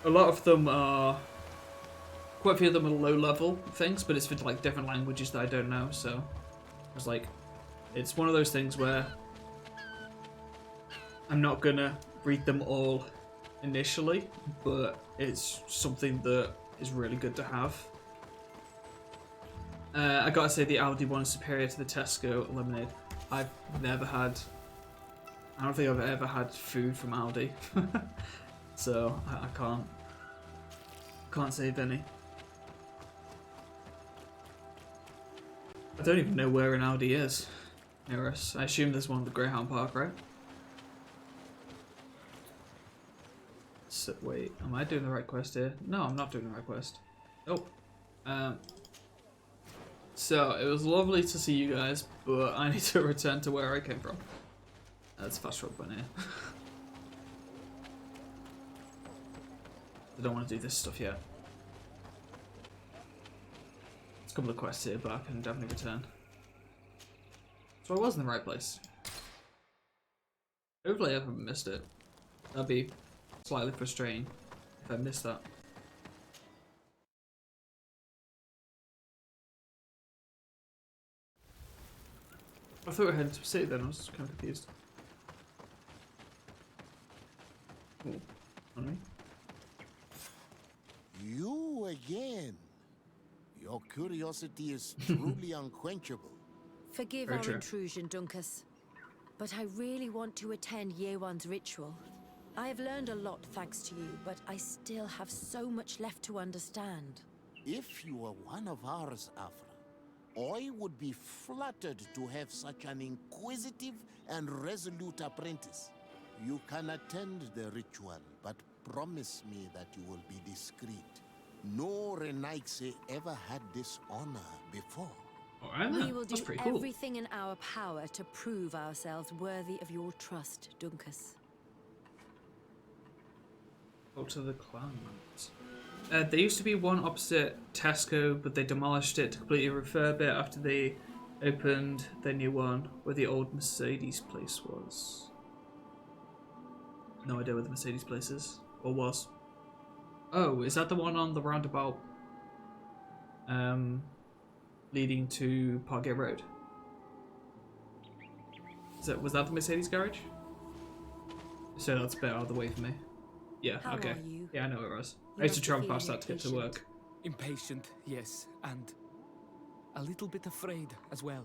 lot of them are, quite a few of them are low level things, but it's for like different languages that I don't know. So I was like, it's one of those things where I'm not gonna read them all initially, but it's something that is really good to have. I gotta say the Aldi one is superior to the Tesco lemonade. I've never had, I don't think I've ever had food from Aldi, so I can't save any. I don't even know where an Aldi is near us. I assume there's one at the Greyhound Park, right? So, wait, am I doing the right quest here? No, I'm not doing the right quest. Nope. So, it was lovely to see you guys, but I need to return to where I came from. That's fast travel point here. I don't want to do this stuff yet. There's a couple of quests here, but I can definitely return. So I was in the right place. Hopefully I haven't missed it. That'd be slightly frustrating if I missed that. I thought we were heading to the city then, I was kind of confused. Oh, on me. You again. Your curiosity is truly unquenchable. Forgive our intrusion, Dunkus, but I really want to attend Year One's ritual. I have learned a lot thanks to you, but I still have so much left to understand. If you were one of ours, Afra, I would be flattered to have such an inquisitive and resolute apprentice. You can attend the ritual, but promise me that you will be discreet. No Renaigse ever had this honor before. We will do everything in our power to prove ourselves worthy of your trust, Dunkus. Go to the clans. There used to be one opposite Tesco, but they demolished it to completely refurb it after they opened their new one, where the old Mercedes place was. No idea where the Mercedes place is, or was. Oh, is that the one on the roundabout leading to Parkgate Road? Was that the Mercedes garage? So that's a bit out of the way for me. Yeah, How okay. are you? Yeah, I know where it was. You I used to must be travel past feeling that to get to work. Impatient, yes, and a little bit afraid as well.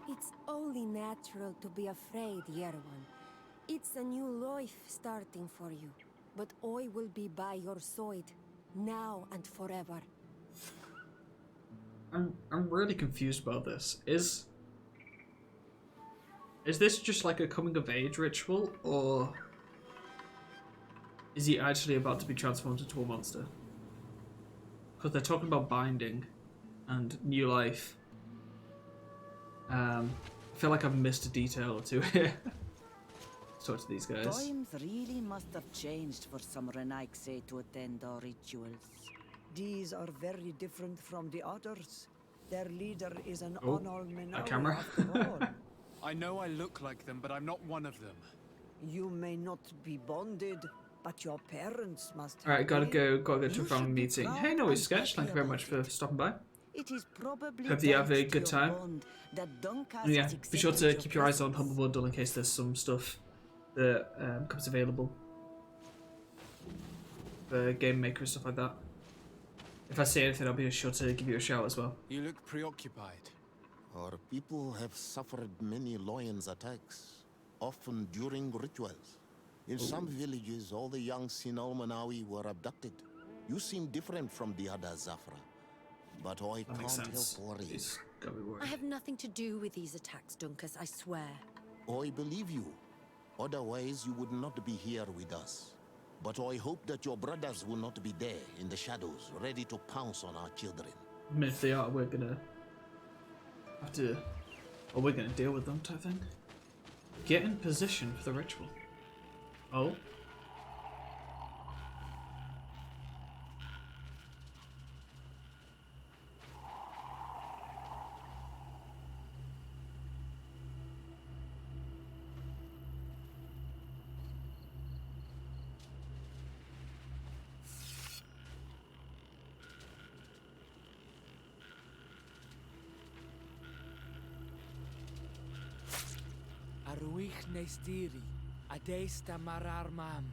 It's only natural to be afraid, Yerwan. It's a new life starting for you. But I will be by your side, now and forever. I'm really confused about this. Is this just like a coming of age ritual, or is he actually about to be transformed into a monster? Because they're talking about binding and new life. I feel like I've missed a detail or two here. Talk to these guys. Times really must have changed for some Renaigse to attend our rituals. These are very different from the others. Their leader is an Oh, Onol a Menawi camera. after all. I know I look like them, but I'm not one of them. You may not be bonded, but your parents must have Alright, gotta been. go to a family meeting. Hey, no sketch. Thank you very much for stopping by. It is probably Hope you have a thanks to good your time. bond that Dunkas And yeah, has be sure to accepted keep your your eyes on presence. Humble Bundle in case there's some stuff that comes available for Game Maker and stuff like that. If I see anything, I'll be sure to give you a shout as well. You look preoccupied. Our people have suffered many lions attacks, often during rituals. In some villages, all the young Sinal Manawi were abducted. You seem different from the other Zafra, but I That makes can't sense. help worrying. Please, don't be worried. I have nothing to do with these attacks, Dunkus, I swear. I believe you. Otherwise, you would not be here with us. But I hope that your brothers will not be there in the shadows, ready to pounce on our children. I mean, if they are, we're gonna have to, or we're gonna deal with them type thing. Get in position for the ritual. Oh. Aruich Nestiri, Adesta Mararmam.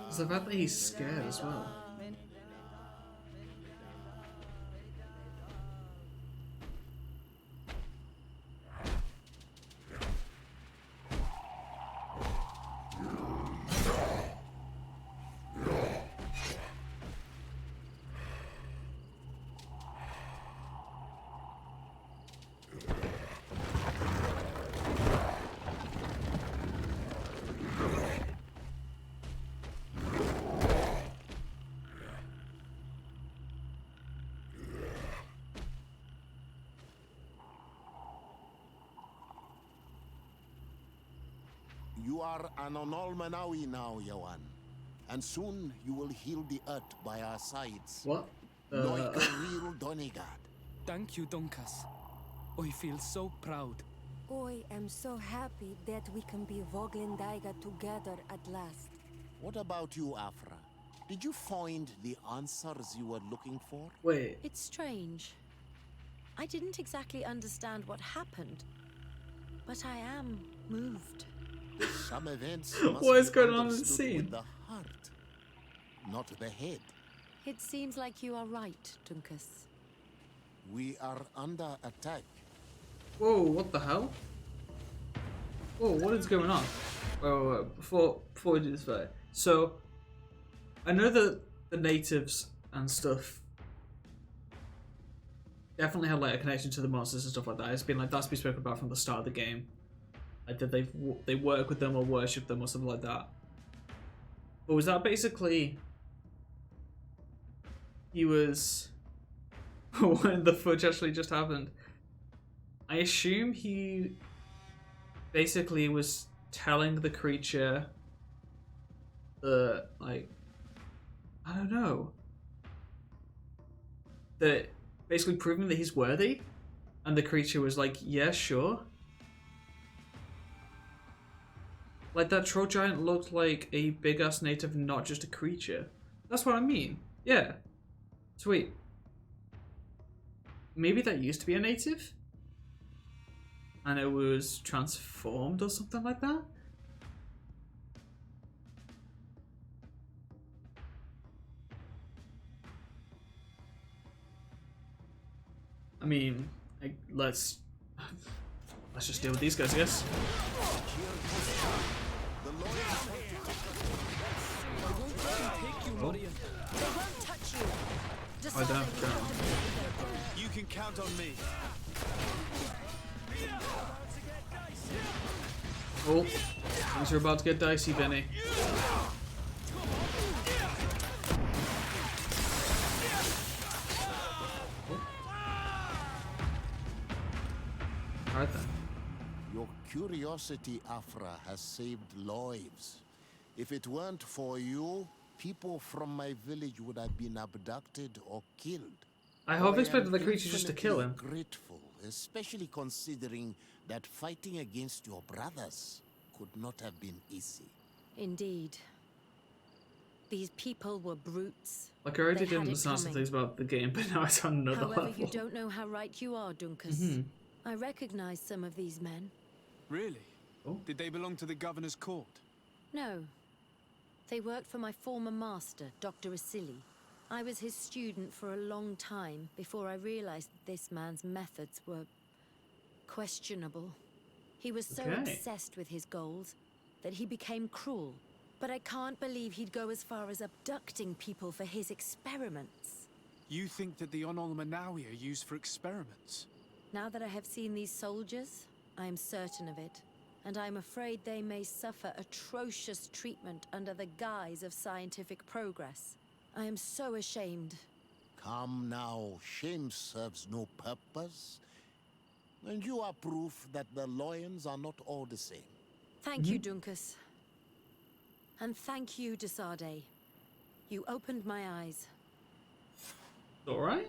It's the fact that he's scared as well. You are an Onolmanawi now, Yawan. And soon you will heal the earth by our sides. What? Like a real Donegard. Thank you, Donkas. I feel so proud. I am so happy that we can be Voglendaiga together at last. What about you, Afra? Did you find the answers you were looking for? Wait. It's strange. I didn't exactly understand what happened, but I am moved. Some events What must is be going on in the understood scene? with the heart, not the head. It seems like you are right, Dunkus. We are under attack. Whoa, what the hell? Whoa, what is going on? Oh, before we do this fight. So, I know that the natives and stuff definitely had like a connection to the monsters and stuff like that. It's been like that's been spoken about from the start of the game. Like that they work with them or worship them or something like that. But was that basically he was when the fudge actually just happened? I assume he basically was telling the creature that, like, I don't know, that basically proving that he's worthy, and the creature was like, yeah, sure. Like, that troll giant looked like a big-ass native, not just a creature. That's what I mean. Yeah. Sweet. Maybe that used to be a native? And it was transformed or something like that? I mean, let's just deal with these guys, I guess. Oh. I don't. You can count on me. Oh, things are about to get dicey, Benny. Alright then. Your curiosity, Afra, has saved lives. If it weren't for you, people from my village would have been abducted or killed. I half expected the creature just to kill him. Grateful, especially considering that fighting against your brothers could not have been easy. Indeed. These people were brutes. Like, I already They didn't had it understand some coming. things about the game, but now it's on another However, level. you don't know how right you are, Dunkus. Mhm. I recognize some of these men. Really? Oh. Did they belong to the governor's court? No. They worked for my former master, Dr. Asili. I was his student for a long time before I realized that this man's methods were questionable. He was so Okay. obsessed with his goals that he became cruel. But I can't believe he'd go as far as abducting people for his experiments. You think that the Onolmanawi are used for experiments? Now that I have seen these soldiers, I am certain of it. And I'm afraid they may suffer atrocious treatment under the guise of scientific progress. I am so ashamed. Come now, shame serves no purpose. And you are proof that the lions are not all the same. Thank you, Dunkus. And thank you, Desade. You opened my eyes. Alright.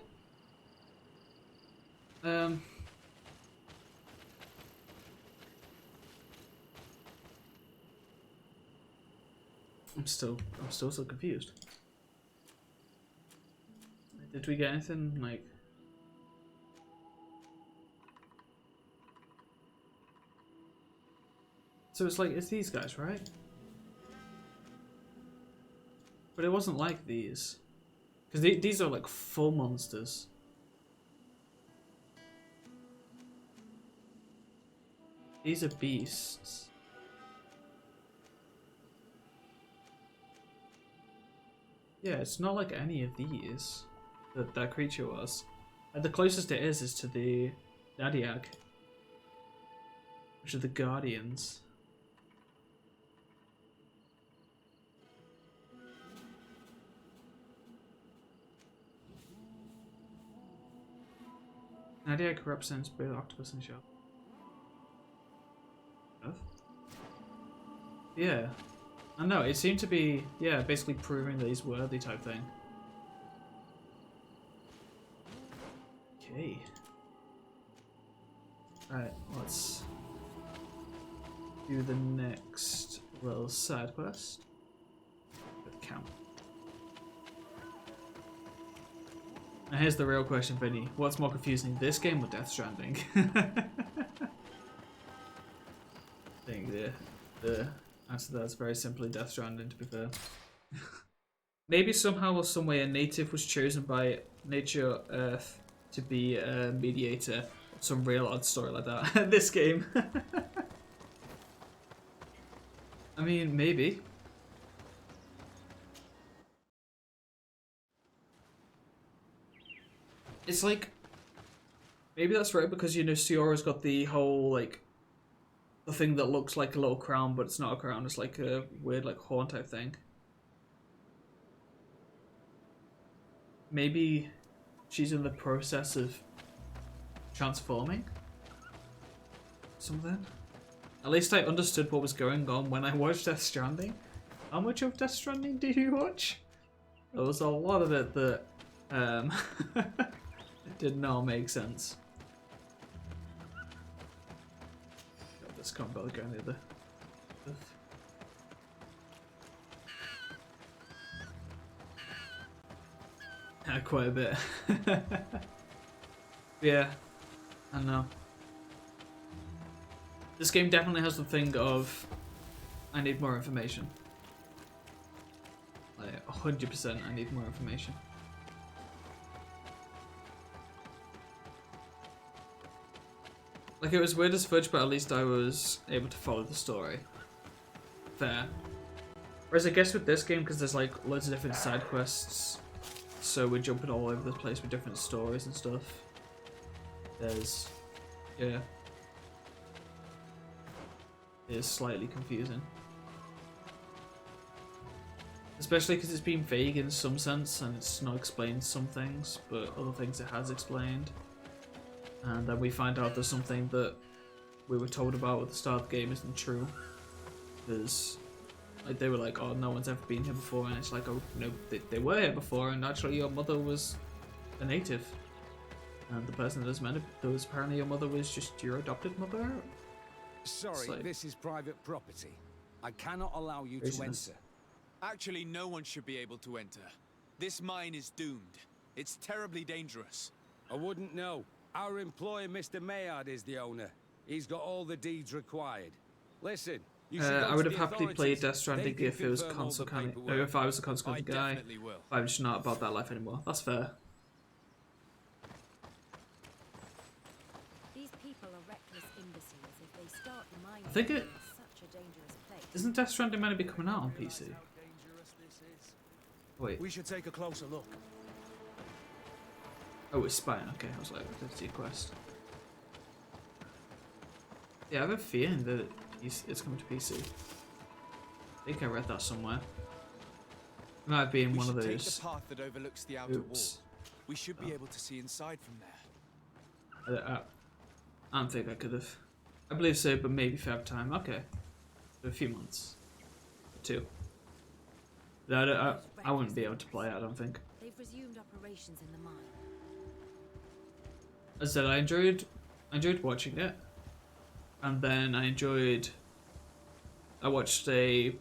I'm still so confused. Did we get anything like? So it's like, it's these guys, right? But it wasn't like these. Because these are like full monsters. These are beasts. Yeah, it's not like any of these that creature was. And the closest it is to the Nadiag, which are the Guardians. Nadiag represents both octopus and shark. Yeah. I know, it seemed to be, yeah, basically proving that he's worthy type thing. Okay. Alright, let's do the next little side quest with camp. Now here's the real question, Vinny. What's more confusing, this game or Death Stranding? I think the answer to that's very simply Death Stranding, to be fair. Maybe somehow or some way a native was chosen by Nature Earth to be a mediator. Some real odd story like that. This game. I mean, maybe. It's like, maybe that's right because, you know, Siora's got the whole, like, the thing that looks like a little crown, but it's not a crown. It's like a weird, like, horn type thing. Maybe she's in the process of transforming something. At least I understood what was going on when I watched Death Stranding. How much of Death Stranding did you watch? There was a lot of it that it did not make sense. God, this can't bother going either. Quite a bit. Yeah, I know. This game definitely has the thing of, I need more information. Like, 100% I need more information. Like, it was weird as fudge, but at least I was able to follow the story. Fair. Whereas I guess with this game, because there's like loads of different side quests, so we're jumping all over the place with different stories and stuff. There's, yeah. It is slightly confusing. Especially because it's been vague in some sense and it's not explained some things, but other things it has explained. And then we find out there's something that we were told about at the start of the game isn't true. Because like, they were like, oh, no one's ever been here before, and it's like, oh, no, they were here before, and actually your mother was a native. And the person that was apparently your mother was just your adopted mother? Sorry, like, this is private property. I cannot allow you to enter. Actually, no one should be able to enter. This mine is doomed. It's terribly dangerous. I wouldn't know. Our employer, Mr. Maillard, is the owner. He's got all the deeds required. Listen, you should I would have happily played Death Stranding if it was console kind of, if I was a console kind of guy. But I'm just not about that life anymore. That's fair. These people are reckless imbeciles if they start mining I think it in such a dangerous place. Isn't Death Stranding meant to be coming out on PC? Wait. We should take a closer look. Oh, it's Spine. Okay, I was like, let's see quest. Yeah, I have a feeling that it's coming to PC. I think I read that somewhere. It might be in one of those. Take the path that overlooks the outer wall. We should be able to see inside from there. I don't think I could have. I believe so, but maybe Fab time. Okay, for a few months, 2. But I wouldn't be able to play it. I don't think. They've resumed operations in the mine. As I said, I enjoyed watching it, and then I watched it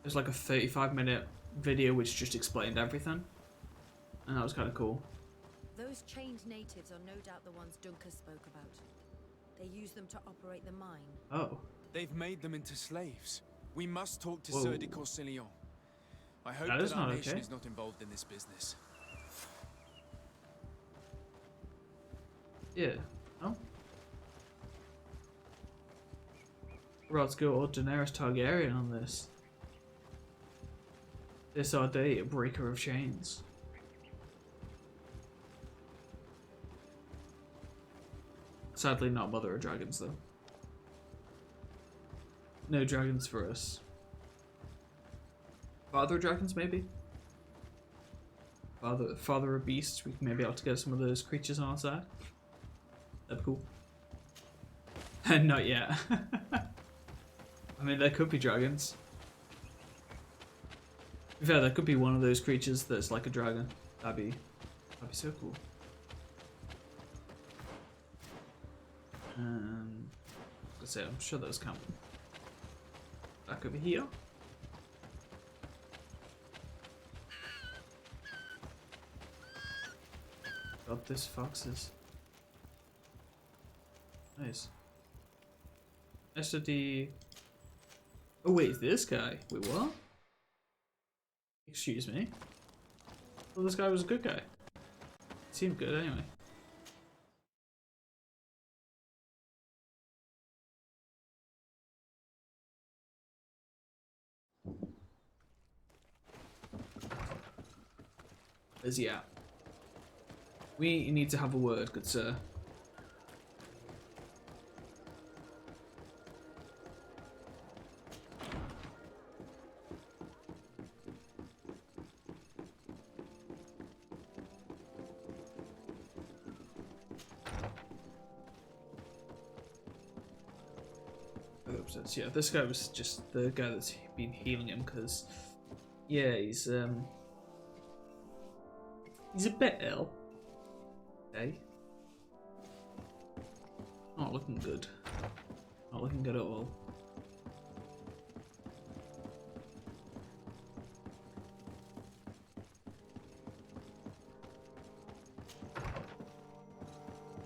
was like a 35-minute video which just explained everything, and that was kind of cool. Those chained natives are no doubt the ones Duncan spoke about. They use them to operate the mine. Oh. They've made them into slaves. We must talk to Whoa. Sieur de Corsillon. I hope That that, is our not nation okay. is not involved in this business. Yeah. Oh. We're about to go all Daenerys Targaryen on this. This our day, a breaker of chains. Sadly, not Mother of Dragons, though. No dragons for us. Father of Dragons, maybe? Father of Beasts, we can maybe able to get some of those creatures on our side. That'd be cool. Not yet. I mean, there could be dragons. To be fair, there could be one of those creatures that's like a dragon. That'd be so cool. Let's say, I'm sure those count. Back over here. God, this fox is nice. SD. Oh wait, this guy. Wait, what? Excuse me. Well, this guy was a good guy. Seemed good anyway. Where's he at? We need to have a word, good sir. Oops, yeah, this guy was just the guy that's been healing him because, yeah, he's a bit ill. Okay. Not looking good. Not looking good at all.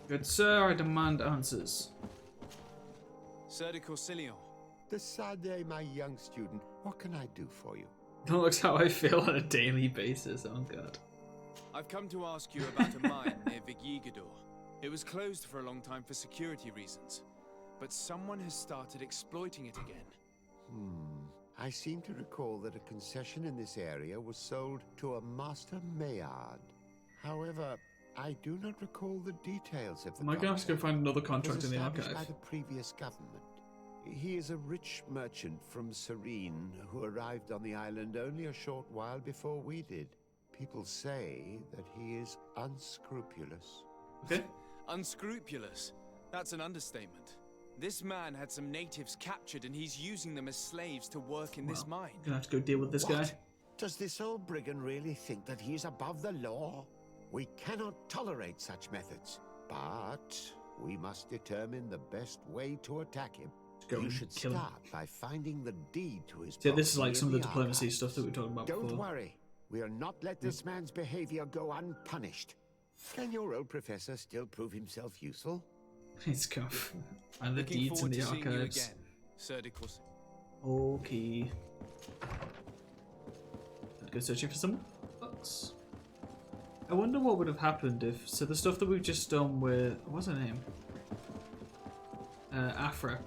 Good sir, I demand answers. Sieur de Corsillon. Decidez, my young student, what can I do for you? That looks how I feel on a daily basis, oh god. I've come to ask you about a mine near Vigigidor. It was closed for a long time for security reasons, but someone has started exploiting it again. I seem to recall that a concession in this area was sold to a Master Maillard. However, I do not recall the details of the Am I gonna have to go find another contract in the established archive? by the previous government. He is a rich merchant from Serene who arrived on the island only a short while before we did. People say that he is unscrupulous. Okay. Unscrupulous? That's an understatement. This man had some natives captured and he's using them as slaves to work in this mine. Gonna have to go deal with this guy. Does this old brigand really think that he is above the law? We cannot tolerate such methods, but we must determine the best way to attack him. You should start by finding the deed to his See, this is like property some of in the diplomacy archives. stuff that we were talking about Don't before. worry. We'll not let this man's behavior go unpunished. Can your old professor still prove himself useful? It's go. And the Looking deeds in forward the to seeing you archives. again, Sieur de Corsillon. Okay. I'd go searching for some books. I wonder what would have happened if. So the stuff that we've just done with. What's her name? Afra.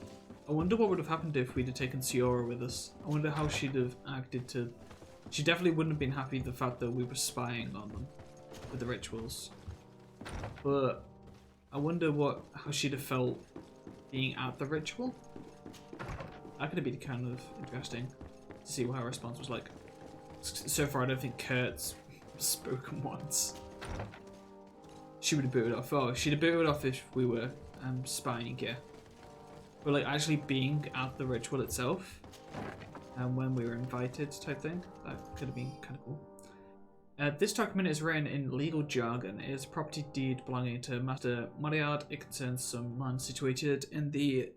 I wonder what would have happened if we'd have taken Siora with us. I wonder how she'd have acted to. She definitely wouldn't have been happy with the fact that we were spying on them with the rituals. But I wonder how she'd have felt being at the ritual. That could have been kind of interesting to see what her response was like. So far, I don't think Kurt's spoken once. She would have booted off. Oh, she'd have booted off if we were spying, yeah. But like actually being at the ritual itself, and when we were invited type thing, that could have been kind of cool. This document is written in legal jargon. It is a property deed belonging to Master Maillard. It concerns some land situated in the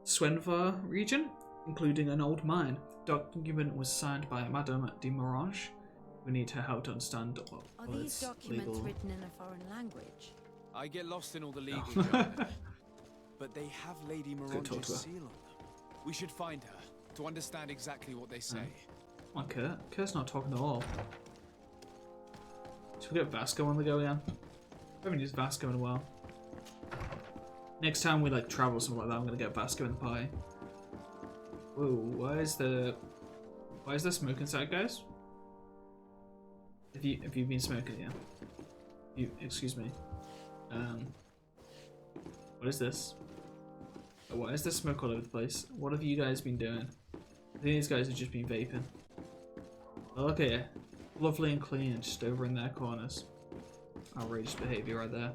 Swenvar region, including an old mine. The document was signed by Madame de Morange. We need her help to understand Are these documents written in a foreign language? I get lost in all the legal jargon, but they have Lady Morange's seal on them. We should find her to understand exactly what they say. Come on, Kurt. Kurt's not talking at all. Should we get Vasco on the go again? I haven't used Vasco in a while. Next time we like travel or something like that, I'm gonna get Vasco in the party. Whoa, why is there smoke inside, guys? Have you been smoking? Yeah. Excuse me. What is this? Why is there smoke all over the place? What have you guys been doing? I think these guys have just been vaping. Oh, look at it. Lovely and clean, just over in their corners. Outrageous behavior right there.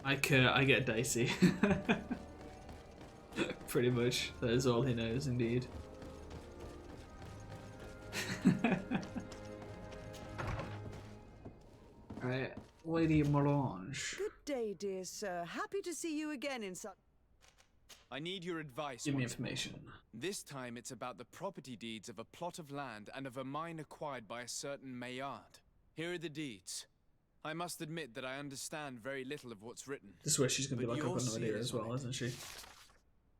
I get dicey. Pretty much. That is all he knows, indeed. Alright, Lady Melange. Good day, dear sir. Happy to see you again in such... I need your advice. Give me information. This time it's about the property deeds of a plot of land and of a mine acquired by a certain Maillard. Here are the deeds. I must admit that I understand very little of what's written. This is where she's going to be like, I've got no idea as well, isn't she?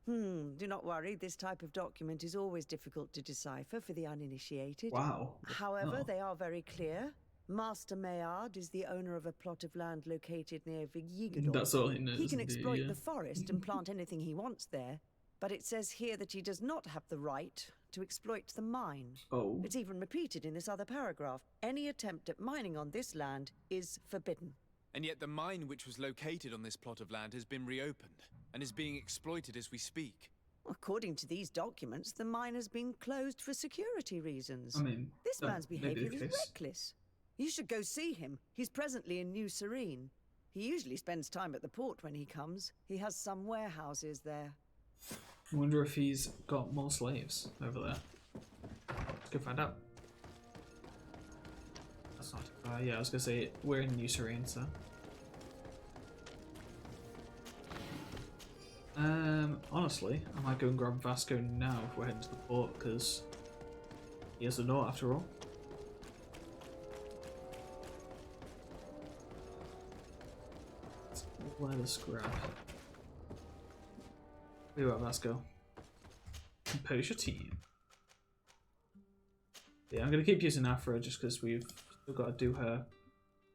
Do not worry. This type of document is always difficult to decipher for the uninitiated. Wow. However, they are very clear. Master Maillard is the owner of a plot of land located near Vigyigidor. That's all he knows. He can exploit the forest and plant anything he wants there, but it says here that he does not have the right to exploit the mine. Oh. It's even repeated in this other paragraph. Any attempt at mining on this land is forbidden. And yet the mine which was located on this plot of land has been reopened and is being exploited as we speak. According to these documents, the mine has been closed for security reasons. I mean, this man's that may be behavior the is case. reckless. You should go see him. He's presently in New Serene. He usually spends time at the port when he comes. He has some warehouses there. I wonder if he's got more slaves over there. Let's go find out. That's not. Yeah, I was gonna say we're in New Serene, so. Honestly, I might go and grab Vasco now if we're heading to the port, because he has a note after all. Let us grab. Where you at, Vasco? Compose your team. Yeah, I'm gonna keep using Afra just because we've still got to do her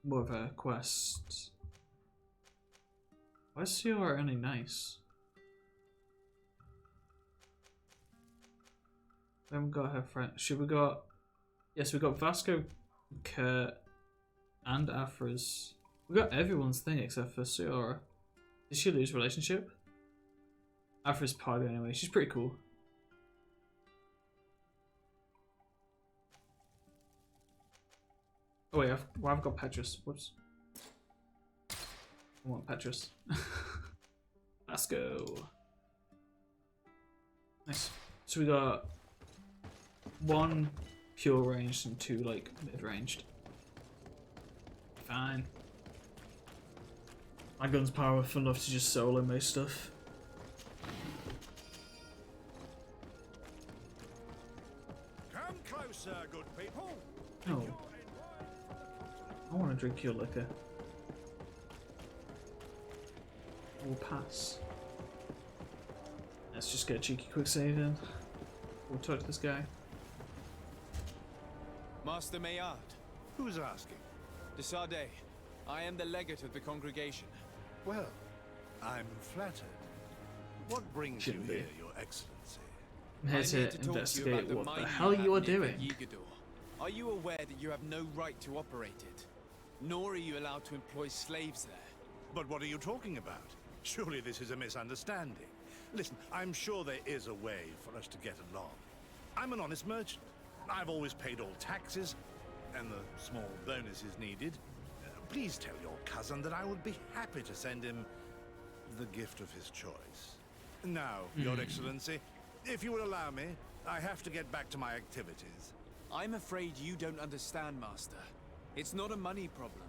more of her quests. Why is Ciara only nice? We haven't got her friend. Should we got? Yes, we got Vasco, Kurt, and Afra's. We got everyone's thing except for Ciara. Did she lose relationship? Afra's party anyway. She's pretty cool. Oh wait, I've got Petrus. Whoops. I want Petrus. Let's go. Nice. So we got 1 pure ranged and 2 like mid-ranged. Fine. My gun's powerful enough to just solo most stuff. Come closer, good people. Oh. I want to drink your liquor. We'll pass. Let's just get a cheeky quick save in. We'll talk to this guy. Master Maillard. Who's asking? De Sardet. I am the legate of the congregation. Well, I'm flattered. What brings Shouldn't you be. here, Your Excellency? I'm here to investigate what the hell you are doing. Are you aware that you have no right to operate it? Nor are you allowed to employ slaves there. But what are you talking about? Surely this is a misunderstanding. Listen, I'm sure there is a way for us to get along. I'm an honest merchant. I've always paid all taxes, and the small bonuses needed. Please tell your cousin that I would be happy to send him the gift of his choice. Now, Your Excellency, if you will allow me, I have to get back to my activities. I'm afraid you don't understand, Master. It's not a money problem.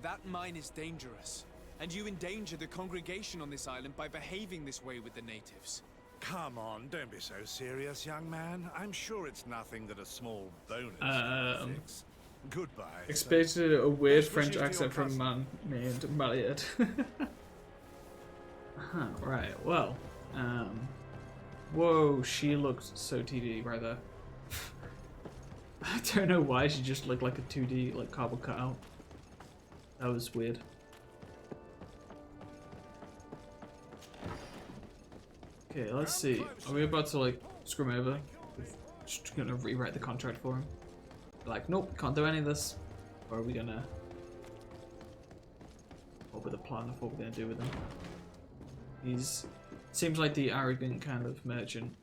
That mine is dangerous, and you endanger the congregation on this island by behaving this way with the natives. Come on, don't be so serious, young man. I'm sure it's nothing that a small bonus can fix. Goodbye. Expected a weird Best French wishes to your accent from a cousin. man named Maliad. Right, well, Whoa, she looks so TV right there. I don't know why she just looked like a 2D like cardboard cutout. That was weird. Okay, let's see. Are we about to like screw him over? Just gonna rewrite the contract for him. Like, nope, can't do any of this. Or are we gonna? What with the plan of what we're gonna do with him? He's seems like the arrogant kind of merchant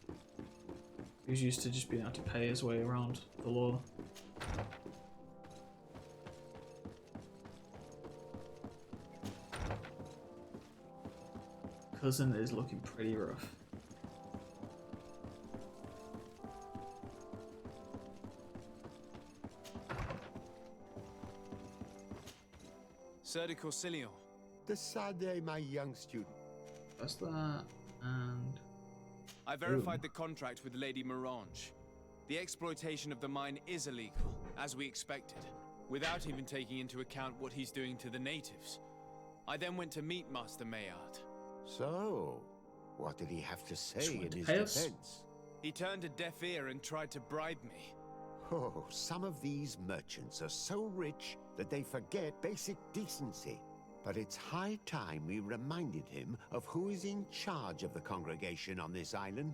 who's used to just being able to pay his way around the law. Cousin is looking pretty rough. Sir de Corsilion. Decidez, my young student. That's that, and... I verified the contract with Lady Mirange. The exploitation of the mine is illegal, as we expected, without even taking into account what he's doing to the natives. I then went to meet Master Maillard. So, what did he have to say in his defense? He turned a deaf ear and tried to bribe me. Oh, some of these merchants are so rich that they forget basic decency. But it's high time we reminded him of who is in charge of the congregation on this island.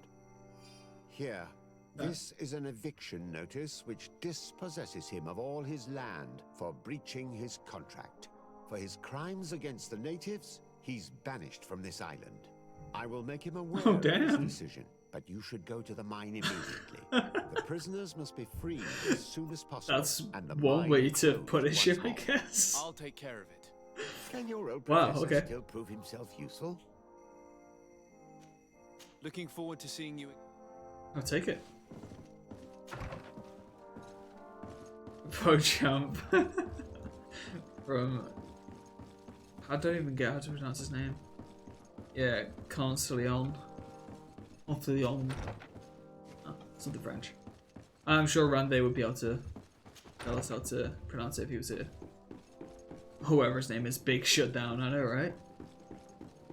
Here, this is an eviction notice which dispossesses him of all his land for breaching his contract. For his crimes against the natives, he's banished from this island. I will make him aware of his decision, but you should go to the mine immediately. The prisoners must be freed as soon as possible. That's one way to punish him, I guess. I'll take care of it. Can your old professor still prove himself useful? Looking forward to seeing you. I'll take it. PoChamp from... I don't even get how to pronounce his name. Yeah, Cancelion. Cancelion. Oh, something French. I'm sure Rande would be able to tell us how to pronounce it if he was here. Whoever his name is, Big Shutdown, I know, right?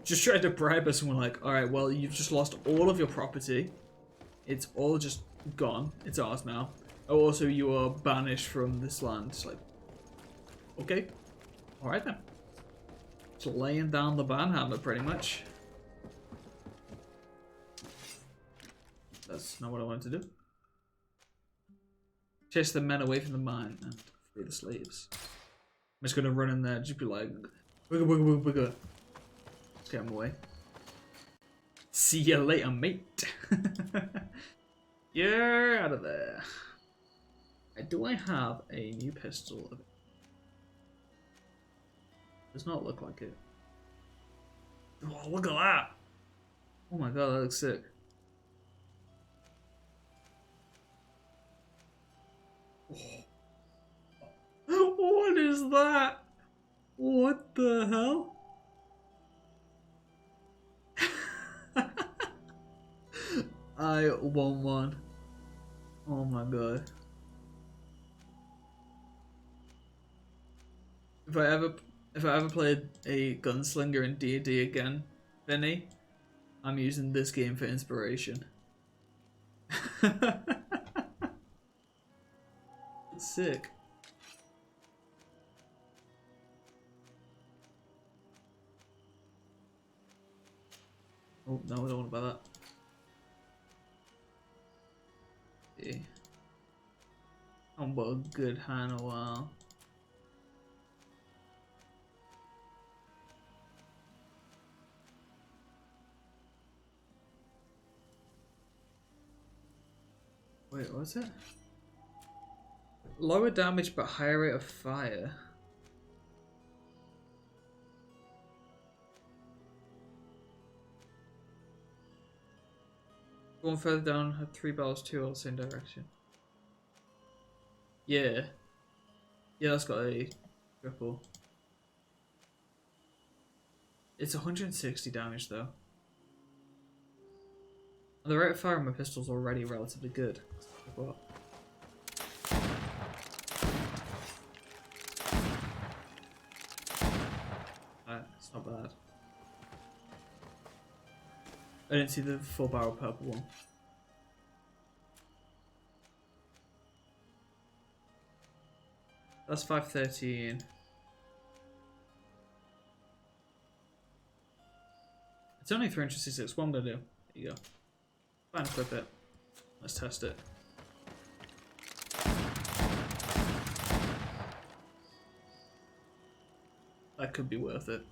Just tried to bribe us and we're like, alright, well, you've just lost all of your property. It's all just gone. It's ours now. Oh, also, you are banished from this land. It's like, okay. Alright then. Just laying down the banhammer, pretty much. That's not what I wanted to do. Chase the men away from the mine and free the slaves. I'm just gonna run in there, just be like, wiggle, wiggle, wiggle, wiggle. Let's get him away. See you later, mate. You're out of there. Do I have a new pistol? Does not look like it. Oh, look at that! Oh my god, that looks sick. What is that? What the hell? I want one. Oh my god. If I ever played a gunslinger in D&D again, Vinny, I'm using this game for inspiration. Sick. Oh, no, I don't want to buy that. Yeah. I'm about a good hand a while. Wait, what's it? Lower damage but higher rate of fire. Going further down, had 3 barrels, 2 all the same direction. Yeah. Yeah, that's got a triple. It's 160 damage though. And the rate of fire on my pistol's already relatively good. What? It's not bad. I didn't see the 4-barrel purple one. That's 513. It's only 366. What I'm gonna do? There you go. Fine, equip it. Let's test it. That could be worth it.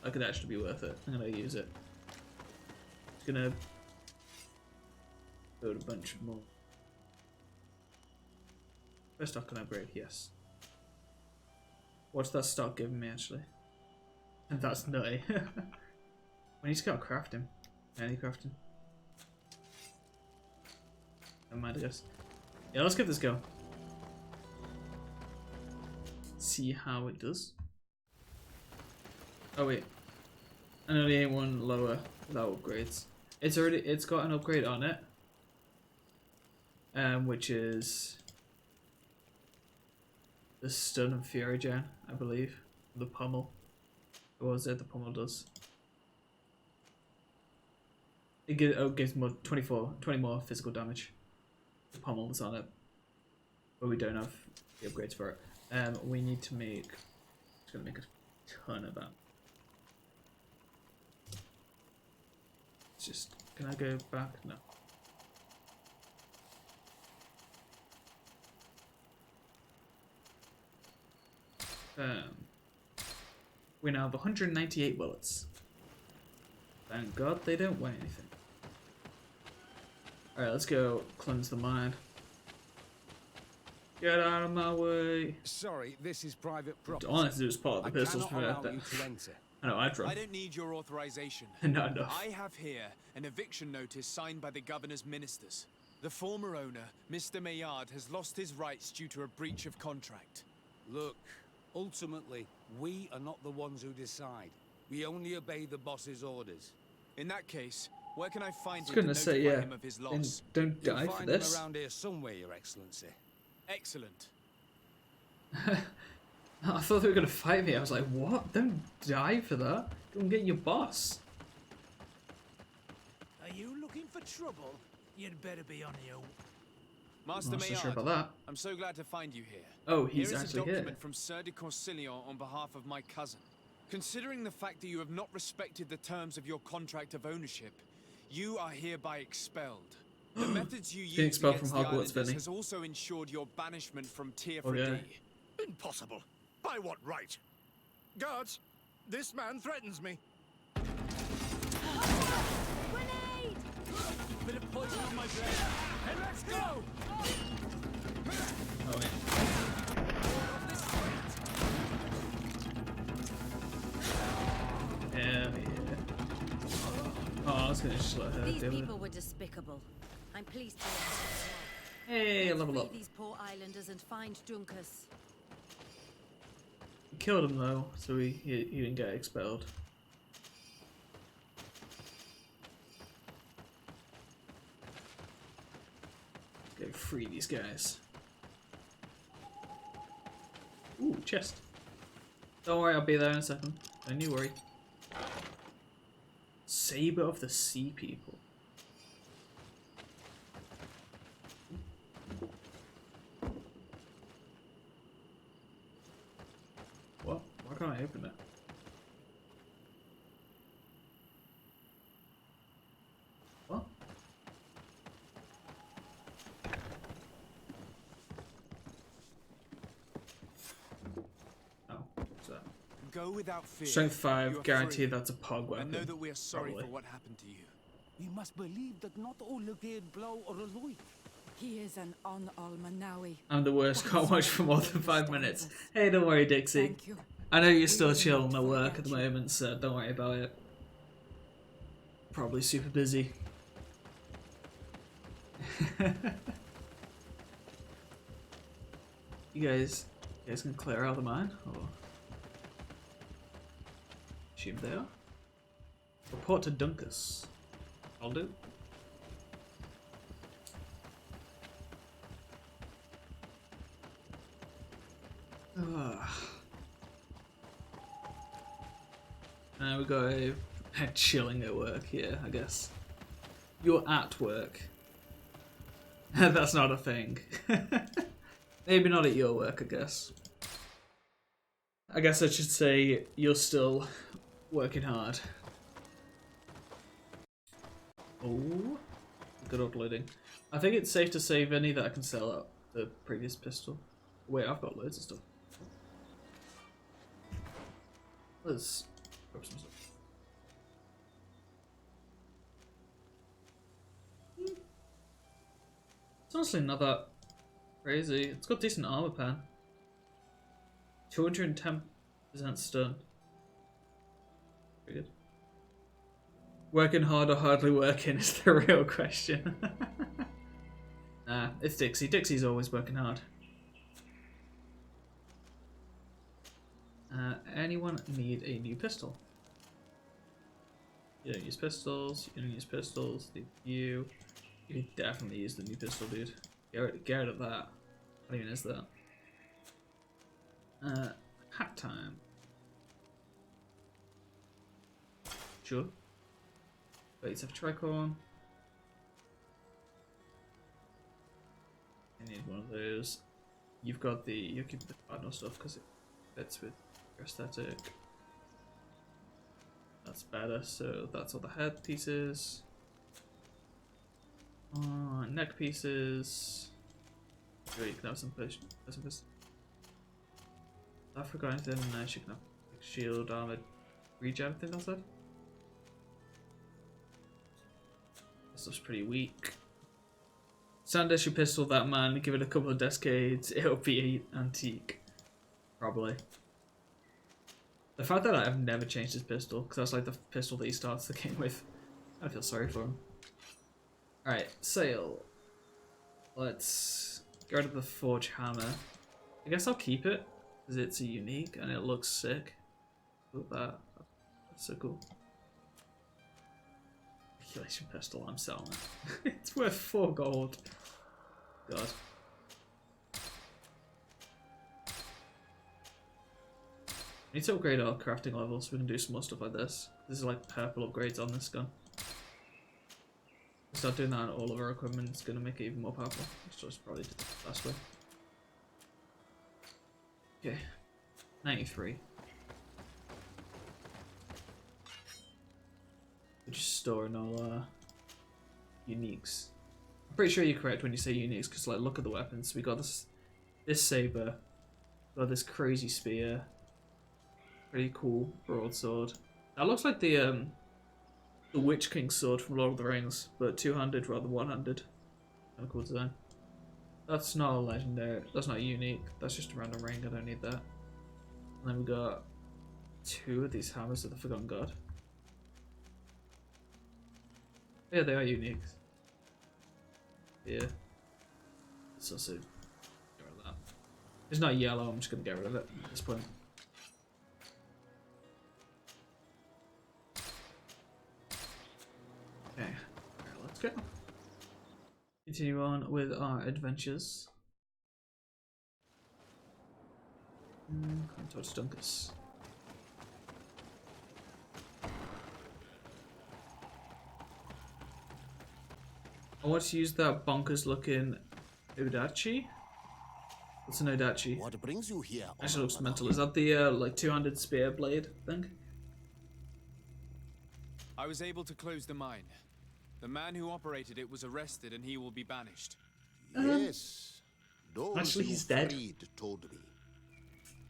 That could actually be worth it. I'm gonna use it. It's gonna build a bunch more. First stock can upgrade, yes. What's that stock giving me actually? And that's nutty. We need to go crafting. Any crafting? Never mind, I guess. Yeah, let's give this a go. See how it does. Oh wait, I know the A1 lower without upgrades. It's got an upgrade on it, which is the stun and fury gen, I believe. The pommel. What was it? The pommel does. It gives more 20 more physical damage. The pommel is on it, but we don't have the upgrades for it. We need to make. It's gonna make a ton of that. Just, can I go back? No. We now have 198 bullets. Thank God they don't weigh anything. Alright, let's go cleanse the mine. Get out of my way. Sorry, this is private property. All I have to do is part of the pistols for that. I know, I'd run. I don't need your authorization. Not enough. I have here an eviction notice signed by the governor's ministers. The former owner, Mr. Maillard, has lost his rights due to a breach of contract. Look, ultimately, we are not the ones who decide. We only obey the boss's orders. In that case, where can I find him to notify him of his loss? Don't die for this. Find him around here somewhere, Your Excellency. Excellent. I thought they were going to fight me. I was like, what? Don't die for that. Go and get your boss. Are you looking for trouble? You'd better be on your... Master Maillard, sure about that. I'm so glad to find you here. Oh, he's here is actually a document here. from Sir de Corsilion on behalf of my cousin. Considering the fact that you have not respected the terms of your contract of ownership, you are hereby expelled. The methods you use expelled against from the Hogwarts, islanders Benny. has also ensured your banishment from Tier Okay. Impossible. By what right? Guards, this man threatens me. Grenade! Bit of poison on my blade. And let's go! Oh, wait. Yeah. Oh, I was going to just let her These deal with people it. were despicable. I'm pleased to Hey, Let's level free up. these poor islanders and find Dunkus. We killed him though, so he didn't get expelled. Go free these guys. Ooh, chest. Don't worry, I'll be there in a second. Don't you worry. Saber of the Sea People. What? Why can't I open it? What? Oh, what's that? Go without fear. Strength 5, You are guaranteed free. that's a pog I weapon. know that we are sorry Probably. for what happened to you. We must believe that not all Olugir blow or Aloy. He is an Almanawi. I'm the worst, can't watch for more than 5 minutes. Hey, don't worry, Dixie. Thank you. I know you're still chilling at work at the moment, so don't worry about it. Probably super busy. You guys can clear out the mine? Or assume they are? Report to Dunkus. I'll do. Now we go chilling at work here, I guess. You're at work. That's not a thing. Maybe not at your work, I guess. I guess I should say you're still working hard. Oh, good uploading. I think it's safe to save any that I can sell out the previous pistol. Wait, I've got loads of stuff. Let's grab some stuff. It's honestly not that crazy. It's got decent armor pan. 210% stun. Pretty good. Working hard or hardly working is the real question. Nah, it's Dixie. Dixie's always working hard. Anyone need a new pistol? You don't use pistols. You don't use pistols. You could definitely use the new pistol, dude. Get rid of that. What even is that? Hat time. Sure. Wait, have tricorn. I need one of those. You've got the you keep the cardinal stuff because it fits with your aesthetic. That's better. So that's all the head pieces. Neck pieces. Sure, you can have some push. I forgot anything. Nice, you can have shield, armored, regen. I think that's it. This looks pretty weak. Sandish your pistol, that man. Give it a couple of decades. It'll be antique, probably. The fact that I've never changed his pistol, because that's like the pistol that he starts the game with. I feel sorry for him. Alright, sale. Let's get rid of the forge hammer. I guess I'll keep it, because it's a unique and it looks sick. Look at that. That's so cool. Regulation pistol, I'm selling it. It's worth 4 gold. God. We need to upgrade our crafting level so we can do some more stuff like this. This is like purple upgrades on this gun. Start doing that on all of our equipment, it's going to make it even more powerful. Let's just probably do it the last way. Okay, 93. We're just storing all uniques. I'm pretty sure you're correct when you say uniques, because like look at the weapons. We got this saber, got this crazy spear, pretty cool broadsword. That looks like the Witch King's sword from Lord of the Rings, but 200 rather than 100. Kind of cool design. That's not a legendary. That's not unique. That's just a random ring. I don't need that. And then we got 2 of these hammers of the Forgotten God. Yeah, they are unique. Yeah. It's also get rid of that. It's not yellow. I'm just gonna get rid of it at this point. Okay, right, let's go. Continue on with our adventures. Come towards Dunkus. I want to use that bonkers looking Odachi. What's an Odachi? What brings you here? Actually looks mental. Is that the like 200 spear blade thing? I was able to close the mine. The man who operated it was arrested and he will be banished. Yes. Those Actually, he's you dead. freed told me.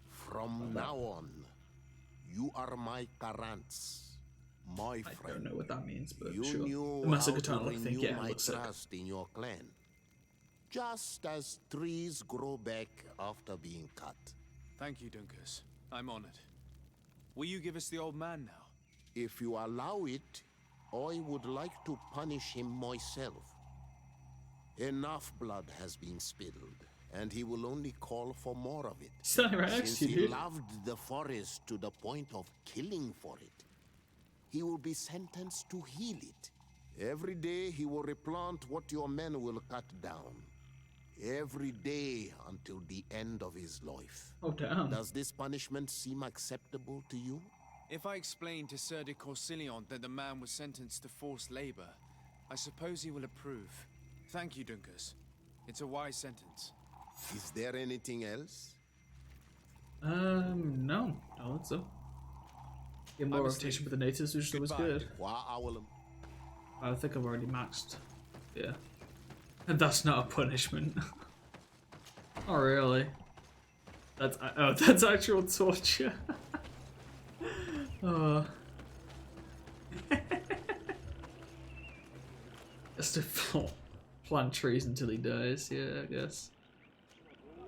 From now on, you are my Karants. My friend. I don't know what that means, but you sure. knew The Master how to Katana look thing, renew yeah, my looks sick. trust in your clan. Just as trees grow back after being cut. Thank you, Dunkus. I'm honored. Will you give us the old man now? If you allow it, I would like to punish him myself. Enough blood has been spilled, and he will only call for more of it. Standing right next Since to you, he dude. loved the forest to the point of killing for it, he will be sentenced to heal it. Every day he will replant what your men will cut down. Every day until the end of his life. Oh, damn. Does this punishment seem acceptable to you? If I explain to Sir de Corsilion that the man was sentenced to forced labor, I suppose he will approve. Thank you, Dunkus. It's a wise sentence. Is there anything else? No. I don't think so. Get more reputation with the natives, which was good. I think I've already maxed. Yeah. And that's not a punishment. Oh, really? That's actual torture. Oh. Just to plant trees until he dies, yeah, I guess.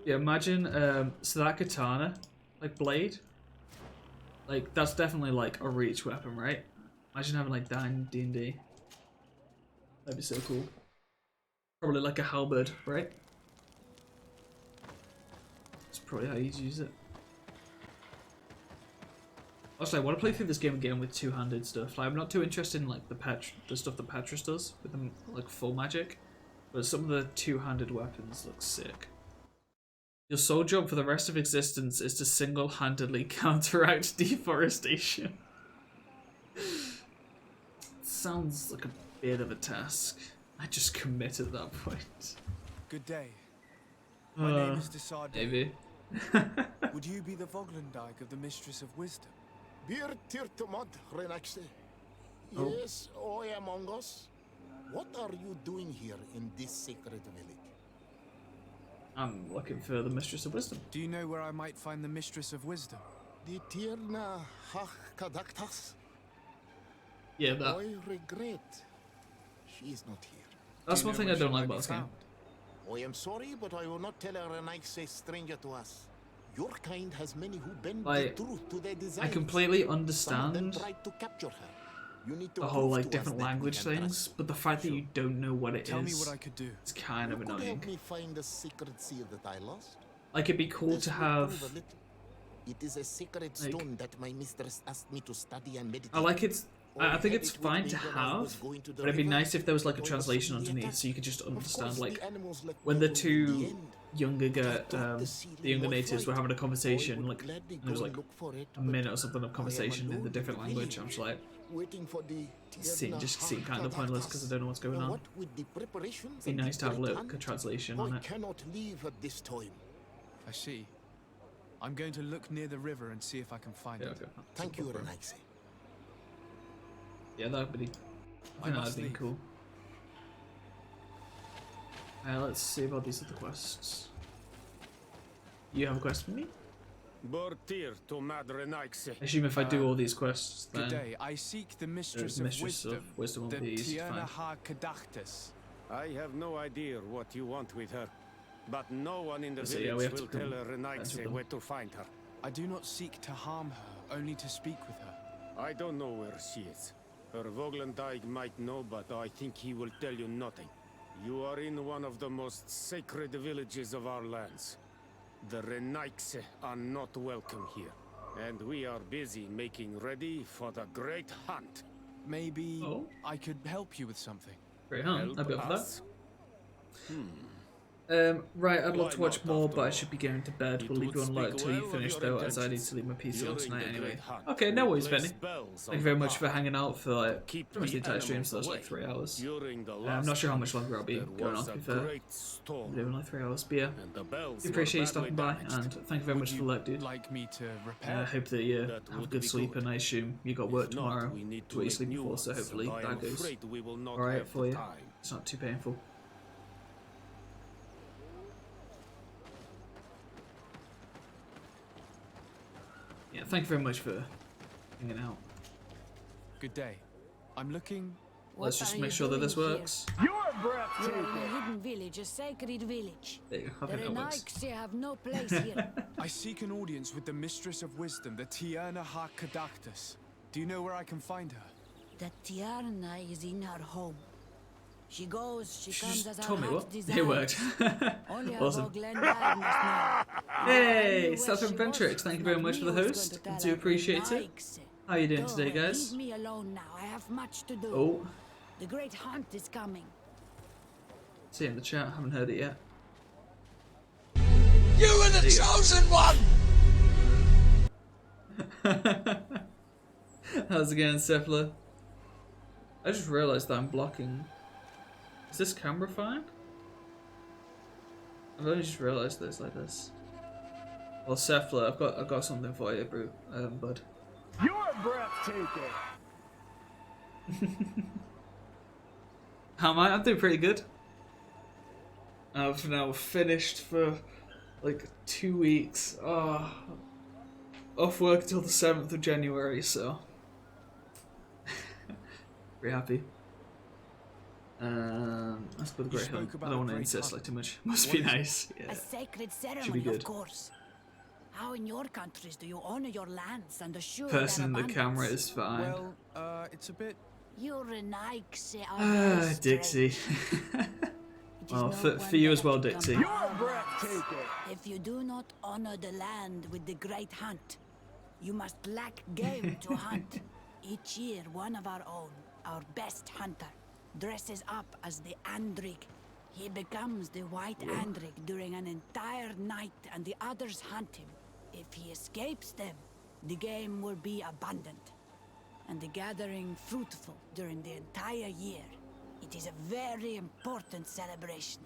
Yeah, imagine, so that katana, like blade, like that's definitely like a reach weapon, right? Imagine having like that in D&D. That'd be so cool. Probably like a halberd, right? That's probably how you'd use it. Also, I want to play through this game again with two-handed stuff. Like, I'm not too interested in like the stuff that Petrus does with them, like full magic, but some of the two-handed weapons look sick. Your sole job for the rest of existence is to single-handedly counteract deforestation. Sounds like a bit of a task. I just commit at that point. Good day. My name is Desarde. Maybe. Would you be the Voglendijk of the Mistress of Wisdom? Bir tirtumad, Renaxe. Oh. Yes, I among us. What are you doing here in this sacred village? I'm looking for the Mistress of Wisdom. Do you know where I might find the Mistress of Wisdom? The Tierna Hach Kadaktas. Yeah, that. I regret she is not here. That's one thing I don't like about this game. I am sorry, but I will not tell her an a stranger to us. Your kind has many who bend the truth to their desires. I completely understand tried to capture her. You need to the whole like different language things, but the fact that you don't know what it Tell is, me what I could do. It's kind of Could annoying. help me find the secret seal that I lost. Like it'd be cool This to will have. prove a little. It is a secret like- stone that my mistress asked me to study and meditate. I like it's. I think had it's it with fine me to when I was have, going to the but it'd be river, nice if there was like a but I was translation suddenly underneath, attacked. so you could just understand course, like the animals left when the me alone in two the end. younger the the younger natives were having a conversation, like and there was like a minute or something of conversation in the different language. I'm just like, Waiting for the just seem kind of pointless because I don't know what's going on. What with the preparations Be and nice the to have great like a hunt, translation I on it. cannot leave at this time. I see. I'm going to look near the river and see if I can find it. Okay. Thank you, Renaxe. Yeah, that'd be. I think that'd be cool. Let's see about these other quests. You have a quest for me? Bortir to Mad Renaxe. I assume if I do all these quests, then Good day. I seek the Mistress, Mistress of of Wisdom will the be easy to Tierna find. Ha Kadachtas. I have no idea what you want with her, but no one in the So, yeah, we village have to will come tell answer Renaxe them. where to find her. I do not seek to harm her, only to speak with her. I don't know where she is. Her Voglendijk might know, but I think he will tell you nothing. You are in one of the most sacred villages of our lands. The Renaxe are not welcome here, and we are busy making ready for the great hunt. Maybe I could help you with something. Great hunt. I'd be up for that. us? Right, I'd love to Why watch not, more, after but I all? should be going to bed. It We'll leave you would on alert speak till you well of finish, your though, as I need intentions. to leave my PC on During tonight the anyway. great hunt, Okay, no we'll worries, place Benny. bells Thank on you very the much for path hanging out for like keep pretty much the entire stream, animals so that's like away. 3 hours. During the I'm last not sure how hunt, much longer I'll be there going on, was to a be fair. great storm, I'm doing like 3 hours, but yeah. and the bells We were appreciate you badly stopping by, damaged. and thank you very much for the alert, dude. Like me to I repair? hope that you That have would good be sleep, good. and I assume you got work If not, tomorrow. we need To to what you make sleep new before, so ones, hopefully and I that am goes afraid we will not alright have for the you. time. It's not too painful. Yeah, thank you very much for hanging out. Good day. I'm looking. Let's just make sure that this works. You're in a hidden village, a sacred village. There you go. I The think that works. Renaxe have no place here. I seek an audience with the Mistress of Wisdom, the Tierna Ha Kadachtas. Do you know where I can find her? The Tierna is in her home. She goes, she comes just as her told me heart what? desires. It worked. Only Awesome. a Voglendijk must know. Hey, South Ventrix, thank you very much for the host. I do appreciate it. How you doing Go today, away, guys? Leave me alone now. I have much to do. Oh, The great hunt is coming. see in the chat, haven't heard it yet. You were the chosen one! How's it going, Cephala? I just realised that I'm blocking Is this camera fine? I've only just realised this like this. Well, Sefla, I've got something for you, bro, bud. You're breathtaking. How am I? I'm doing pretty good. I've now finished for like 2 weeks. Oh, off work until the 7th of January, so pretty happy. Let's go to Great Hunt. I don't want to insist like too much. Must be nice. Yeah. A sacred ceremony, Should be good. of course. How in your countries do you honor your lands and assure Person their in the abundance? camera is fine. Well, it's a bit... Your Renaigse are Ah, very Dixie. strange. Well, for you as well, Dixie. You're breathtaking. If you do not honor the land with the great hunt, you must lack game to hunt. Each year, one of our own, our best hunter, dresses up as the Andrig. He becomes the White Andrig during an entire night, and the others hunt him. If he escapes them, the game will be abundant, and the gathering fruitful during the entire year. It is a very important celebration.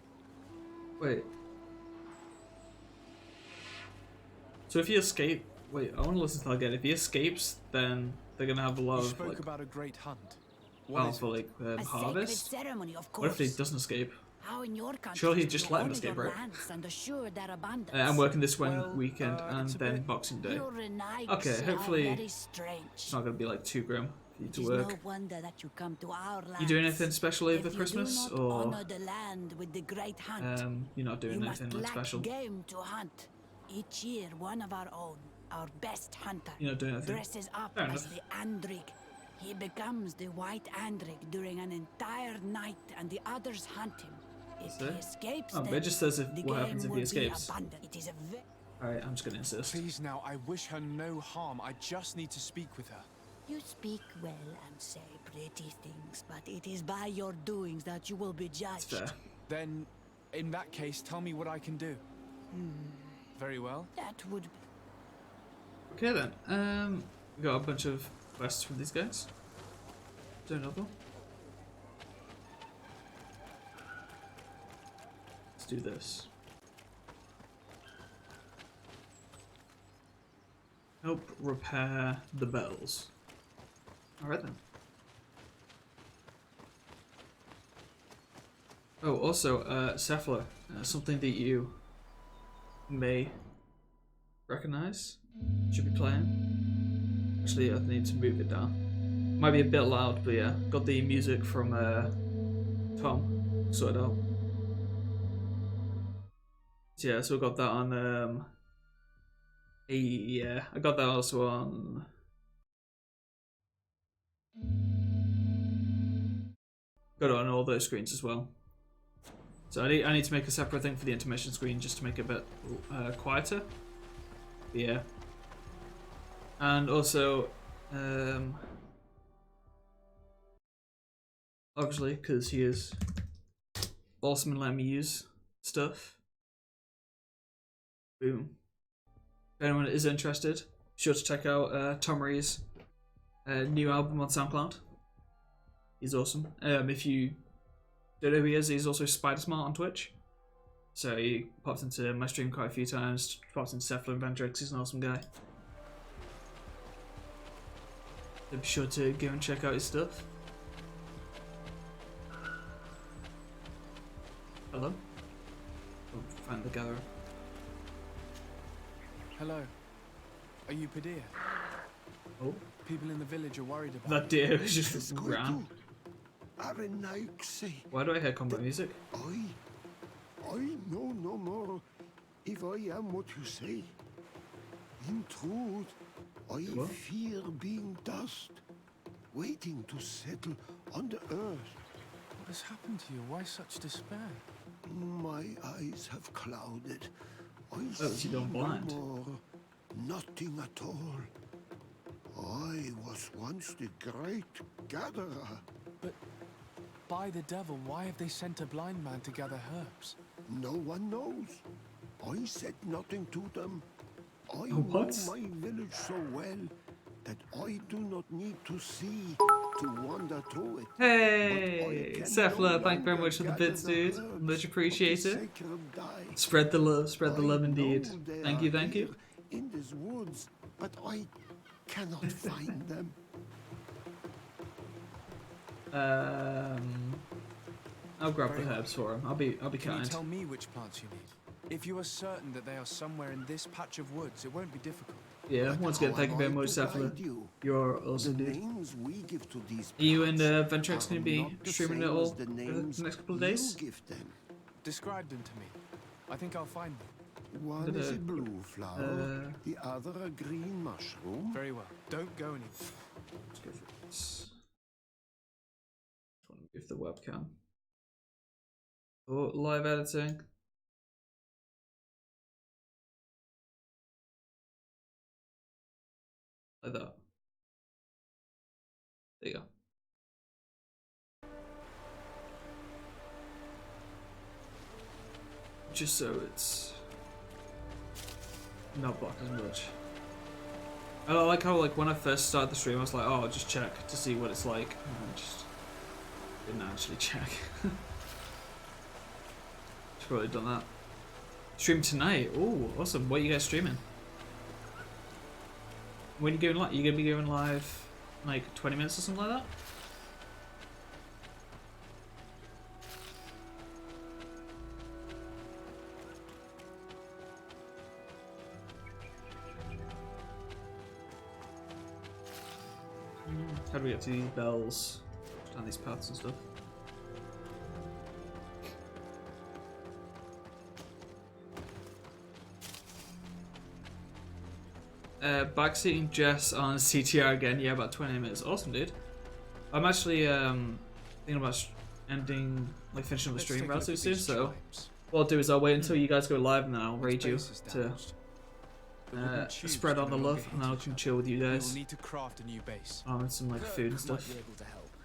Wait. So if he escape, wait, I want to listen to that again. If he escapes, then they're gonna have a lot You of spoke like, about a great hunt. powerful like A harvest. sacred ceremony, of What if he course. doesn't escape? How in your country Surely do just you let him honor escape, your right? lands and assure their abundance? I'm working this weekend and then Boxing Day. Your Renaigse Okay, are hopefully very strange. it's not gonna be like too grim for you It to is work. no wonder that you come to our lands. You doing anything special over If Christmas, you do not or honor the land with the great hunt, you're not doing you must anything like lack special? game to hunt. Each year, one of our own, our best hunter, You're not doing anything. dresses up Fair as enough. the Andrig. He becomes the White Andrig during an entire night, and the others hunt him. If he escapes Oh, them, but it just says if the what game happens if will he be escapes. abundant. It is a Alright, I'm just gonna insist. Please now, I wish her no harm. I just need to speak with her. You speak well and say pretty things, but it is by your doings that you will be judged. Fair. Then, in that case, tell me what I can do. Very well. That would be... Okay then. We got a bunch of quests from these guys. Do another one. Let's do this. Help repair the bells. Alright then. Oh, also, Cephala, something that you may recognize. Should be playing. Actually, I need to move it down. Might be a bit loud, but yeah. Got the music from Tom sorted out. So yeah, so we got that on yeah, I got that also on got it on all those screens as well. So I need to make a separate thing for the intermission screen just to make it a bit quieter. But yeah. And also obviously because he is awesome and letting me use stuff. Boom. If anyone is interested, be sure to check out Tom Ree's new album on SoundCloud. He's awesome. If you don't know who he is, he's also Spider Smart on Twitch. So he pops into my stream quite a few times, pops into Cephala and Vendrix, he's an awesome guy. So be sure to go and check out his stuff. Hello? Oh, find the gatherer. Hello. Are you Padilla? Oh. People in the village are worried about That deer is just ran. Why do I hear combat music? I know no more if I am what you say. In truth, I fear being dust, waiting to settle on the earth. What has happened to you? Why such despair? My eyes have clouded. I see no blind. more. Nothing at all. I was once the great gatherer. But by the devil, why have they sent a blind man to gather herbs? No one knows. I said nothing to them. I What? know my village so well that I do not need to see to wander through it. Hey, Cephala, thank you very much for the bits, dude. Much appreciated. Spread the love indeed. Thank you, thank you. In these woods, but I cannot find them. I'll grab the herbs for him. I'll be Can kind. you tell me which plants you need? If you are certain that they are somewhere in this patch of woods, it won't be difficult. Yeah, once again, thank you very much, Cephala. You're awesome, dude. Are you and Ventrex going to be streaming it all for the next couple of days? Describe them to me. I think I'll find them. One is a blue flower, the other a green mushroom. Very well. Don't go anywhere. Let's go for this. I want to move the webcam. Oh, live editing. Like that. There you go. Just so it's not blocked as much. I like how, like, when I first started the stream, I was like, oh, I'll just check to see what it's like. And I just didn't actually check. Should probably done that. Stream tonight. Oh, awesome. What are you guys streaming? When are you going live? You gonna be going live like 20 minutes or something like that? How do we get to these bells? Down these paths and stuff. Backseating Jess on CTR again. Yeah, about 20 minutes. Awesome, dude. I'm actually thinking about finishing the stream relatively soon. So what I'll do is I'll wait until you guys go live and then I'll raid you to spread on the love, and then I can chill with you guys. We'll need to craft a new base. And some like food and stuff.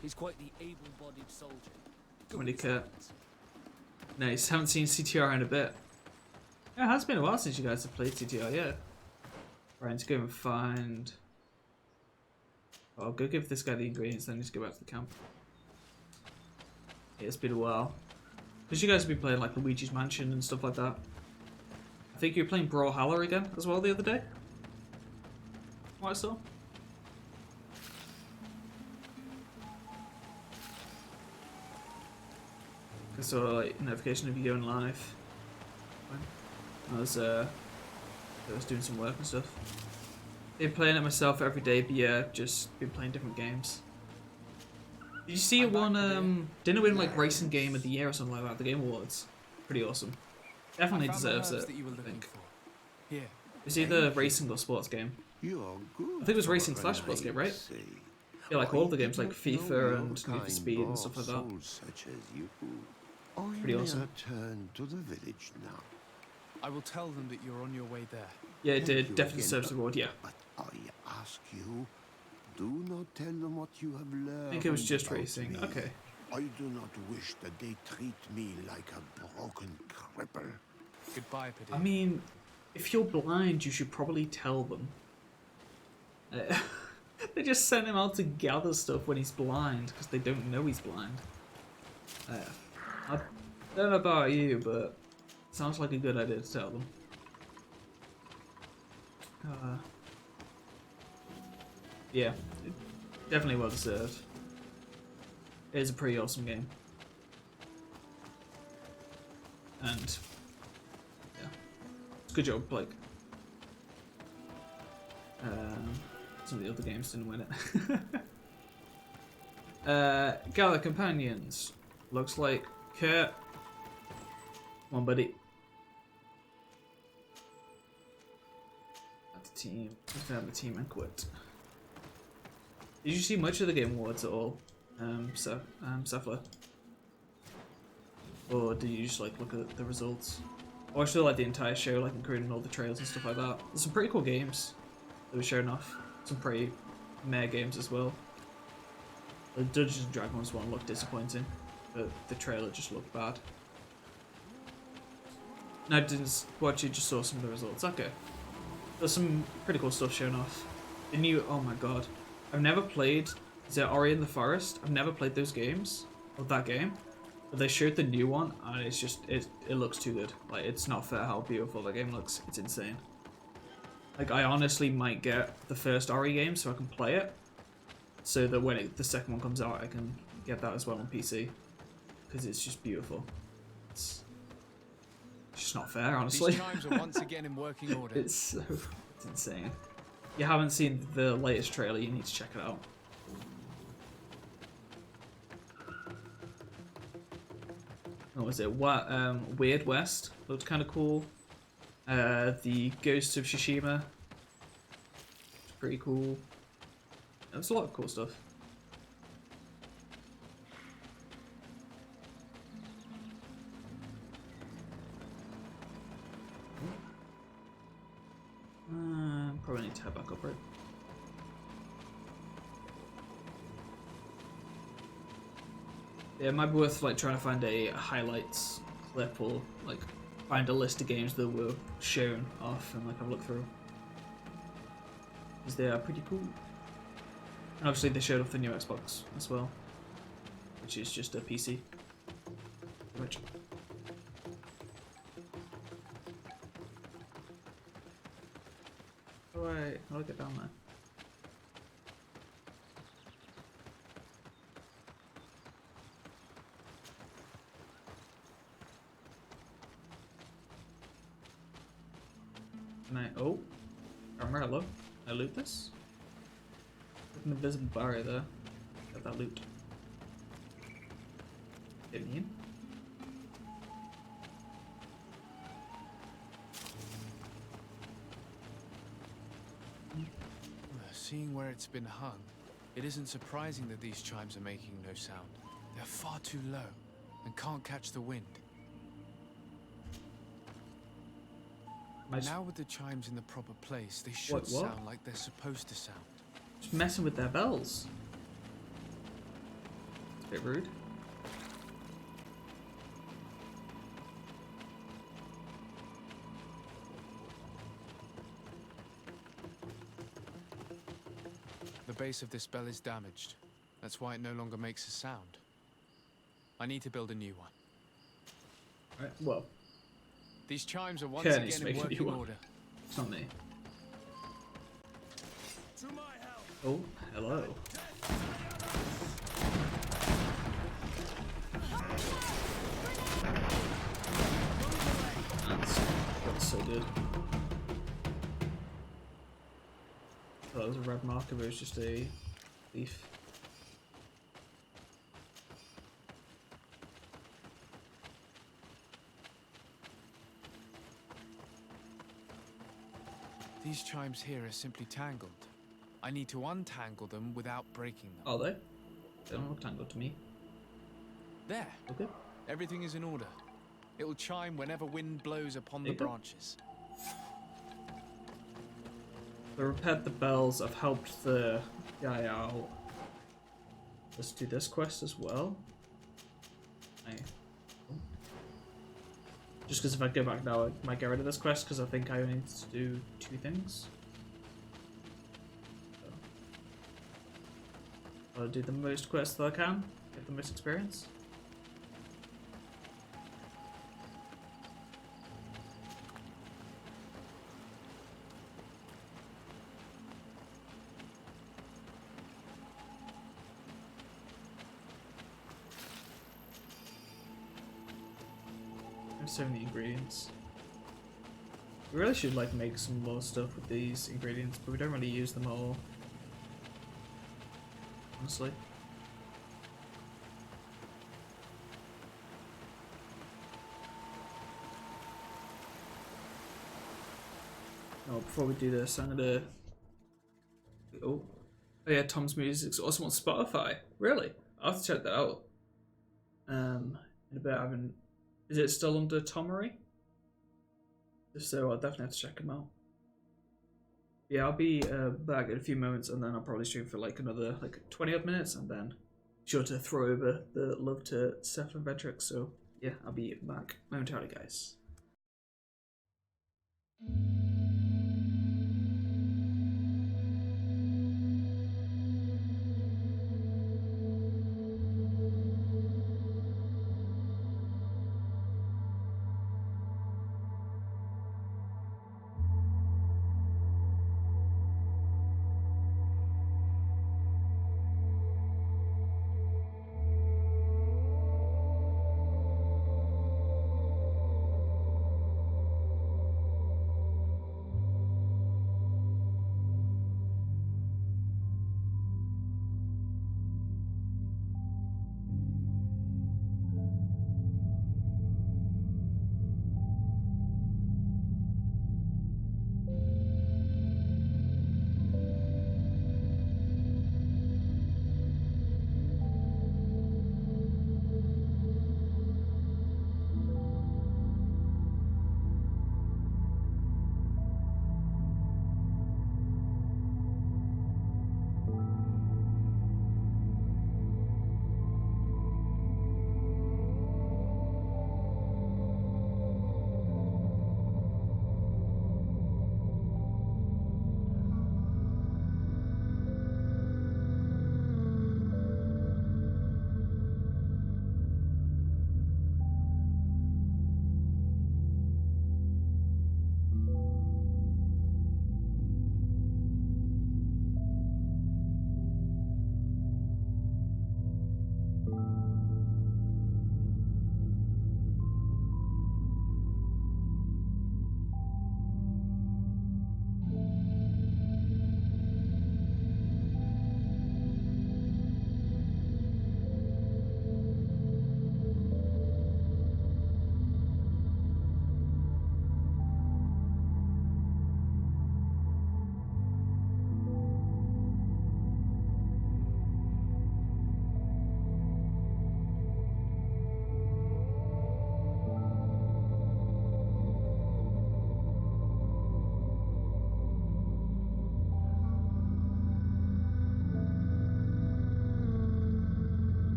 He's quite the able-bodied soldier. Really cut. Nice. Haven't seen CTR in a bit. Yeah, it has been a while since you guys have played CTR. Yeah. Right, let's go and find. Oh, I'll go give this guy the ingredients, then just go back to the camp. Yeah, it's been a while. Because you guys have been playing like Luigi's Mansion and stuff like that. I think you were playing Brawlhalla again as well the other day. What I saw. I saw like notification of you going live. I was doing some work and stuff. Been playing it myself every day, but yeah, just been playing different games. Did you see it won didn't it win like racing game of the year or something like that at the Game Awards? Pretty awesome. Definitely deserves it. That you were looking for. Here. It's either racing or sports game. I think it was racing / sports game, right? Yeah, like all of the games like FIFA and Need for Speed and stuff like that. Pretty awesome. Return to the village now. I will tell them that you're on your way there. Yeah, it did. Definitely deserves the reward, yeah. But I ask you, do not tell them what you have learned. I think it was just racing. Me. Okay. I do not wish that they treat me like a broken cripple. Goodbye, Padilla. I mean, if you're blind, you should probably tell them. They just sent him out to gather stuff when he's blind because they don't know he's blind. I don't know about you, but it sounds like a good idea to tell them. Yeah, definitely well deserved. It is a pretty awesome game. And yeah, good job, Blake. Some of the other games didn't win it. Gather companions. Looks like Kurt. Come on, buddy. At the team. Let's have the team and quit. Did you see much of the Game Awards at all, Cephala? Or did you just like look at the results? Or actually like the entire show, like including all the trails and stuff like that? There's some pretty cool games that were shown off. Some pretty meh games as well. The Dungeons and Dragons one looked disappointing, but the trailer just looked bad. No, I didn't watch it, just saw some of the results. Okay. There's some pretty cool stuff shown off. The new, oh my god. I've never played Is it Ori in the Forest? I've never played those games, or that game, but they showed the new one, and it's just, it looks too good. Like, it's not fair how beautiful the game looks. It's insane. Like, I honestly might get the first Ori game so I can play it, so that when the second one comes out, I can get that as well on PC, because it's just beautiful. It's just not fair, honestly. These chimes are once again in working order. It's insane. If you haven't seen the latest trailer, you need to check it out. What was it? What Weird West looked kind of cool. The Ghost of Tsushima, it's pretty cool. There's a lot of cool stuff. Probably need to head back up, right? Yeah, it might be worth like trying to find a highlights clip or like find a list of games that were shown off and like have a look through. Because they are pretty cool. And obviously they showed off the new Xbox as well, which is just a PC. Which how do I get down there? Can I, oh, armor, hello. Can I loot this? There's an invisible barrier there. Got that loot. Get me in. Seeing where it's been hung, it isn't surprising that these chimes are making no sound. They're far too low and can't catch the wind. Now with the chimes in the proper place, they should sound like they're supposed to sound. Just messing with their bells. It's a bit rude. The base of this bell is damaged. That's why it no longer makes a sound. I need to build a new one. Right, well. These chimes are once again in working order. It's not me. Oh, hello. That's so good. Oh, that was a red marker, but it was just a leaf. These chimes here are simply tangled. I need to untangle them without breaking them. Are they? They don't look tangled to me. There. Okay. Everything is in order. It will chime whenever wind blows upon the branches. I repaired the bells. I've helped the guy out. Let's do this quest as well. Just because if I go back now, I might get rid of this quest because I think I only need to do 2 things. So I'll do the most quests that I can, get the most experience. So many ingredients. We really should like make some more stuff with these ingredients, but we don't really use them all. Honestly. Oh, before we do this, I'm gonna. Oh yeah, Tom's Music's awesome on Spotify. Really? I'll have to check that out. In a bit, I haven't. Is it still under Tomery? If so, I'll definitely have to check him out. Yeah, I'll be back in a few moments, and then I'll probably stream for like another 20 odd minutes, and then sure to throw over the love to Seth and Vedrick. So yeah, I'll be back momentarily, guys.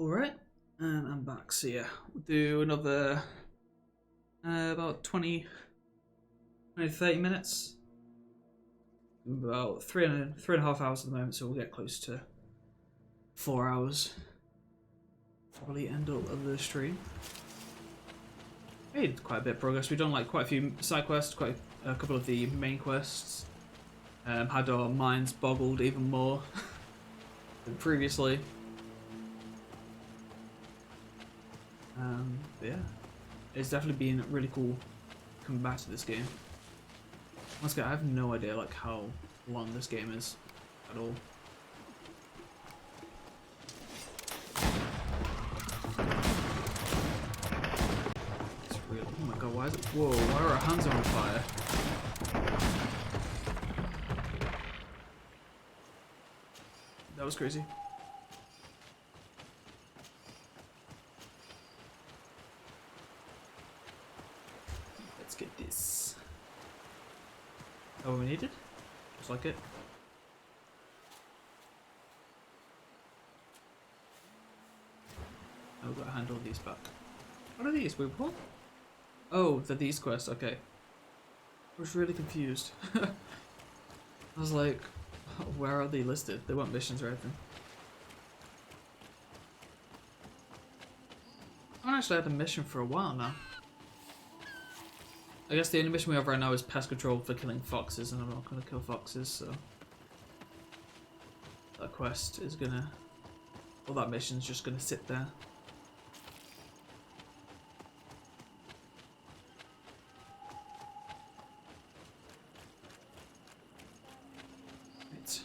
Alright, and I'm back. So yeah, we'll do another about 20 to 30 minutes. About three and a half hours at the moment, so we'll get close to 4 hours. Probably end up of the stream. Made quite a bit of progress. We've done like quite a few side quests, quite a couple of the main quests. Had our minds boggled even more than previously. But yeah, it's definitely been really cool coming back to this game. Once again, I have no idea like how long this game is at all. It's really, oh my god, why is it? Whoa, why are our hands on fire? That was crazy. Let's get this. Oh, we needed? Just like it. Oh, we've got to handle these back. What are these? Wait, what? Oh, they're these quests, okay. I was really confused. I was like, where are they listed? They weren't missions or anything. I haven't actually had a mission for a while now. I guess the only mission we have right now is pest control for killing foxes, and I'm not going to kill foxes, so that quest is gonna, well, that mission's just gonna sit there. Right.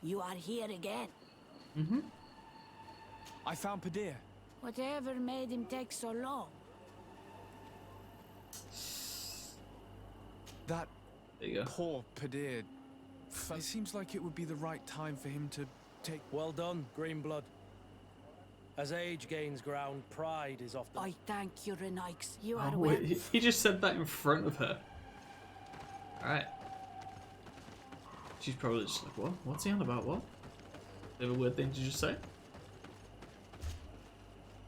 You are here again. Mm-hmm. I found Padir. Whatever made him take so long? That there you go. Poor Padir. It seems like it would be the right time for him to take... Well done, Greenblood. As age gains ground, pride is often... I thank you, Renix. You are Oh, well. wait, he just said that in front of her. Alright. She's probably just like, what? What's he on about? What? They have a weird thing to just say?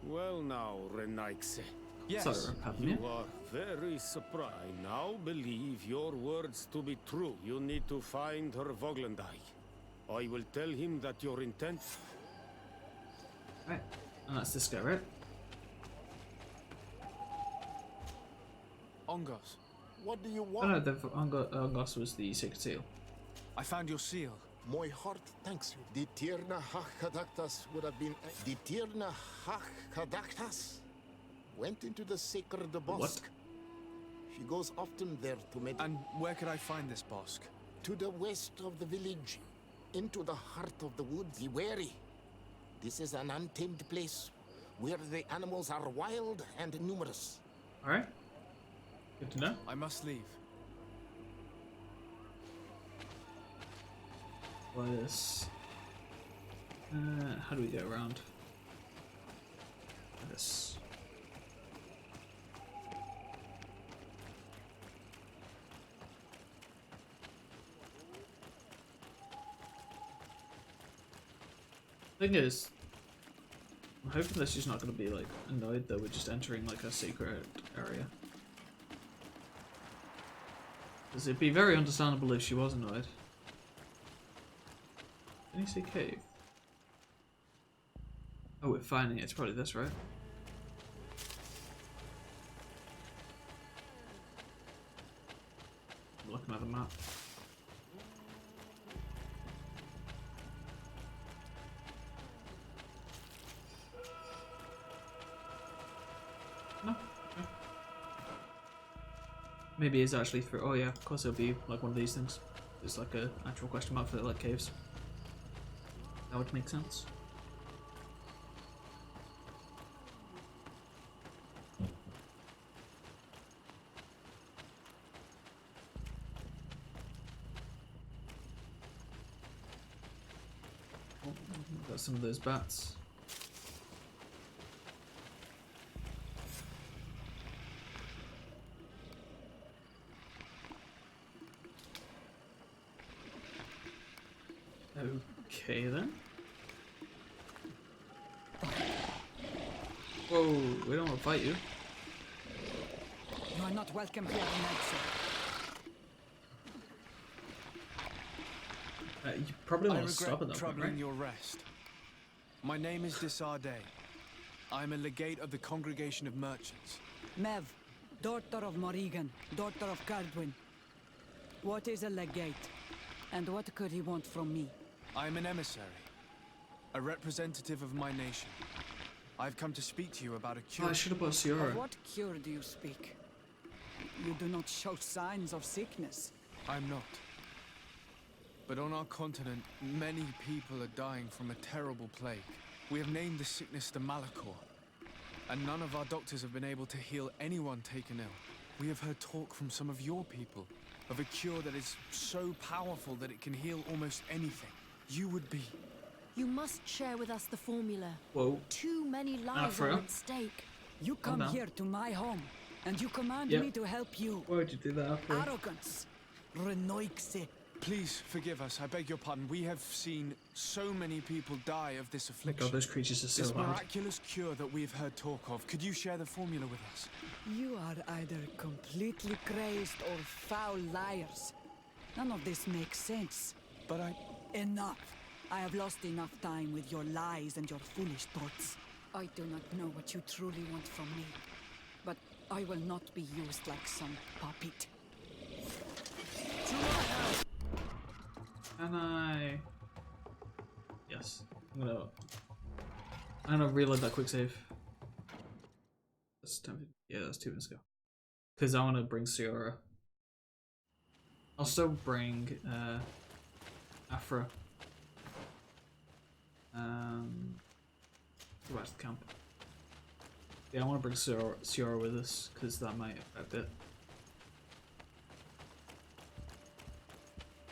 Well now, Renaixe. Yes. Sorry, You are very surprised. I now believe your words to be true. You need to find her Voglendai. I will tell him that your intent... Right. And that's this guy, right? Ongos. What do you Oh want? no, the Ongos was the Sacred Seal. I found your seal. My heart thanks you. The Tirna Hakadaktas would have been... The Tirna Hakadaktas went into the sacred bosque. What? She goes often there to meditate. And where could I find this bosque? To the west of the village, into the heart of the woods. Be wary. This is an untamed place where the animals are wild and numerous. Alright. Good to know. I must leave. This. How do we go around? This. Thing is, I'm hoping that she's not going to be like annoyed that we're just entering like a secret area. Because it'd be very understandable if she was annoyed. Can you see cave? Oh, we're finding it. It's probably this, right? I'm looking at the map. No. Okay. Maybe it's actually through. Oh yeah, of course it'll be like one of these things. It's like a actual question mark for like caves. That would make sense. Oh, got some of those bats. Okay then. Whoa, we don't want to fight you. You are not welcome here, Renaixe. You probably I want to stop at regret that point, troubling right? your rest. My name is Desardet. I am a legate of the Congregation of Merchants. Mev, daughter of Morrigan, daughter of Cardwin. What is a legate? And what could he want from me? I am an emissary, a representative of my nation. I've come to speak to you about a cure. Oh, I should have bought Ciara. Of what cure do you speak? You do not show signs of sickness. I'm not. But on our continent, many people are dying from a terrible plague. We have named the sickness the Malachor, and none of our doctors have been able to heal anyone taken ill. We have heard talk from some of your people of a cure that is so powerful that it can heal almost anything. You would be. You must share with us the formula. Whoa. Too many lives are at stake. You come here to my home, and you command Yep. me to help you. Why would you do that, Afra? Arrogance. Renoixe. Please forgive us, I beg your pardon. We have seen so many people die of this Oh affliction. god, those creatures are so This loud. miraculous cure that we've heard talk of, could you share the formula with us? You are either completely crazed or foul liars. None of this makes sense. But Enough. I have lost enough time with your lies and your foolish thoughts. I do not know what you truly want from me, but I will not be used like some puppet. Can I? Yes. I'm gonna reload that quick save. That's tempting. Yeah, that's 2 minutes ago. Because I want to bring Ciara. I'll still bring Afra. Go back to the camp. Yeah, I want to bring Ciara with us because that might affect it.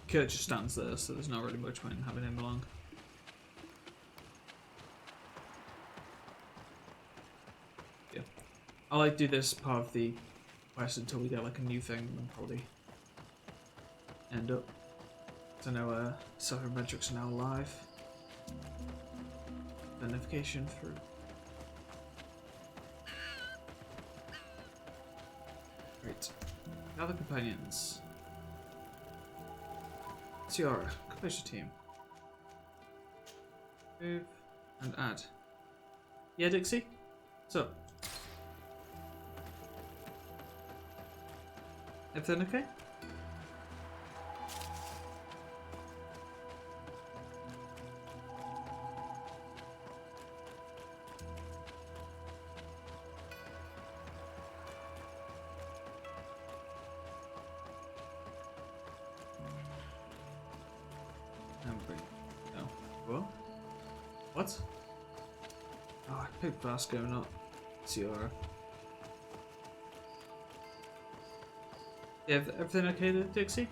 Kurt just stands there, so there's not really much point in having him along. Yeah. I'll like do this part of the quest until we get like a new thing and probably end up. I know Southern Metrics are now live. Identification through. Great. Gather companions. Ciara, complete your team. Move and add. Yeah, Dixie? What's up? Everything okay? No. What? What? Oh, I picked Vasco, not Ciara. Yeah, everything okay there, Dixie?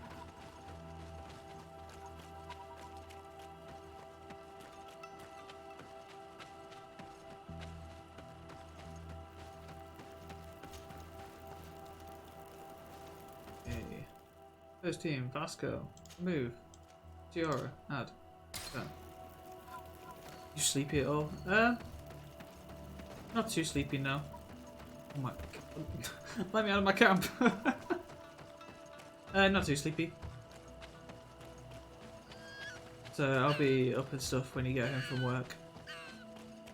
Okay. First team, Vasco, move. Ciara, add. Done. You sleepy at all? Not too sleepy now. Oh my god. Let me out of my camp. Not too sleepy. So I'll be up and stuff when you get home from work.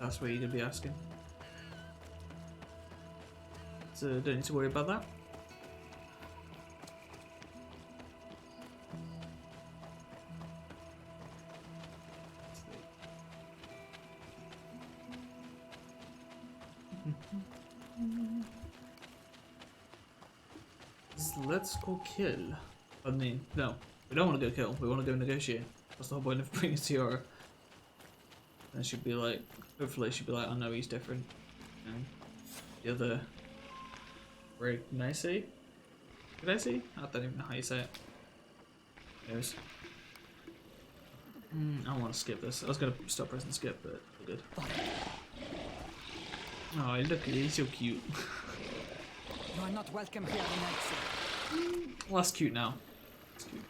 That's what you're gonna be asking. So don't need to worry about that. Let's go kill. I mean, no, we don't want to go kill. We want to go negotiate. That's the whole point of bringing Ciara. And she'd be like, hopefully she'd be like, I know he's different. And the other, Nice? Did I see? I don't even know how you say it. Anyways. I don't want to skip this. I was gonna stop pressing skip, but we're good. Oh, look, he's so cute. You are not welcome here, Renaixe. Well, that's cute now. That's cute.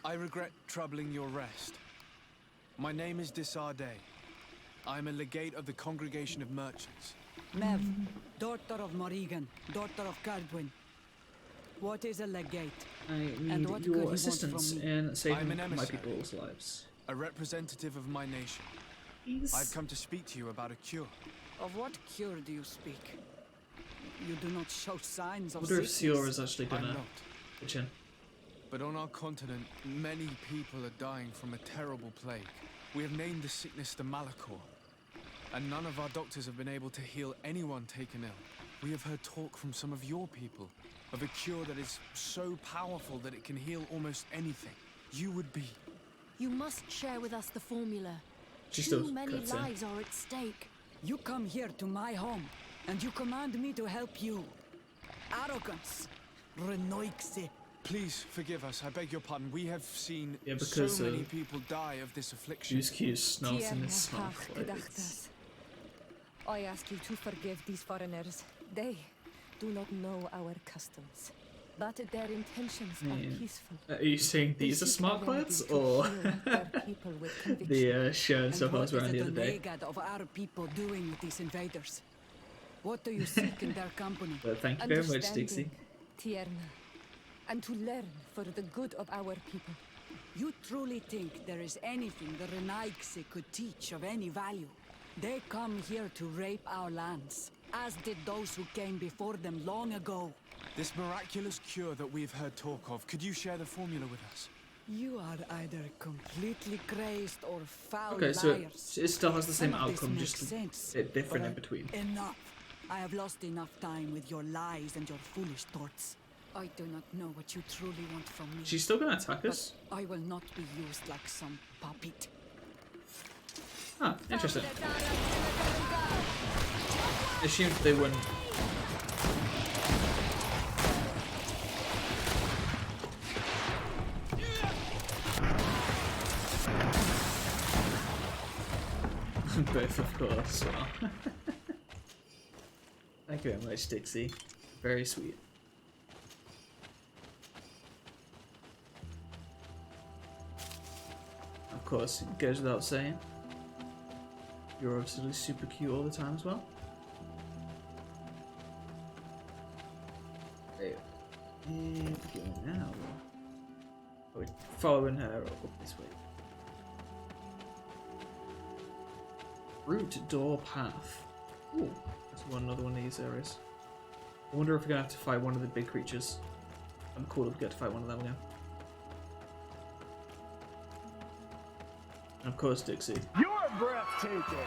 I regret troubling your rest. My name is Desardet. I'm a legate of the Congregation of Merchants. Mev, daughter of Morrigan, daughter of Cardwin. What is a legate? I And need what could your he want assistance from me? in saving I'm an my emissary. people's lives. A representative of my nation. Please. I've come to speak to you about a cure. Of what cure do you speak? You do not show signs I of wonder if sickness. Sior is actually I'm gonna not. pitch in. But on our continent, many people are dying from a terrible plague. We have named the sickness the Malachor, and none of our doctors have been able to heal anyone taken ill. We have heard talk from some of your people of a cure that is so powerful that it can heal almost anything. You would be. You must share with us the formula. She still Too many cuts in. lives are at stake. You come here to my home, and you command me to help you. Arrogance. Renoixe. Please forgive us, I beg your pardon. We have seen because so many people die of this affliction. Use Q's smells in his Tierna smell. Hach Gedachtas. I ask you to forgive these foreigners. They do not know our customs, but their intentions are peaceful. Are you saying these are smart clothes or the shirt and stuff I was wearing the other day? What is the Donegad of our people doing with these invaders? What do you seek in their company? Well, thank you very much, Dixie. Tierna, and to learn for the good of our people. You truly think there is anything the Renaixe could teach of any value? They come here to rape our lands, as did those who came before them long ago. This miraculous cure that we've heard talk of, could you share the formula with us? You are either completely crazed or foul Okay, so liars. it still has the same None of this outcome, makes just a sense, bit different but in between. Enough. I have lost enough time with your lies and your foolish thoughts. I do not know what you truly want from me. She's still gonna attack us? But I will not be used like some puppet. Ah, interesting. Assumed they wouldn't. Both, of course. Well. Thank you very much, Dixie. Very sweet. Of course, it goes without saying. You're absolutely super cute all the time as well. Hey, going now. Oh, we're following her up this way. Root door path. Ooh, that's another one of these areas. I wonder if we're gonna have to fight one of the big creatures. I'm cool if we get to fight one of them again. And of course, Dixie. You're breathtaking.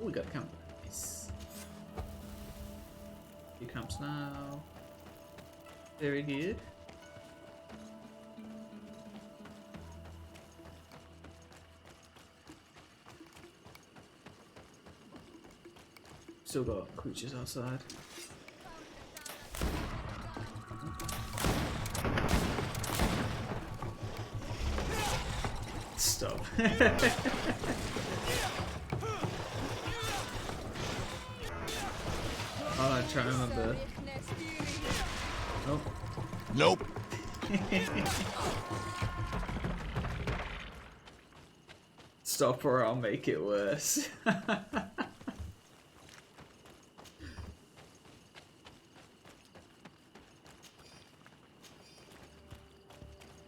Oh, we got a camp. Nice. Few camps now. Very good. Still got creatures outside. Stop. I'm trying to remember. Nope. Nope. Stop or I'll make it worse.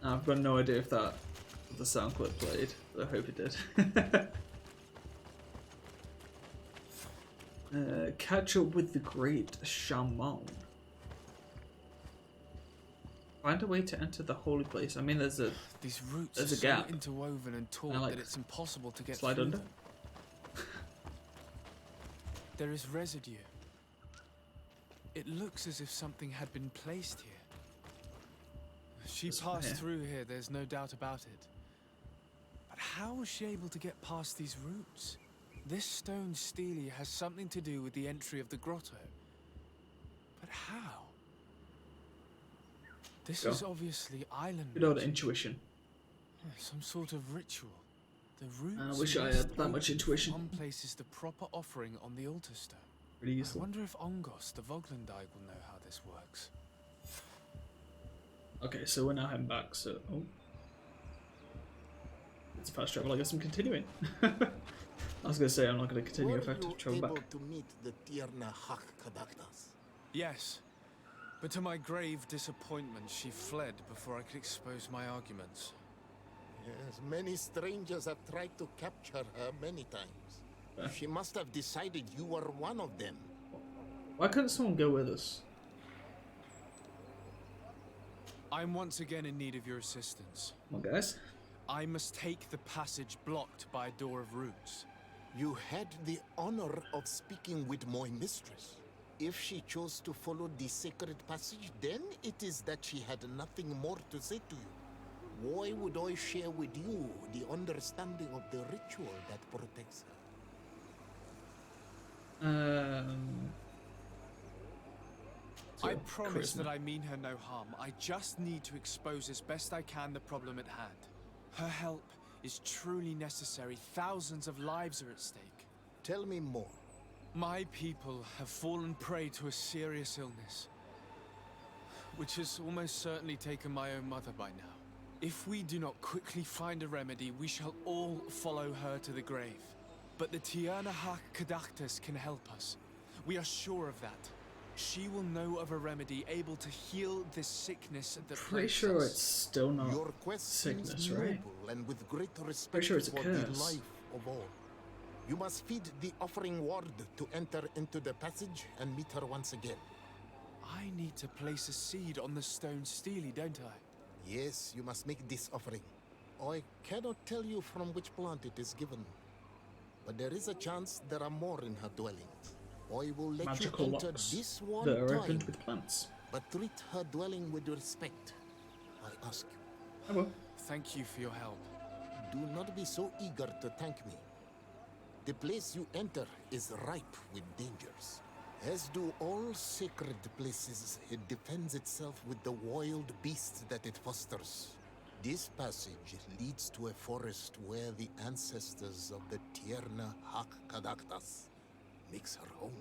I've got no idea if the sound clip played, but I hope it did. Catch up with the great shaman. Find a way to enter the holy place. I mean, there's a These roots there's are a gap. so interwoven and taut like, that it's impossible to get slide through under. them. There is residue. It looks as if something had been placed here. She This one passed here. through here, there's no doubt about it. But how was she able to get past these roots? This stone stele has something to do with the entry of the grotto. But how? This Go. is obviously island Good old magic. intuition. Some sort of ritual. The roots. I wish I must had that much open. intuition. One places the proper offering on the altar stone. Pretty I useful. wonder if Ongos, the Voglandai, will know how this works. Okay, so we're now heading back, so... Oh. It's fast travel, I guess I'm continuing. I was going to say I'm not going to continue if I have to travel back. Were you able to meet the Tierna Hak Kadaktas? Yes, but to my grave disappointment, she fled before I could expose my arguments. Yes, many strangers have tried to capture her many times. She must have decided you were one of them. Why couldn't someone go with us? I'm once again in need of your assistance. Well, guys. I must take the passage blocked by a door of roots. You had the honor of speaking with my mistress. If she chose to follow the sacred passage, then it is that she had nothing more to say to you. Why would I share with you the understanding of the ritual that protects her? I promise that I mean her no harm. I just need to expose as best I can the problem at hand. Her help is truly necessary. Thousands of lives are at stake. Tell me more. My people have fallen prey to a serious illness, which has almost certainly taken my own mother by now. If we do not quickly find a remedy, we shall all follow her to the grave. But the Tierna Hak Kadaktas can help us. We are sure of that. She will know of a remedy able to heal this sickness that Pretty sure it's still not Your quest sickness, seems right? noble and with great respect Pretty sure it's a for the curse. life of all. You must feed the offering ward to enter into the passage and meet her once again. I need to place a seed on the stone steely, don't I? Yes, you must make this offering. I cannot tell you from which plant it is given, but there is a chance there are more in her dwelling. I will let Magical you enter locks this one that are time, opened with plants. but treat her dwelling with respect. I ask you. I will. Thank you for your help. Do not be so eager to thank me. The place you enter is ripe with dangers. As do all sacred places, it defends itself with the wild beasts that it fosters. This passage leads to a forest where the ancestors of the Tierna Hak Kadaktas makes her home.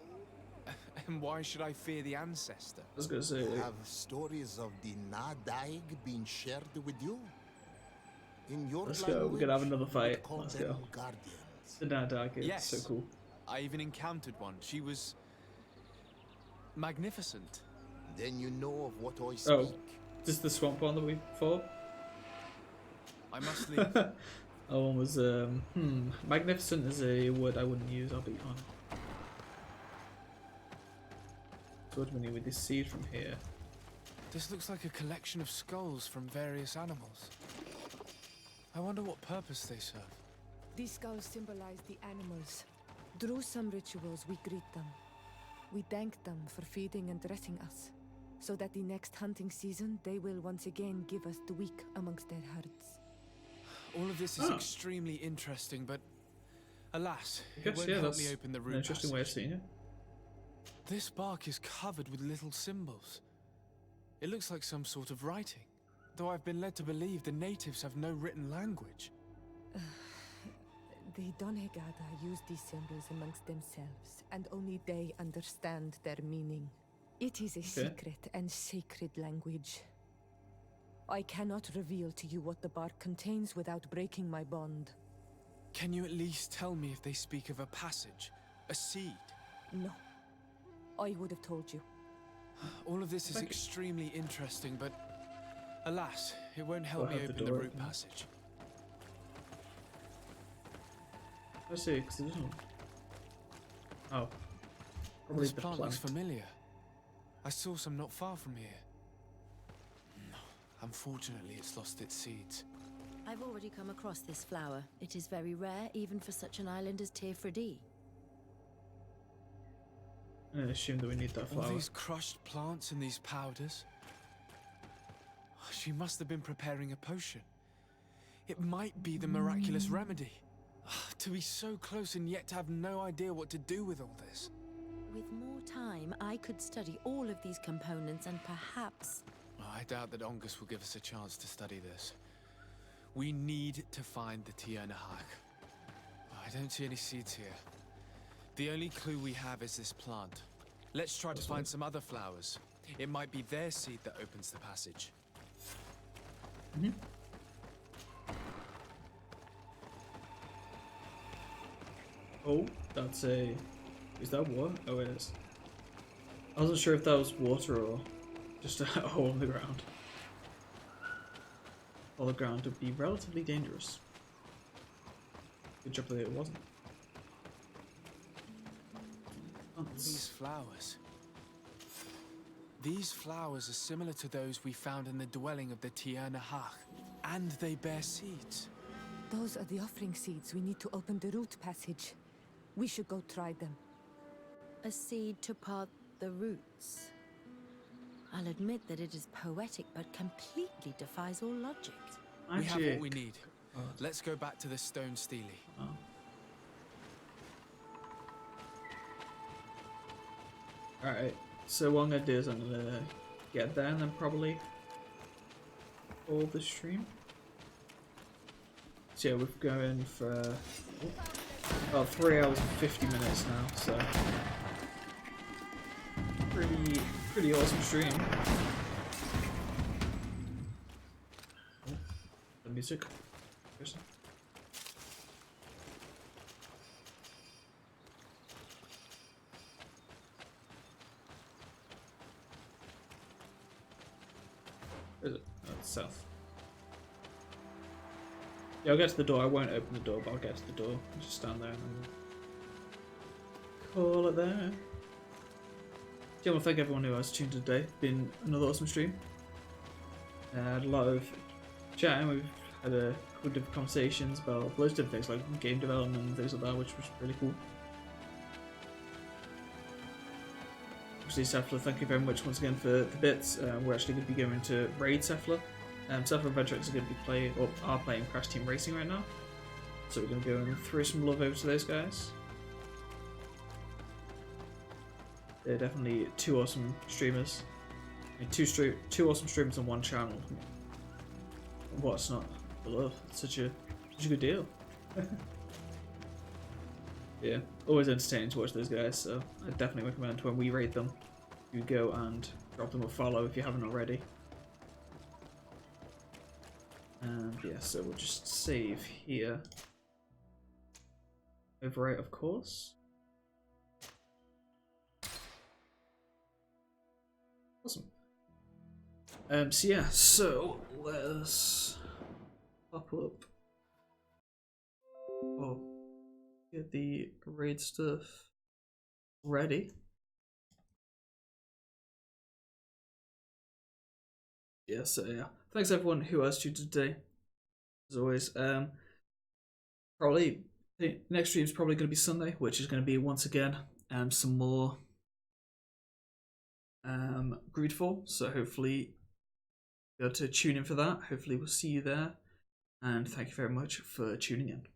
And why should I fear the ancestor? I was gonna say. Have stories of the Nadaig been shared with you? In your Let's go. We're gonna have another fight. call Let's them go. guardians. The Nardak is Yes. so cool. I even encountered one. She was magnificent. Then you know of what I speak. Oh, this is the swamp one that we fought. I must leave. That one was magnificent is a word I wouldn't use. I'll be honest. So what do we need with this seed from here? This looks like a collection of skulls from various animals. I wonder what purpose they serve. These skulls symbolize the animals. Through some rituals, we greet them. We thank them for feeding and dressing us, so that the next hunting season, they will once again give us the weak amongst their herds. All of this is extremely interesting, but alas, it Yes, won't yeah, help that's me open the an root interesting way of passage. seeing it. This bark is covered with little symbols. It looks like some sort of writing, though I've been led to believe the natives have no written language. The Donegada use these symbols amongst themselves, and only they understand their meaning. It is a secret and sacred language. I cannot reveal to you what the bark contains without breaking my bond. Can you at least tell me if they speak of a passage, a seed? No. I would have told you. All of this is extremely interesting, but alas, it won't help me open the root passage. I see, because it doesn't. Oh. Probably This the plant plant. looks familiar. I saw some not far from here. Unfortunately, it's lost its seeds. I've already come across this flower. It is very rare, even for such an island as Teifredi. I assume that we need that All flower. these crushed plants and these powders. She must have been preparing a potion. It might be the miraculous remedy. To be so close and yet to have no idea what to do with all this. With more time, I could study all of these components and perhaps... I doubt that Ongus will give us a chance to study this. We need to find the Tierna Hak. I don't see any seeds here. The only clue we have is this plant. Let's try to find some other flowers. It might be their seed that opens the passage. Mm-hmm. Oh, that's a... Is that water? Oh, it is. I wasn't sure if that was water or just a hole in the ground. Hole in the ground would be relatively dangerous. Good job that it wasn't. These flowers. These flowers are similar to those we found in the dwelling of the Tiernahach, and they bear seeds. Those are the offering seeds we need to open the root passage. We should go try them. A seed to part the roots. I'll admit that it is poetic, but completely defies all logic. We have what we need. Let's go back to the stone stele. Alright, so what I'm gonna do is I'm gonna get there and then probably all the stream. So yeah, we're going for about 3 hours and 50 minutes now, so pretty awesome stream. Oh, the music. Where is it? Oh, it's south. Yeah, I'll get to the door. I won't open the door, but I'll get to the door. I'll just stand there and then call it there. I want to thank everyone who has tuned in today. Been another awesome stream. Had a lot of chatting. We've had a couple of different conversations about loads of different things like game development and things like that, which was really cool. Obviously, Cephala, thank you very much once again for the bits. We're actually going to be going to raid Cephala. Cephala Adventurers are going to be playing, or are playing Crash Team Racing right now. So we're going to go and throw some love over to those guys. They're definitely two awesome streamers. I mean, two awesome streamers on one channel. What's not the love? It's such a good deal. Yeah, always entertaining to watch those guys, so I definitely recommend when we raid them, you go and drop them a follow if you haven't already. And yeah, so we'll just save here. Overwrite, of course. Awesome. So yeah, so let's pop up. Oh. Get the raid stuff ready. Yeah, so yeah. Thanks everyone who has tuned today. As always. Probably the next stream is probably gonna be Sunday, which is gonna be once again some more Greedfall. So hopefully you'll be able to tune in for that. Hopefully we'll see you there. And thank you very much for tuning in.